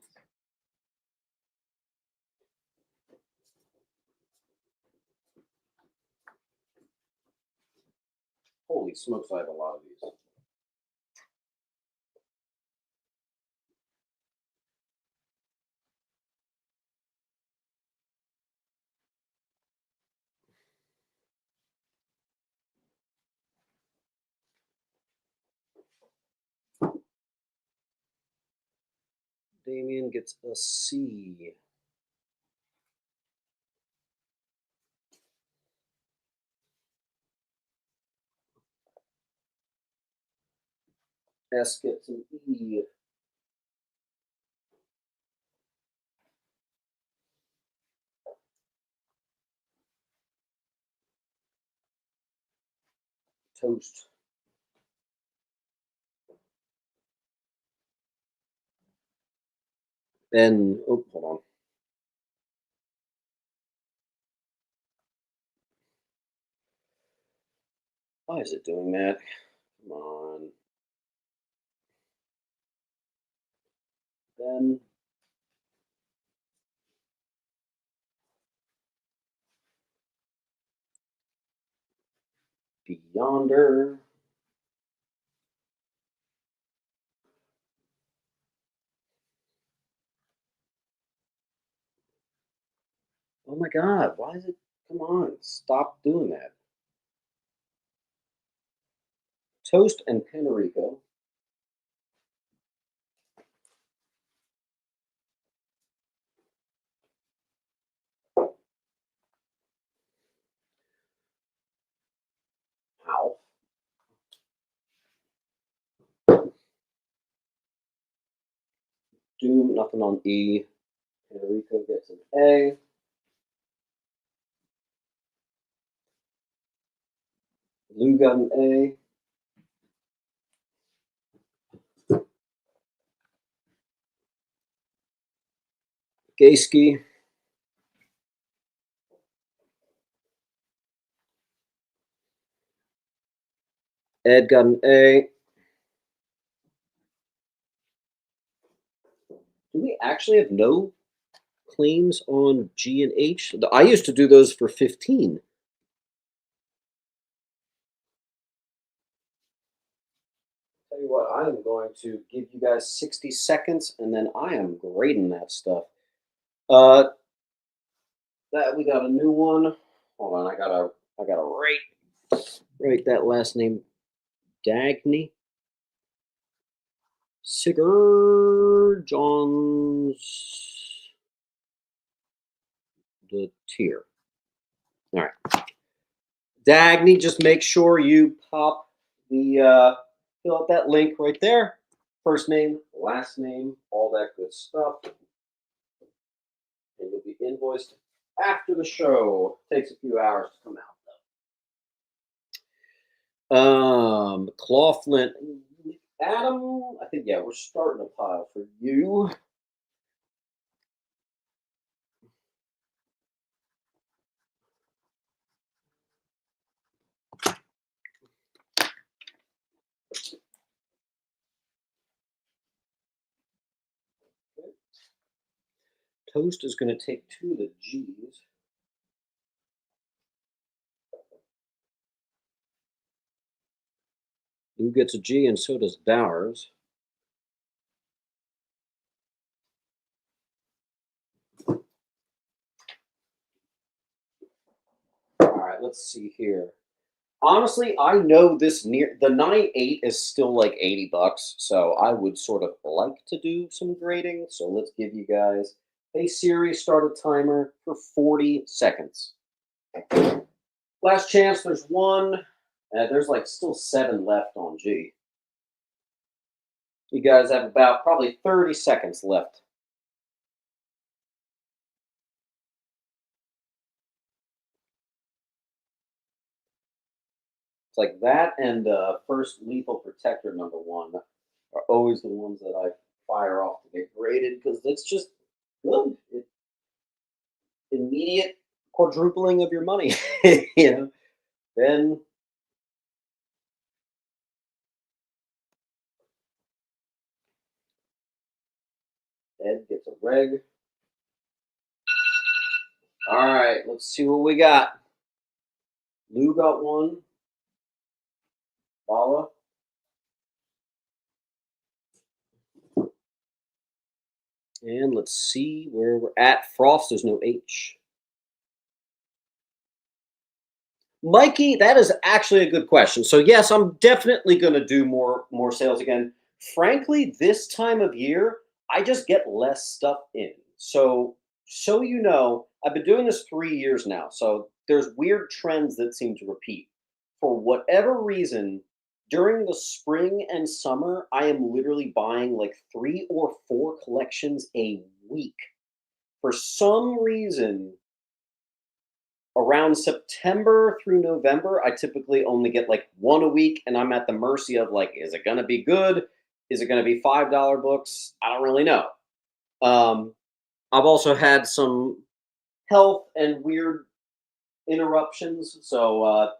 Holy smokes, I have a lot of these. Damien gets a C. S gets an E. Toast. Then, oh, hold on. Why is it doing that? Come on. Then, yonder. Oh my God, why is it? Come on, stop doing that. Toast and Penorico. Ow. Doom, nothing on E. Penorico gets an A. Lou got an A. Gayski. Ed got an A. Do we actually have no claims on G and H? I used to do those for 15. Tell you what, I am going to give you guys 60 seconds and then I am grading that stuff. That we got a new one. Hold on, I gotta rate that last name. Dagny. Sigurd Johns the tier. All right. Dagny, just make sure you pop the fill out that link right there. First name, last name, all that good stuff. And you'll be invoiced after the show. Takes a few hours to come out though. Clawflint. Adam, I think yeah, we're starting a pile for you. Toast is going to take 2 of the G's. Lou gets a G, and so does Bowers. All right, let's see here. Honestly, I know this near the 9.8 is still like 80 bucks, so I would sort of like to do some grading. So let's give you guys a Siri start a timer for 40 seconds. Last chance, there's one. There's like still 7 left on G. You guys have about probably 30 seconds left. It's like that and first lethal protector #1 are always the ones that I fire off to get graded because it's just good. Immediate quadrupling of your money. you know, then Ed gets a reg. All right, let's see what we got. Lou got one. Bala. And let's see where we're at. Frost, there's no H. Mikey, that is actually a good question. So yes, I'm definitely going to do more sales again. Frankly, this time of year, I just get less stuff in. So you know, I've been doing this 3 years now. So there's weird trends that seem to repeat. For whatever reason, during the spring and summer, I am literally buying like 3 or 4 collections a week. For some reason, around September through November, I typically only get like one a week, and I'm at the mercy of like, is it going to be good? Is it going to be $5 books? I don't really know. I've also had some health and weird interruptions, so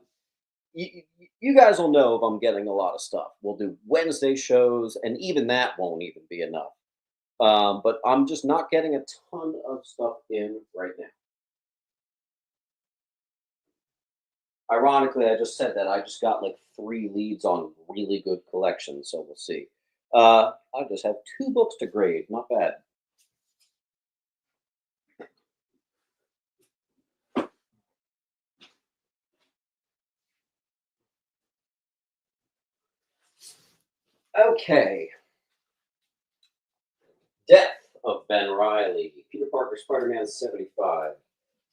you guys will know if I'm getting a lot of stuff. We'll do Wednesday shows, and even that won't even be enough. But I'm just not getting a ton of stuff in right now. Ironically, I just said that. I just got like 3 leads on really good collections, so we'll see. I just have 2 books to grade. Not bad. Okay. Death of Ben Riley. Peter Parker, Spider-Man 75.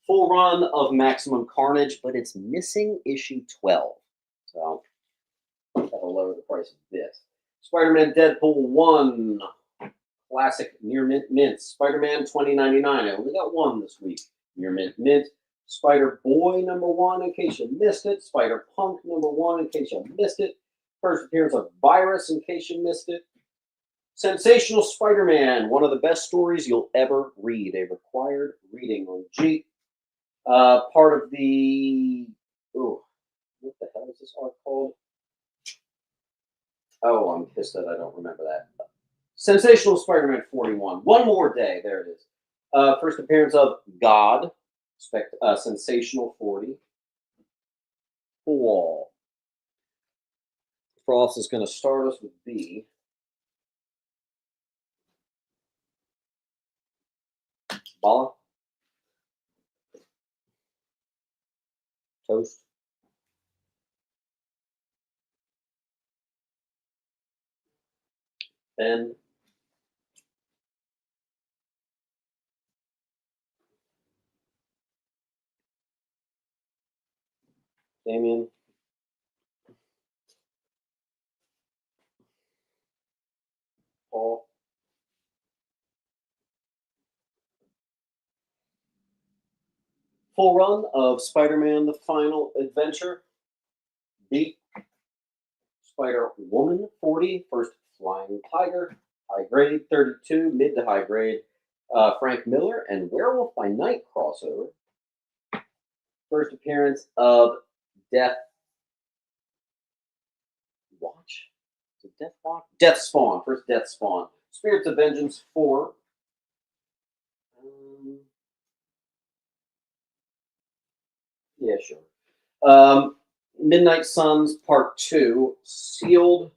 Full run of Maximum Carnage, but it's missing issue 12. So, that'll lower the price of this. Spider-Man Deadpool 1. Classic near mint mints. Spider-Man 2099. I only got 1 this week. Near mint mint. Spider-Boy #1, in case you missed it. Spider-Punk #1, in case you missed it. First appearance of Virus, in case you missed it. Sensational Spider-Man, one of the best stories you'll ever read. A required reading on G. Part of the. Oh, what the hell is this arc called? Oh, I'm pissed that I don't remember that. Sensational Spider-Man 41. One more day. There it is. First appearance of God. Sensational 40. Wall. Frost is going to start us with B. Bala. Toast. Ben. Damien. Paul. Full run of Spider-Man: The Final Adventure. B. Spider-Woman 40. First Flying Tiger. High grade 32. Mid to high grade. Frank Miller and Werewolf by Night crossover. First appearance of Death Watch. Is it Death Watch? Death Spawn. First Death Spawn. Spirits of Vengeance 4. Yeah, sure. Midnight Suns Part 2. Sealed.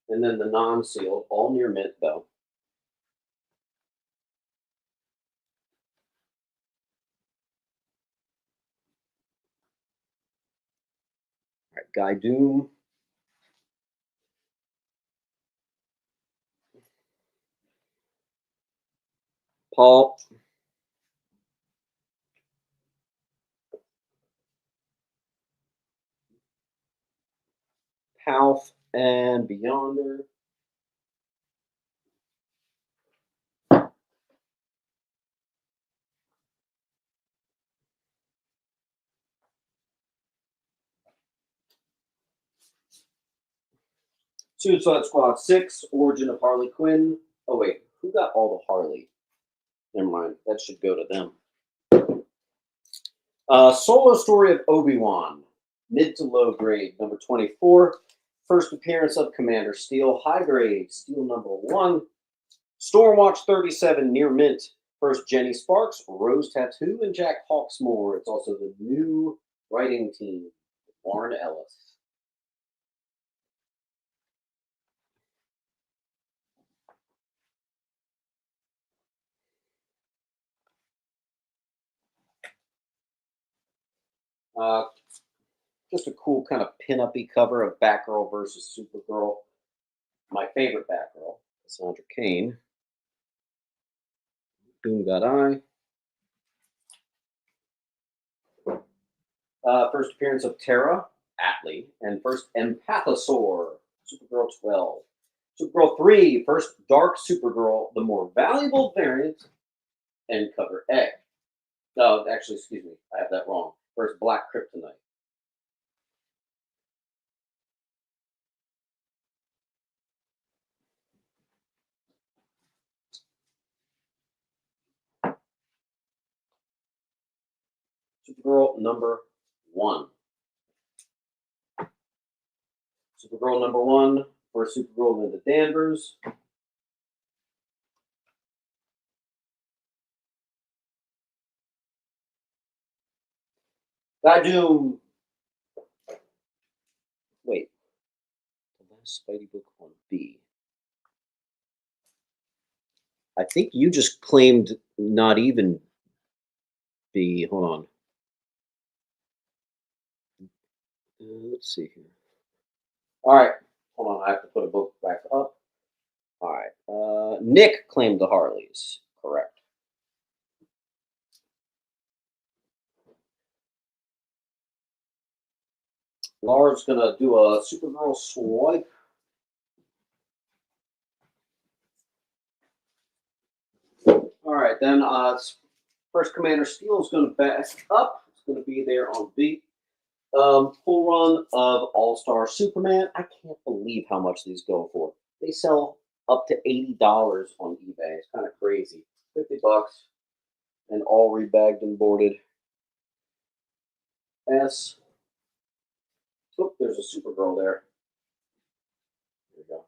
And then the non-sealed. All near mint, though. All right, Guy Doom. Paul. Palf and Beyonder. Suicide Squad 6, Origin of Harley Quinn. Oh, wait, who got all the Harley? Never mind, that should go to them. Solo Story of Obi-Wan, mid to low grade, #24. First appearance of Commander Steel, high grade, Steel #1. Stormwatch 37, near mint. First Jenny Sparks, Rose Tattoo, and Jack Hawksmoor. It's also the new writing team, Warren Ellis. Just a cool kind of pin-up-y cover of Batgirl versus Supergirl. My favorite Batgirl, Cassandra Cain. Doom Got Eye. First appearance of Tara Atlee, and first Empathosaur, Supergirl 12. Supergirl 3, first Dark Supergirl, the more valuable variant, and cover A. No, actually, excuse me, I have that wrong. First Black Kryptonite. Supergirl #1. Supergirl #1, first Supergirl Linda Danvers. Guy Doom Spidey book on B. I think you just claimed not even B. Hold on. Let's see here. All right. Hold on. I have to put a book back up. All right. Nick claimed the Harleys. Correct. Laura's going to do a Supergirl swipe. All right. Then First Commander Steel is going to back up. It's going to be there on B. Full run of All-Star Superman. I can't believe how much these go for. They sell up to $80 on eBay. It's kind of crazy. $50 and all rebagged and boarded. S. Oh, there's a Supergirl there. There we go.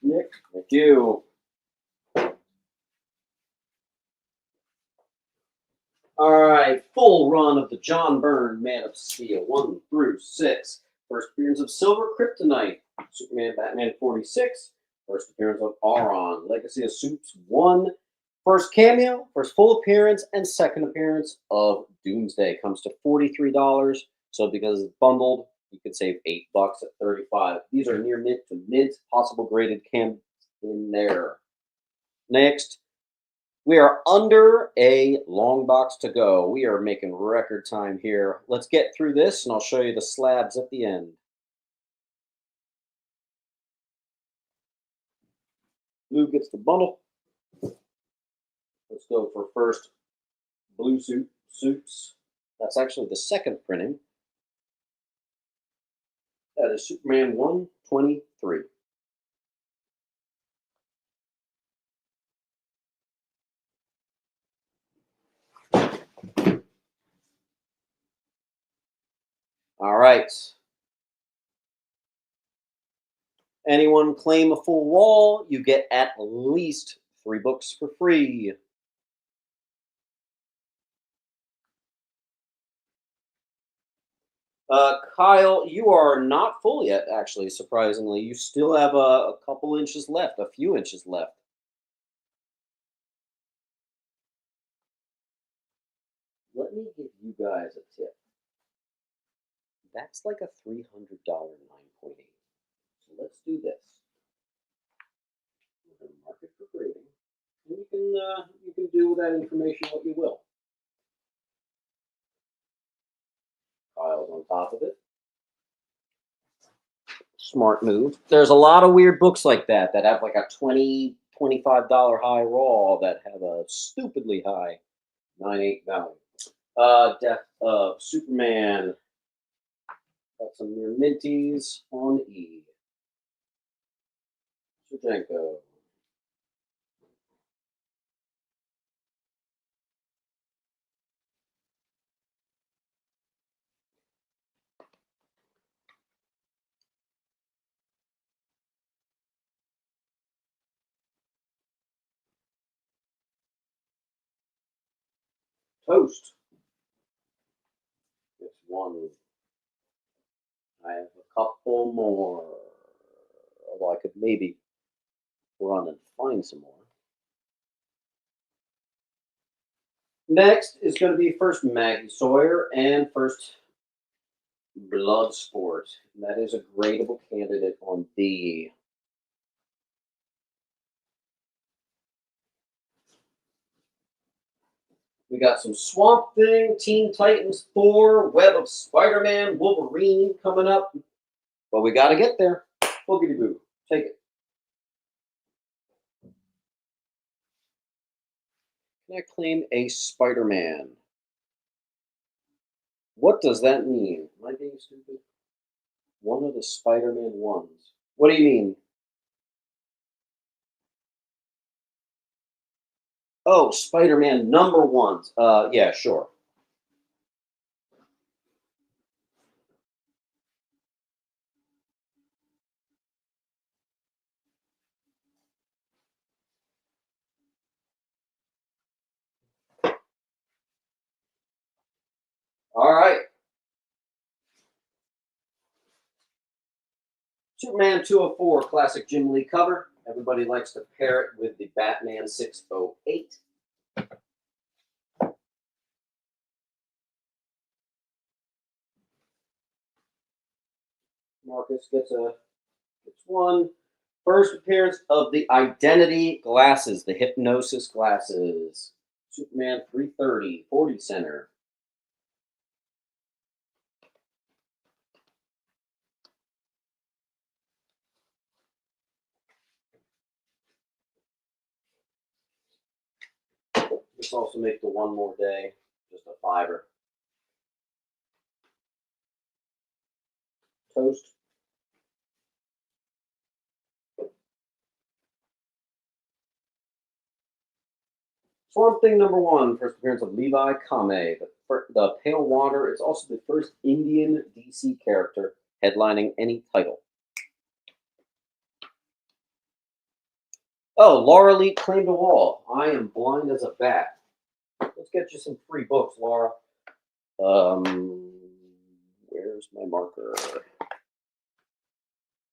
Nick, thank you. All right, full run of the John Byrne Man of Steel 1 through 6. First appearance of Silver Kryptonite, Superman Batman 46. First appearance of Auron, Legacy of Supes 1. First cameo, first full appearance, and second appearance of Doomsday comes to $43. So because it's bundled, you could save $8 at $35. These are near mint to mint, possible graded cams in there. Next, we are under a long box to go. We are making record time here. Let's get through this, and I'll show you the slabs at the end. Blue gets the bundle. Let's go for first blue suits. That's actually the second printing. That is Superman 123. All right. Anyone claim a full wall, you get at least 3 books for free. Kyle, you are not full yet, actually, surprisingly. You still have a couple inches left, a few inches left. Let me give you guys a tip. That's like a $300 9.8. So let's do this. We're going to mark it for grading. And you can do with that information what you will. Kyle's on top of it. Smart move. There's a lot of weird books like that that have like a $20, $25 high raw that have a stupidly high 9.8 value. Death of Superman. Got some near minties on E. Sujenko. Toast. It's one. I have a couple more. Although I could maybe run and find some more. Next is going to be first Maggie Sawyer and first Bloodsport. And that is a gradable candidate on B. We got some Swamp Thing, Teen Titans, Thor, Web of Spider-Man, Wolverine coming up. But we got to get there. Boogity boo. Take it. Can I claim a Spider-Man? What does that mean? Am I being stupid? One of the Spider-Man ones. What do you mean? Oh, Spider-Man number ones. Yeah, sure. All right. Superman 204, classic Jim Lee cover. Everybody likes to pair it with the Batman 608. Marcus gets one. First appearance of the Identity glasses, the Hypnosis glasses. Superman 330, 40 center. This also makes the one more day, just a fiver. Toast. Swamp Thing #1, first appearance of Levi Kame. The Pale Water is also the first Indian DC character headlining any title. Oh, Laura Lee claimed a wall. I am blind as a bat. Let's get you some free books, Laura. Where's my marker?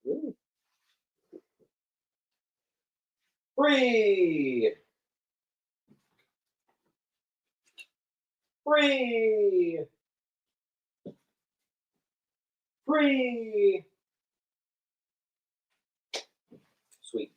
Ooh. Free! Free! Free! Sweet.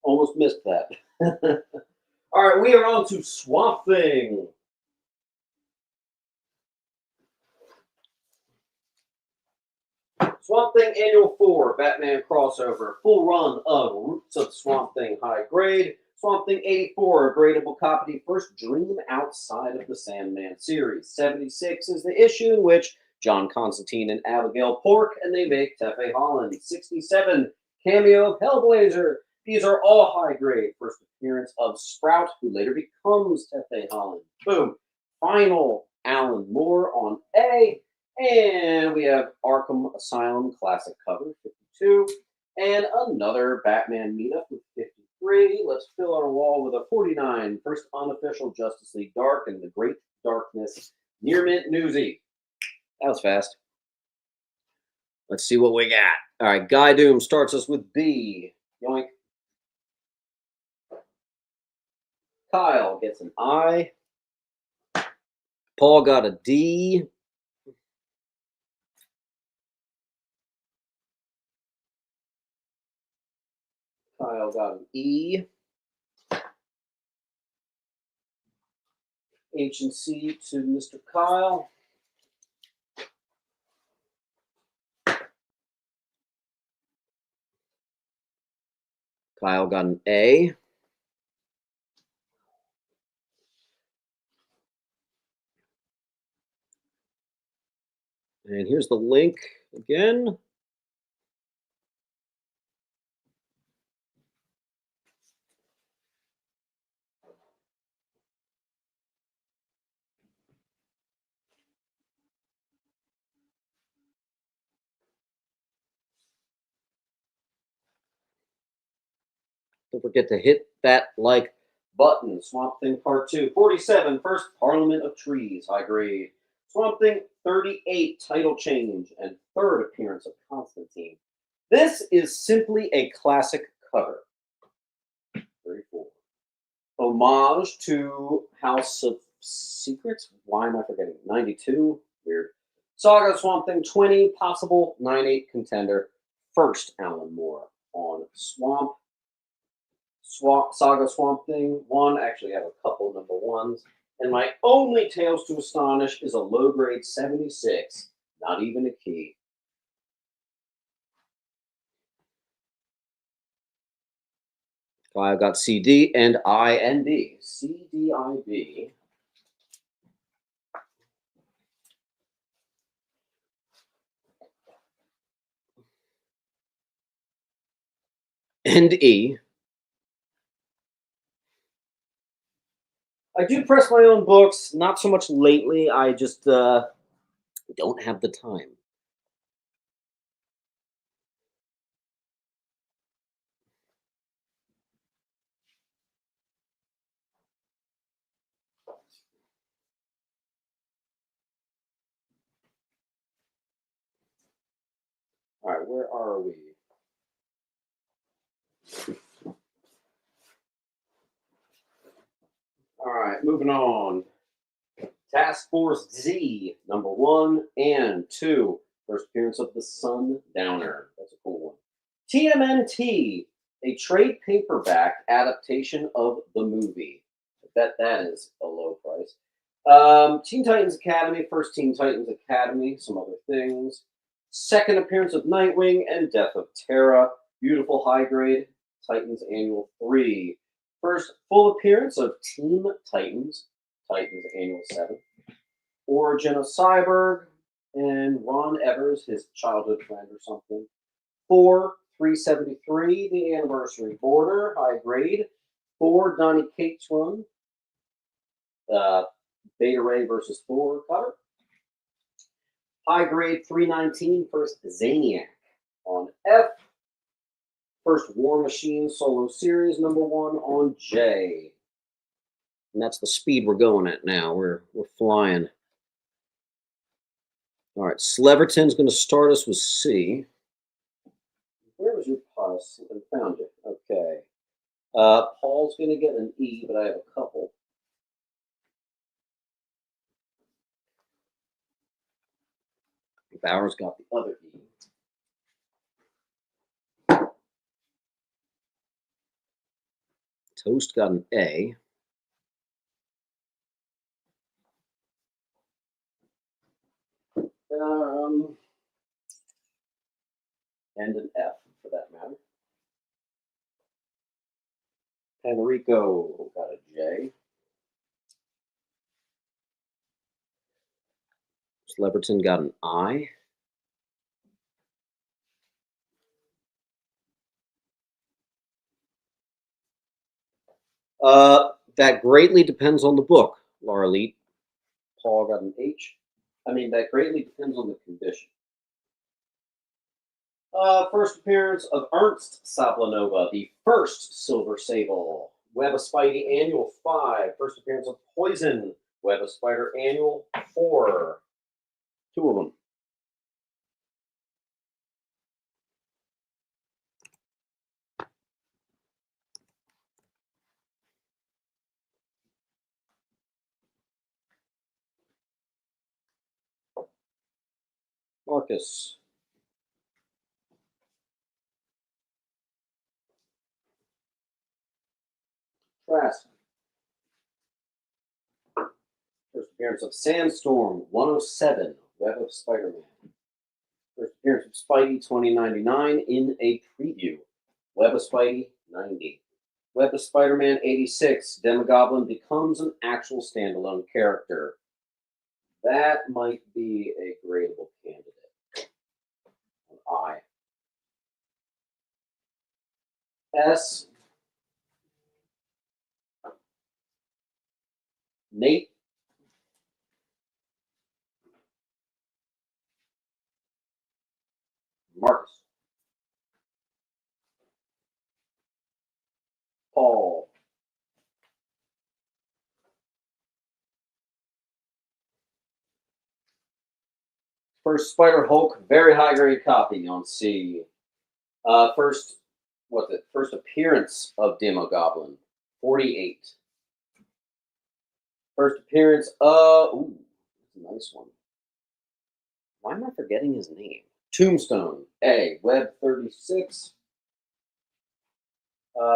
Almost missed that. All right, we are on to Swamp Thing. Swamp Thing Annual 4, Batman crossover. Full run of Roots of Swamp Thing high grade. Swamp Thing 84, a gradable copy. First dream outside of the Sandman series. 76 is the issue in which John Constantine and Abigail pork, and they make Tefe Holland. 67, cameo of Hellblazer. These are all high grade. First appearance of Sprout, who later becomes Tefe Holland. Boom. Final Alan Moore on A. And we have Arkham Asylum classic cover, 52. And another Batman meetup with 53. Let's fill our wall with a 49. First unofficial Justice League Dark and the Great Darkness Near Mint Newsy. That was fast. Let's see what we got. All right, Guy Doom starts us with B. Yoink. Kyle gets an I. Paul got a D. Kyle got an E. H and C to Mr. Kyle. Kyle got an A. And here's the link again. Don't forget to hit that like button. Swamp Thing Part 2. 47, first Parliament of Trees, high grade. Swamp Thing 38, title change, and third appearance of Constantine. This is simply a classic cover. 34. Homage to House of Secrets. Why am I forgetting? 92. Weird. Saga Swamp Thing 20, possible 9/8 contender. First Alan Moore on Saga Swamp Thing 1. Actually, I have a couple #1s. And my only Tales to Astonish is a low grade 76. Not even a key. I've got CD and I and B. CDIB. And E. I do press my own books, not so much lately. I just We don't have the time. All right, where are we? All right, moving on. Task Force Z, number 1 and 2. First appearance of the Sundowner. That's a cool one. TMNT, a trade paperback adaptation of the movie. I bet that is a low price. Teen Titans Academy, first Teen Titans Academy, some other things. Second appearance of Nightwing and Death of Terra. Beautiful high grade. Titans Annual 3. First full appearance of Team Titans. Titans Annual 7. Origin of Cyborg. And Ron Evers, his childhood friend or something. 4, 373, the Anniversary Border, high grade. 4, Donny Cates run. Beta Ray versus Thor cover. High grade 319, first Zaniac on F. First War Machine solo series, number 1 on J. And that's the speed we're going at now. We're flying. All right, Sleverton's going to start us with C. Where was your pile? I found it. Okay. Paul's going to get an E, but I have a couple. Bauer's got the other E. Toast got an A. And an F for that matter. Enrico got a J. Sleverton got an I. That greatly depends on the book, Laura Lee. Paul got an H. I mean, that greatly depends on the condition. First appearance of Ernst Sablanova, the first Silver Sable. Web of Spidey Annual 5. First appearance of Poison. Web of Spider Annual 4. 2 of them. Marcus. Trask. First appearance of Sandstorm 107, Web of Spider-Man. First appearance of Spidey 2099 in a preview. Web of Spidey 90. Web of Spider-Man 86, Demogoblin becomes an actual standalone character. That might be a gradable candidate. An I. S. Nate. Marcus. Paul. First Spider-Hulk, very high grade copy on C. First appearance of Demogoblin, 48. First appearance of, that's a nice one. Why am I forgetting his name? Tombstone, A, Web 36.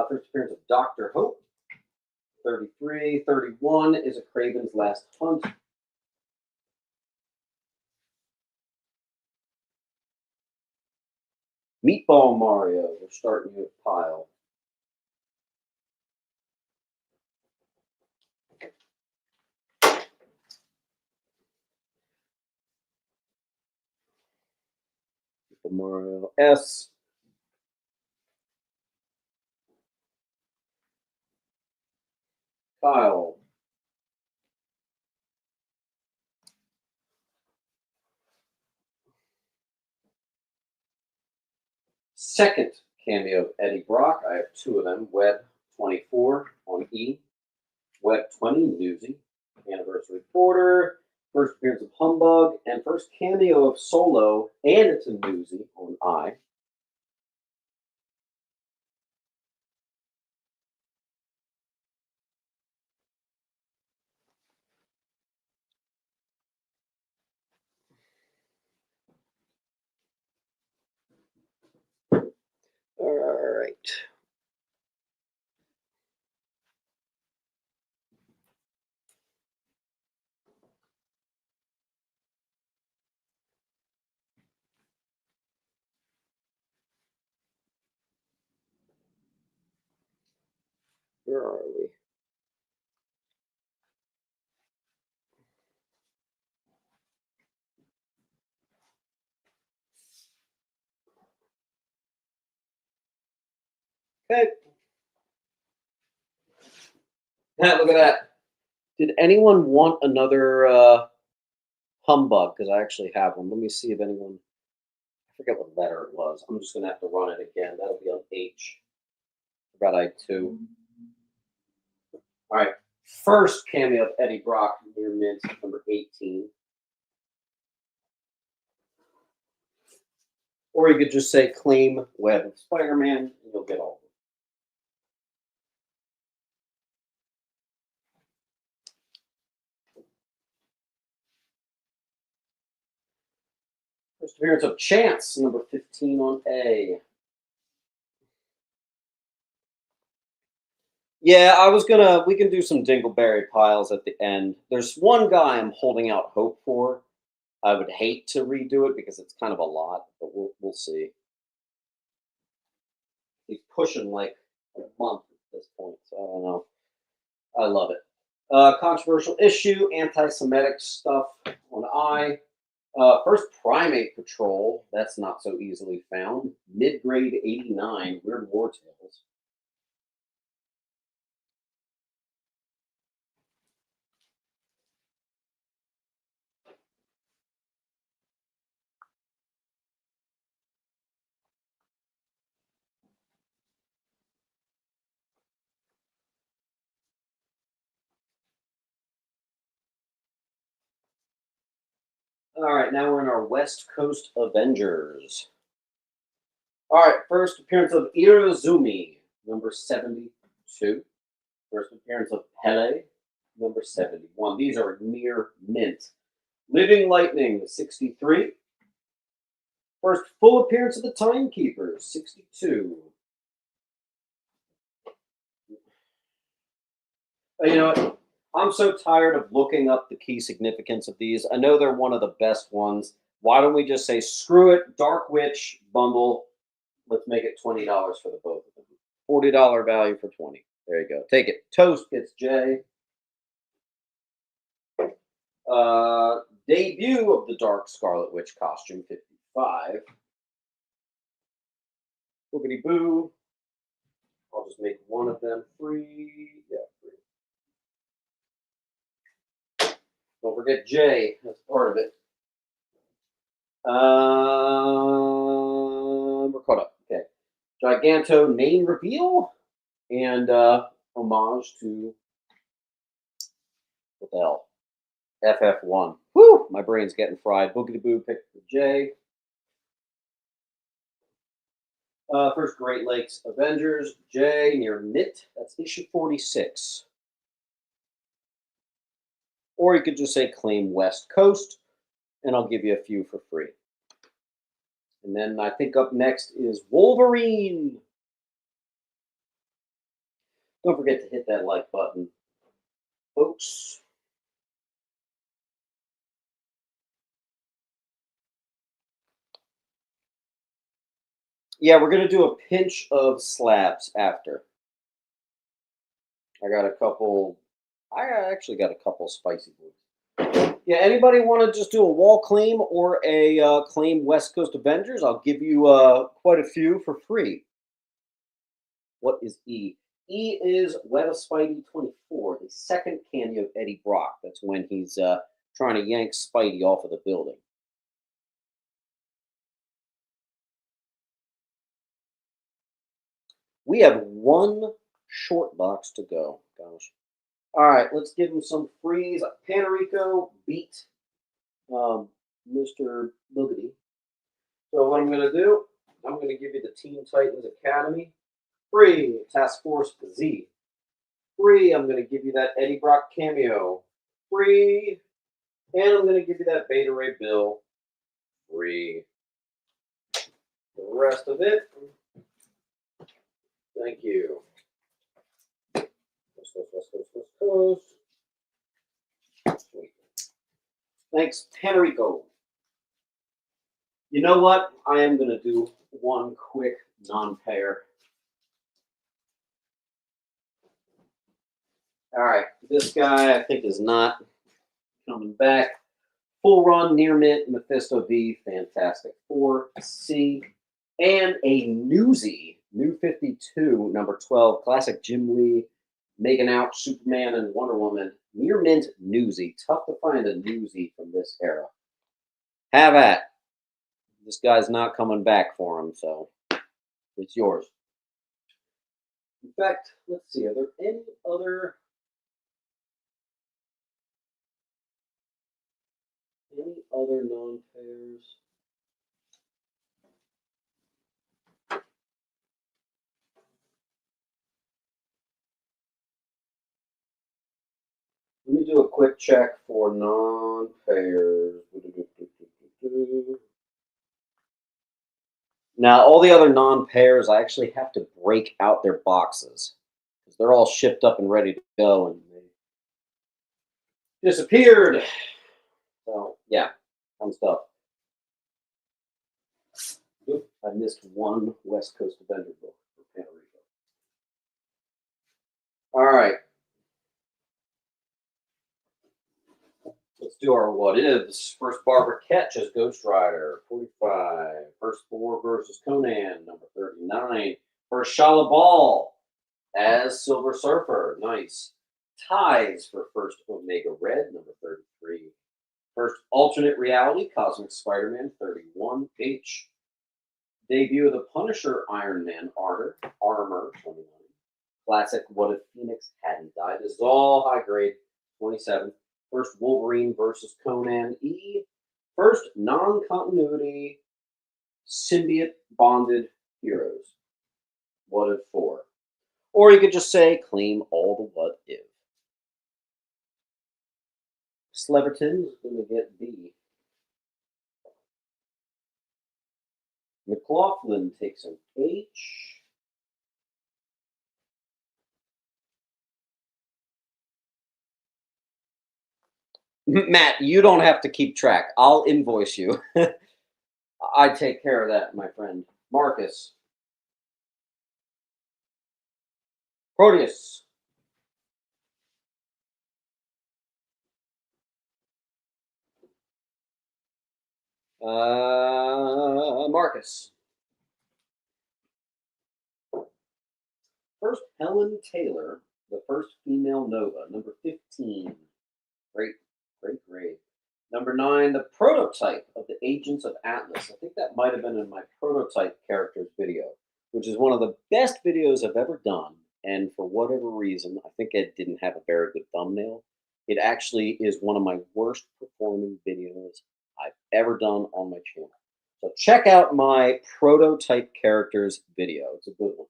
First appearance of Dr. Hope, 33. 31 is a Craven's Last Hunt. Meatball Mario, we're starting with pile. Meatball Mario S. Kyle. Second cameo of Eddie Brock. I have two of them. Web 24 on E. Web 20, Newsy. Anniversary Porter. First appearance of Humbug. And first cameo of Solo. And it's a Newsy on I. All right. Where are we? Okay. Look at that. Did anyone want another Humbug? Because I actually have one. Let me see if anyone. I forget what letter it was. I'm just going to have to run it again. That'll be on H. Forgot I had two. All right. First cameo of Eddie Brock near mint, number 18. Or you could just say claim Web of Spider-Man, and you'll get all of them. First appearance of Chance, number 15 on A. Yeah, we can do some Dingleberry piles at the end. There's one guy I'm holding out hope for. I would hate to redo it because it's kind of a lot, but we'll see. He's pushing like a month at this point, so I don't know. I love it. Controversial issue, anti-Semitic stuff on I. First Primate Patrol, that's not so easily found. Mid-grade 89, Weird War Tales. All right, now we're in our West Coast Avengers. All right, first appearance of Irozumi, number 72. First appearance of Pele, number 71. These are near mint. Living Lightning, 63. First full appearance of the Timekeepers, 62. You know what? I'm so tired of looking up the key significance of these. I know they're one of the best ones. Why don't we just say, screw it, Dark Witch bundle. Let's make it $20 for the both of them. $40 value for 20. There you go. Take it. Toast gets J. Debut of the Dark Scarlet Witch costume, 55. Boogity boo. I'll just make one of them free. Yeah, free. Don't forget J. That's part of it. We're caught up. Okay. Giganto name reveal and homage to what the hell? FF1. Whew! My brain's getting fried. Boogity boo picked for J. First Great Lakes Avengers, J near Knit. That's issue 46. Or you could just say claim West Coast, and I'll give you a few for free. And then I think up next is Wolverine. Don't forget to hit that like button, folks. Yeah, we're going to do a pinch of slabs after. I actually got a couple spicy ones. Yeah, anybody want to just do a wall claim or a claim West Coast Avengers? I'll give you quite a few for free. What is E? E is Web of Spidey 24, the second cameo of Eddie Brock. That's when he's trying to yank Spidey off of the building. We have one short box to go. Gosh. All right, let's give him some freeze. Panarico beat Mr. Boogity. So what I'm going to do, I'm going to give you the Teen Titans Academy. Free. Task Force Z. Free. I'm going to give you that Eddie Brock cameo. Free. And I'm going to give you that Beta Ray Bill. Free. The rest of it, thank you. Sweet. Thanks, Tenerico. You know what? I am going to do one quick non-payer. All right, this guy I think is not coming back. Full run, near mint, Mephisto V, Fantastic Four, C, and a newsie, New 52, number 12, classic Jim Lee, Making Out, Superman, and Wonder Woman, near mint newsie. Tough to find a newsie from this era. Have at. This guy's not coming back for him, so it's yours. In fact, let's see, are there any other non-pairs? Let me do a quick check for non-pairs. Now, all the other non-pairs, I actually have to break out their boxes because they're all shipped up and ready to go, and they disappeared. So, yeah, fun stuff. Oop, I missed one West Coast Avenger book for Panarico. All right. Let's do our what ifs. First Barbara Ketch as Ghost Rider, 45. First Thor versus Conan, number 39. First Shala Ball as Silver Surfer, nice. Ties for First Omega Red, number 33. First Alternate Reality, Cosmic Spider-Man, 31. H. Debut of the Punisher Iron Man Armor, 29. Classic What If Phoenix Hadn't Died. This is all high grade, 27. First Wolverine versus Conan E. First non-continuity symbiote bonded heroes. What if 4? Or you could just say claim all the what if. Sleverton is going to get B. McLaughlin takes an H. Matt, you don't have to keep track. I'll invoice you. I take care of that, my friend. Marcus. Proteus. Marcus. First, Helen Taylor, the first female Nova, number 15. Great grade. Number 9, the prototype of the Agents of Atlas. I think that might have been in my prototype characters video, which is one of the best videos I've ever done. And for whatever reason, I think it didn't have a very good thumbnail. It actually is one of my worst performing videos I've ever done on my channel. So check out my prototype characters video. It's a good one.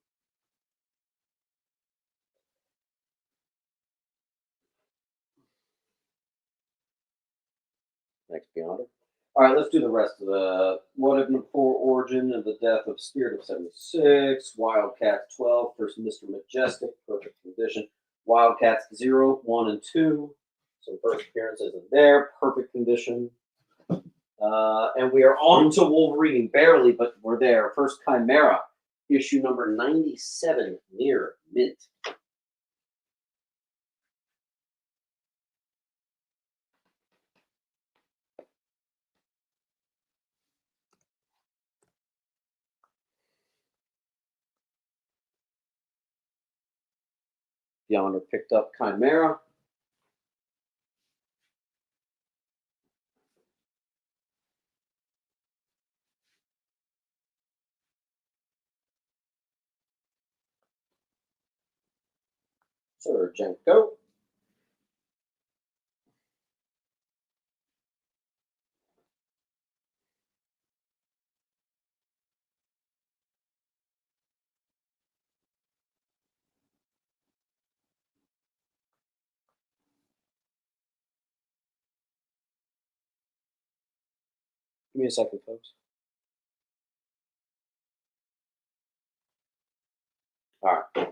Thanks, Beyonder. All right, let's do the rest of the What If Number 4 Origin of the Death of Spirit of 76, Wildcat 12, First Mr. Majestic, perfect condition, Wildcats 0, 1, and 2, some first appearances in there, perfect condition. And we are on to Wolverine, barely, but we're there. First Chimera, issue number 97, near mint. Yonder picked up Chimera. Surgenko. Give me a second, folks. All right.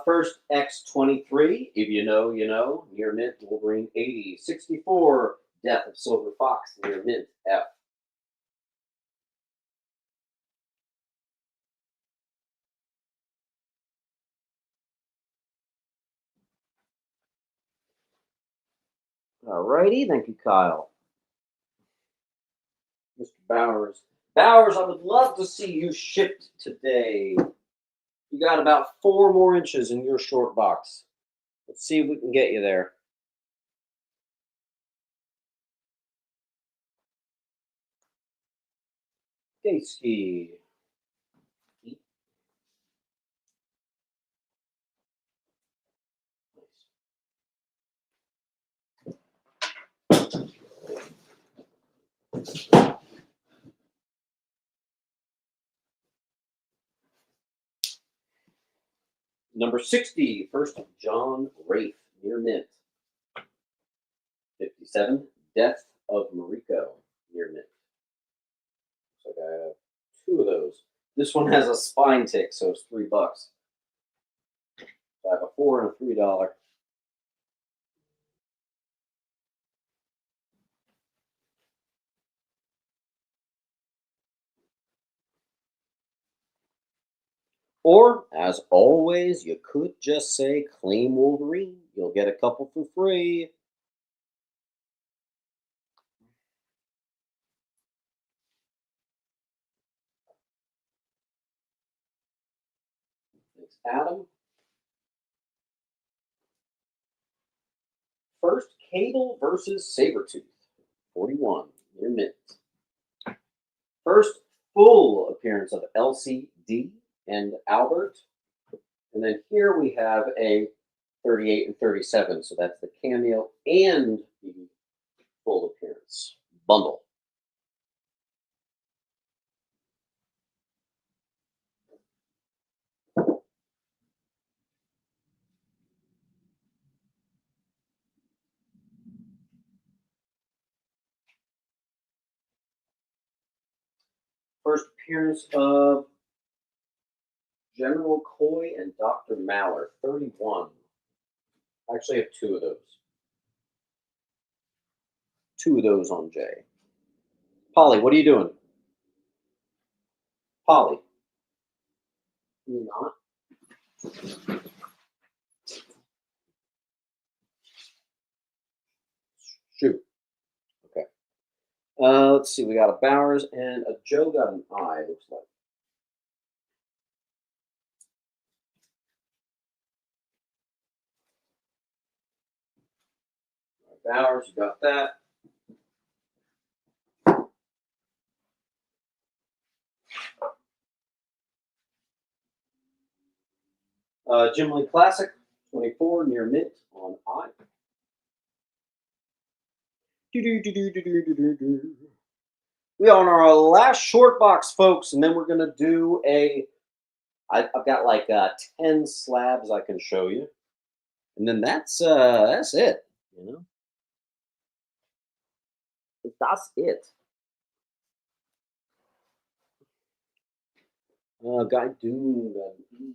First X23. If you know, you know. Near mint, Wolverine 80. 64. Death of Silver Fox. Near mint, F. All righty. Thank you, Kyle. Mr. Bowers. Bowers, I would love to see you shipped today. You got about 4 more inches in your short box. Let's see if we can get you there. Daysky. Number 60, first John Rafe, near mint. 57, Death of Mariko, near mint. Looks like I have 2 of those. This one has a spine tick, so it's $3. So I have a $4 and a $3. Or, as always, you could just say claim Wolverine. You'll get a couple for free. Thanks, Adam. First, Cable versus Sabretooth. 41, near mint. First full appearance of LCD and Albert. And then here we have a 38 and 37. So that's the cameo and the full appearance bundle. First appearance of General Coy and Dr. Maller, 31. I actually have 2 of those. 2 of those on Jay. Polly, what are you doing? Polly. You're not? Shoot. Okay. Let's see. We got a Bowers and a Joe got an I, looks like. Bowers, you got that. Jim Lee Classic, 24, near mint on I. We are on our last short box, folks, and then we're going to do I've got like 10 slabs I can show you. And then that's it, you know? That's it. Guy Doom got an E.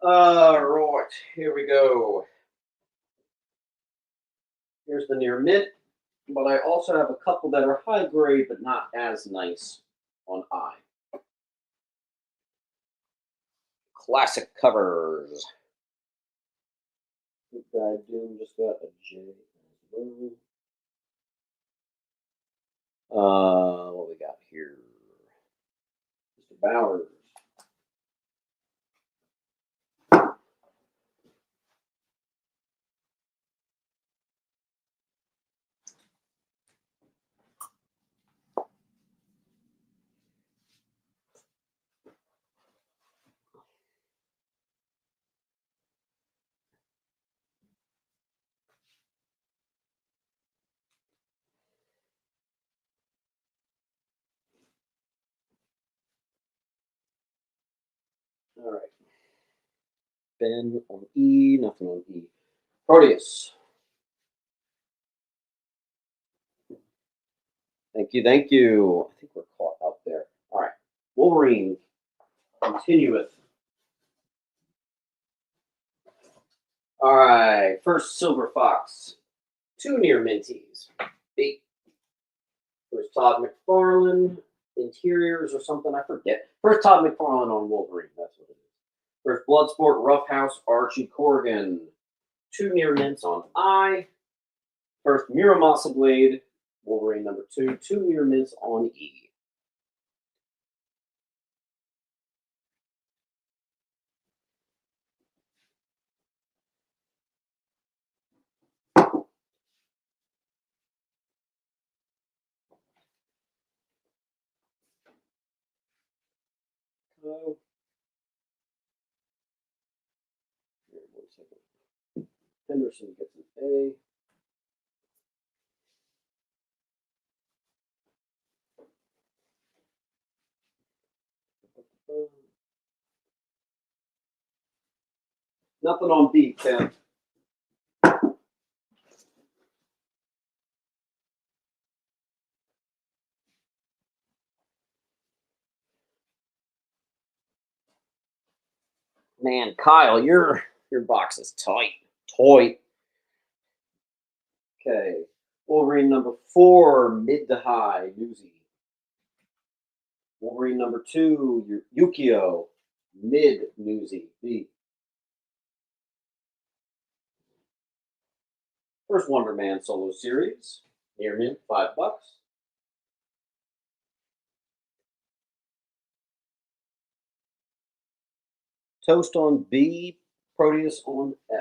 Right, here we go. Here's the near mint, but I also have a couple that are high grade but not as nice on I. Classic covers. Guy Doom just got a J as well. What we got here? Mr. Bowers. All right. Ben on E, nothing on E. Proteus. Thank you, thank you. I think we're caught up there. All right. Wolverine, continueth. All right. First, Silver Fox. 2 near minties. B. First, Todd McFarlane. Interiors or something, I forget. First, Todd McFarlane on Wolverine. That's what it is. First, Bloodsport, Roughhouse, Archie Corrigan. 2 near mints on I. First, Muramasa Blade, Wolverine number 2. 2 near mints on E. Here, 1 second. Henderson gets an A. Nothing on B, Ken. Man, Kyle, your box is tight. Toy. Okay. Wolverine number 4, mid to high, Newsy. Wolverine number 2, Yukio, mid Newsy, B. First Wonder Man solo series, near mint, $5. Toast on B, Proteus on F.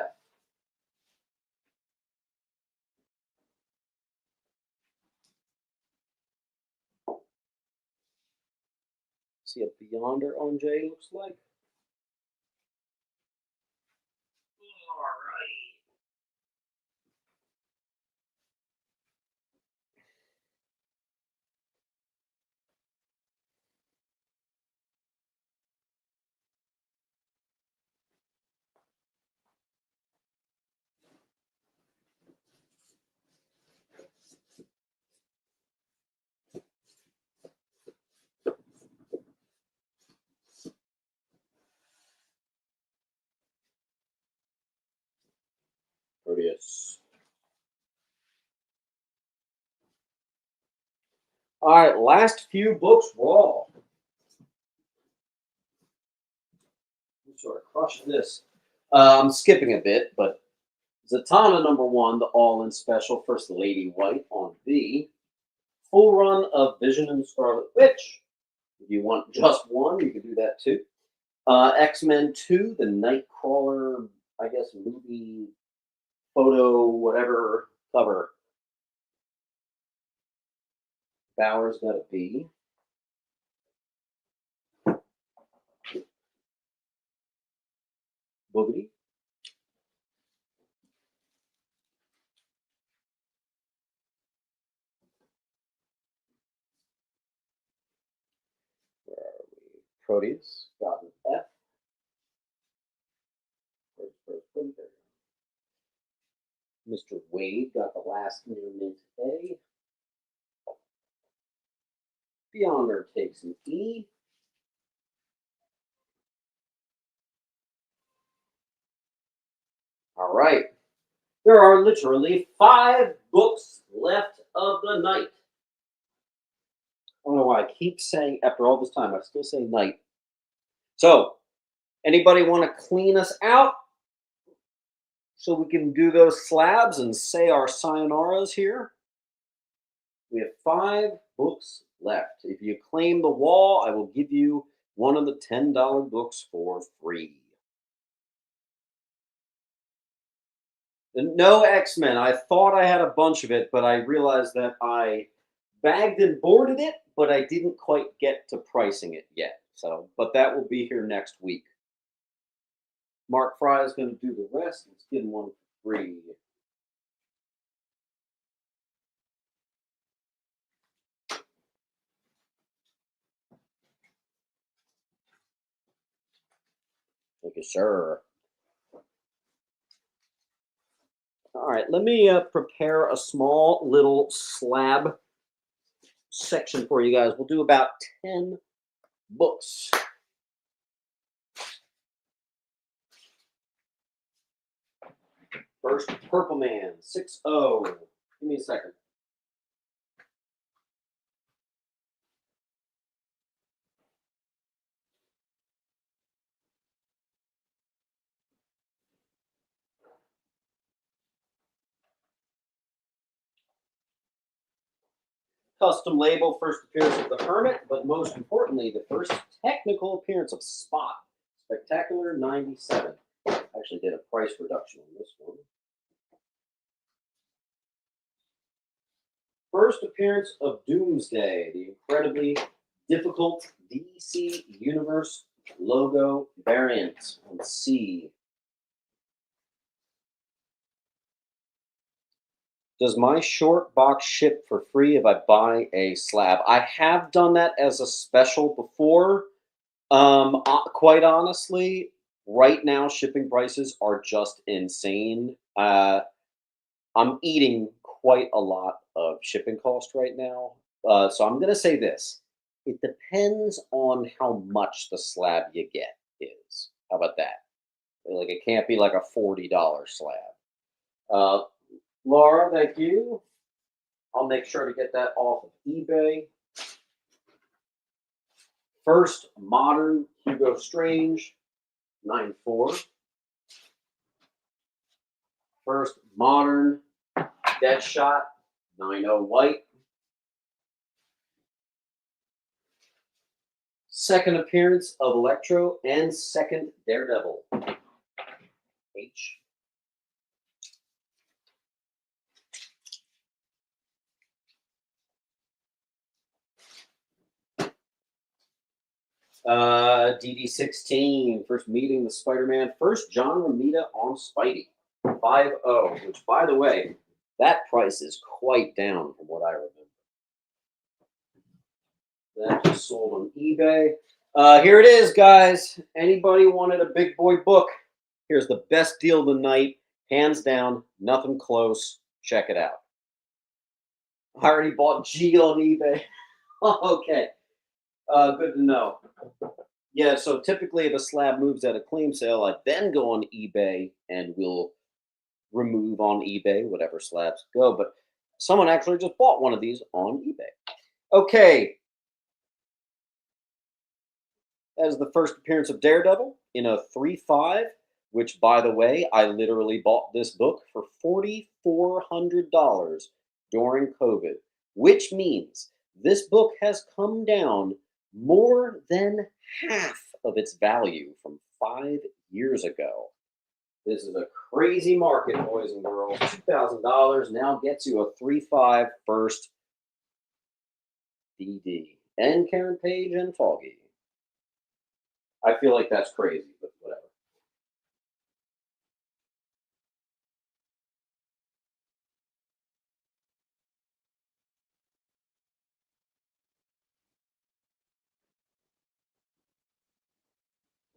See a Beyonder on J, looks like. All right. Proteus. All right, last few books raw. Sort of crush this. I'm skipping a bit, but Zatanna number 1, the all-in special, First Lady White on B. Full run of Vision and Scarlet Witch. If you want just one, you can do that too. X-Men 2, the Nightcrawler, I guess, movie, photo, whatever, cover. Bauer's got a B. Boogity. Where are we? Proteus got an F. Mr. Wade got the last near mint A. Beyonder takes an E. All right. There are literally 5 books left of the night. I don't know why I keep saying, after all this time, I still say night. So, anybody want to clean us out so we can do those slabs and say our sayonaras here? We have 5 books left. If you claim the wall, I will give you one of the $10 books for free. No X-Men. I thought I had a bunch of it, but I realized that I bagged and boarded it, but I didn't quite get to pricing it yet. So, but that will be here next week. Mark Fry is going to do the rest. Let's get him one for free. Thank you, sir. All right, let me prepare a small little slab section for you guys. We'll do about 10 books. First, Purple Man, 6-0. Give me a second. Custom label, first appearance of the Hermit, but most importantly, the first technical appearance of Spot. Spectacular 97. Actually did a price reduction on this one. First appearance of Doomsday, the incredibly difficult DC Universe logo variant on C. Does my short box ship for free if I buy a slab? I have done that as a special before. Quite honestly, right now shipping prices are just insane. I'm eating quite a lot of shipping cost right now. So I'm gonna say this: it depends on how much the slab you get is. How about that? Like it can't be like a $40 slab. Uh, Laura, thank you. I'll make sure to get that off of eBay. First modern Hugo Strange, 9.4. First modern Deadshot, 9.0 white. Second appearance of Electro and second Daredevil, H. DD16, first meeting the Spider-Man. First John Romita on Spidey, 5.0, which, by the way, that price is quite down from what I remember. That just sold on eBay. Here it is, guys. Anybody wanted a big boy book? Here's the best deal of the night. Hands down, nothing close. Check it out. I already bought G on eBay. Okay. Good to know. Yeah, so typically if a slab moves at a claim sale, I then go on eBay and will remove on eBay whatever slabs go. But someone actually just bought one of these on eBay. Okay. That is the first appearance of Daredevil in a 3.5, which, by the way, I literally bought this book for $4,400 during COVID, which means this book has come down more than half of its value from 5 years ago. This is a crazy market, boys and girls. $2,000 now gets you a 3.5 first DD. And Karen Page and Foggy. I feel like that's crazy, but whatever.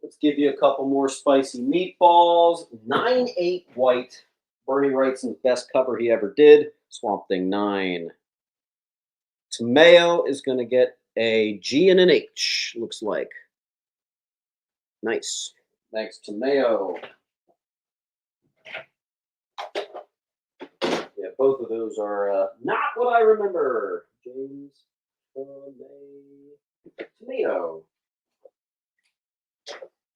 Let's give you a couple more spicy meatballs. 9.8 white. Bernie Wrightson's best cover he ever did. Swamp Thing 9. Tomeo is going to get a G and an H, looks like. Nice. Thanks, Tomeo. Yeah, both of those are not what I remember. James Tomeo.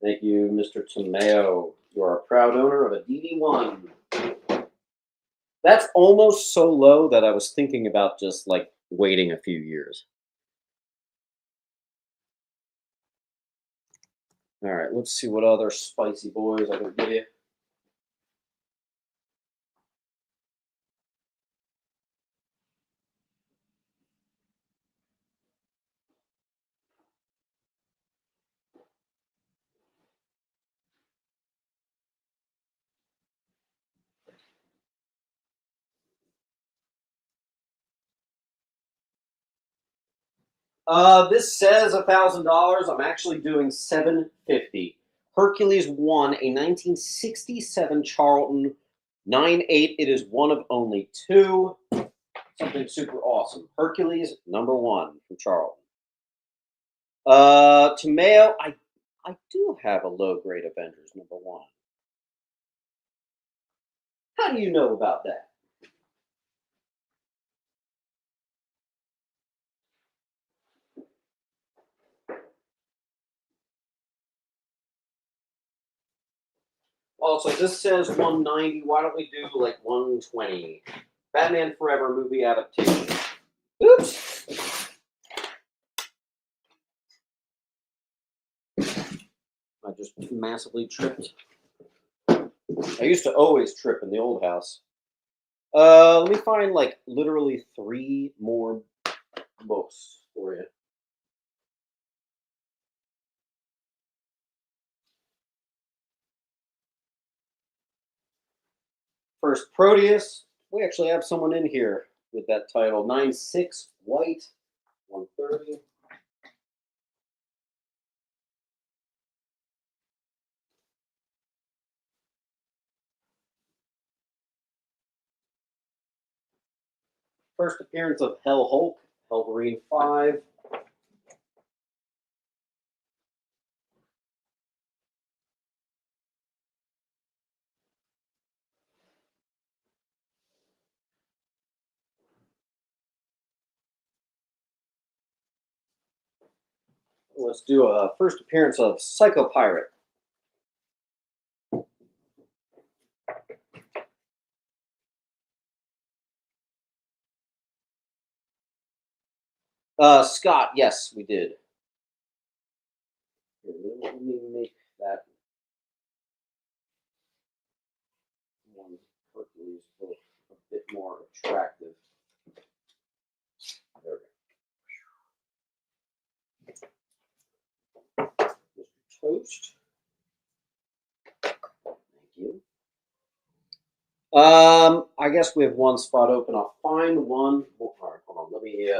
Thank you, Mr. Tomeo. You are a proud owner of a DD1. That's almost so low that I was thinking about just like waiting a few years. All right, let's see what other spicy boys I can give you. This says $1,000. I'm actually doing $750. Hercules won a 1967 Charlton 9/8. It is one of only two. Something super awesome. Hercules, #1 from Charlton. Tomeo, I do have a low grade Avengers #1. How do you know about that? Also, this says 190. Why don't we do like 120? Batman Forever movie adaptation. Oops. I just massively tripped. I used to always trip in the old house. Let me find like literally 3 more books for you. First, Proteus. We actually have someone in here with that title. 9/6 white, 130. First appearance of Hell Hulk, Wolverine 5. Let's do a first appearance of Psycho Pirate. Scott, yes, we did. Here, let me make that one Hercules book a bit more attractive. There we go. Mr. Toast. Thank you. I guess we have one spot open. I'll find one. Oh, all right, hold on. Let me.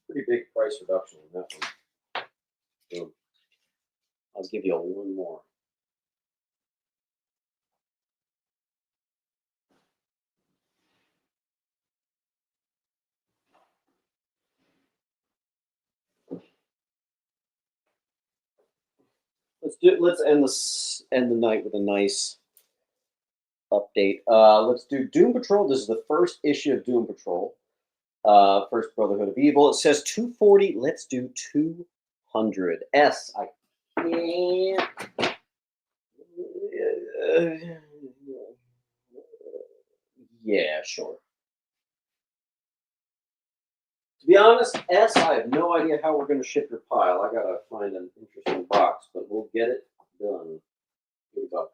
Pretty big price reduction on that one. So I'll give you one more. Let's end the night with a nice update. Let's do Doom Patrol. This is the first issue of Doom Patrol. First Brotherhood of Evil. It says 240. Let's do 200. I can't. Yeah, sure. To be honest, I have no idea how we're going to ship your pile. I gotta find an interesting box, but we'll get it done. $80.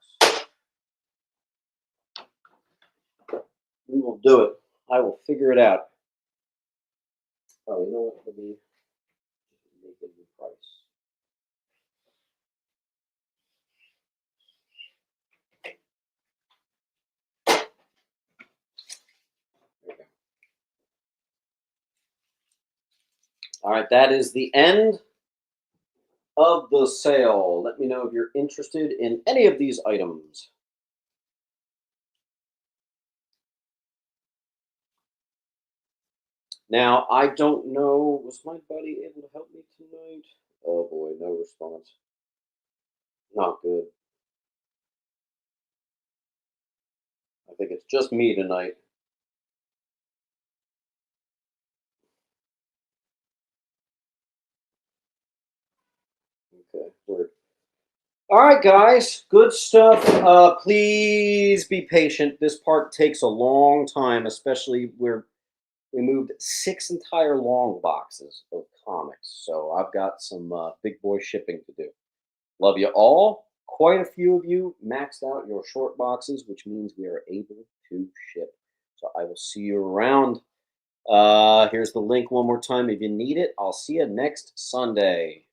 We will do it. I will figure it out. Oh, you know what? Let me make a new price. There we go. All right, that is the end of the sale. Let me know if you're interested in any of these items. Now, I don't know, was my buddy able to help me tonight? Oh boy, no response. Not good. I think it's just me tonight. Okay, word. All right, guys, good stuff. Please be patient. This part takes a long time, especially where we moved 6 entire long boxes of comics. So I've got some big boy shipping to do. Love you all. Quite a few of you maxed out your short boxes, which means we are able to ship. So I will see you around. Here's the link one more time if you need it. I'll see you next Sunday.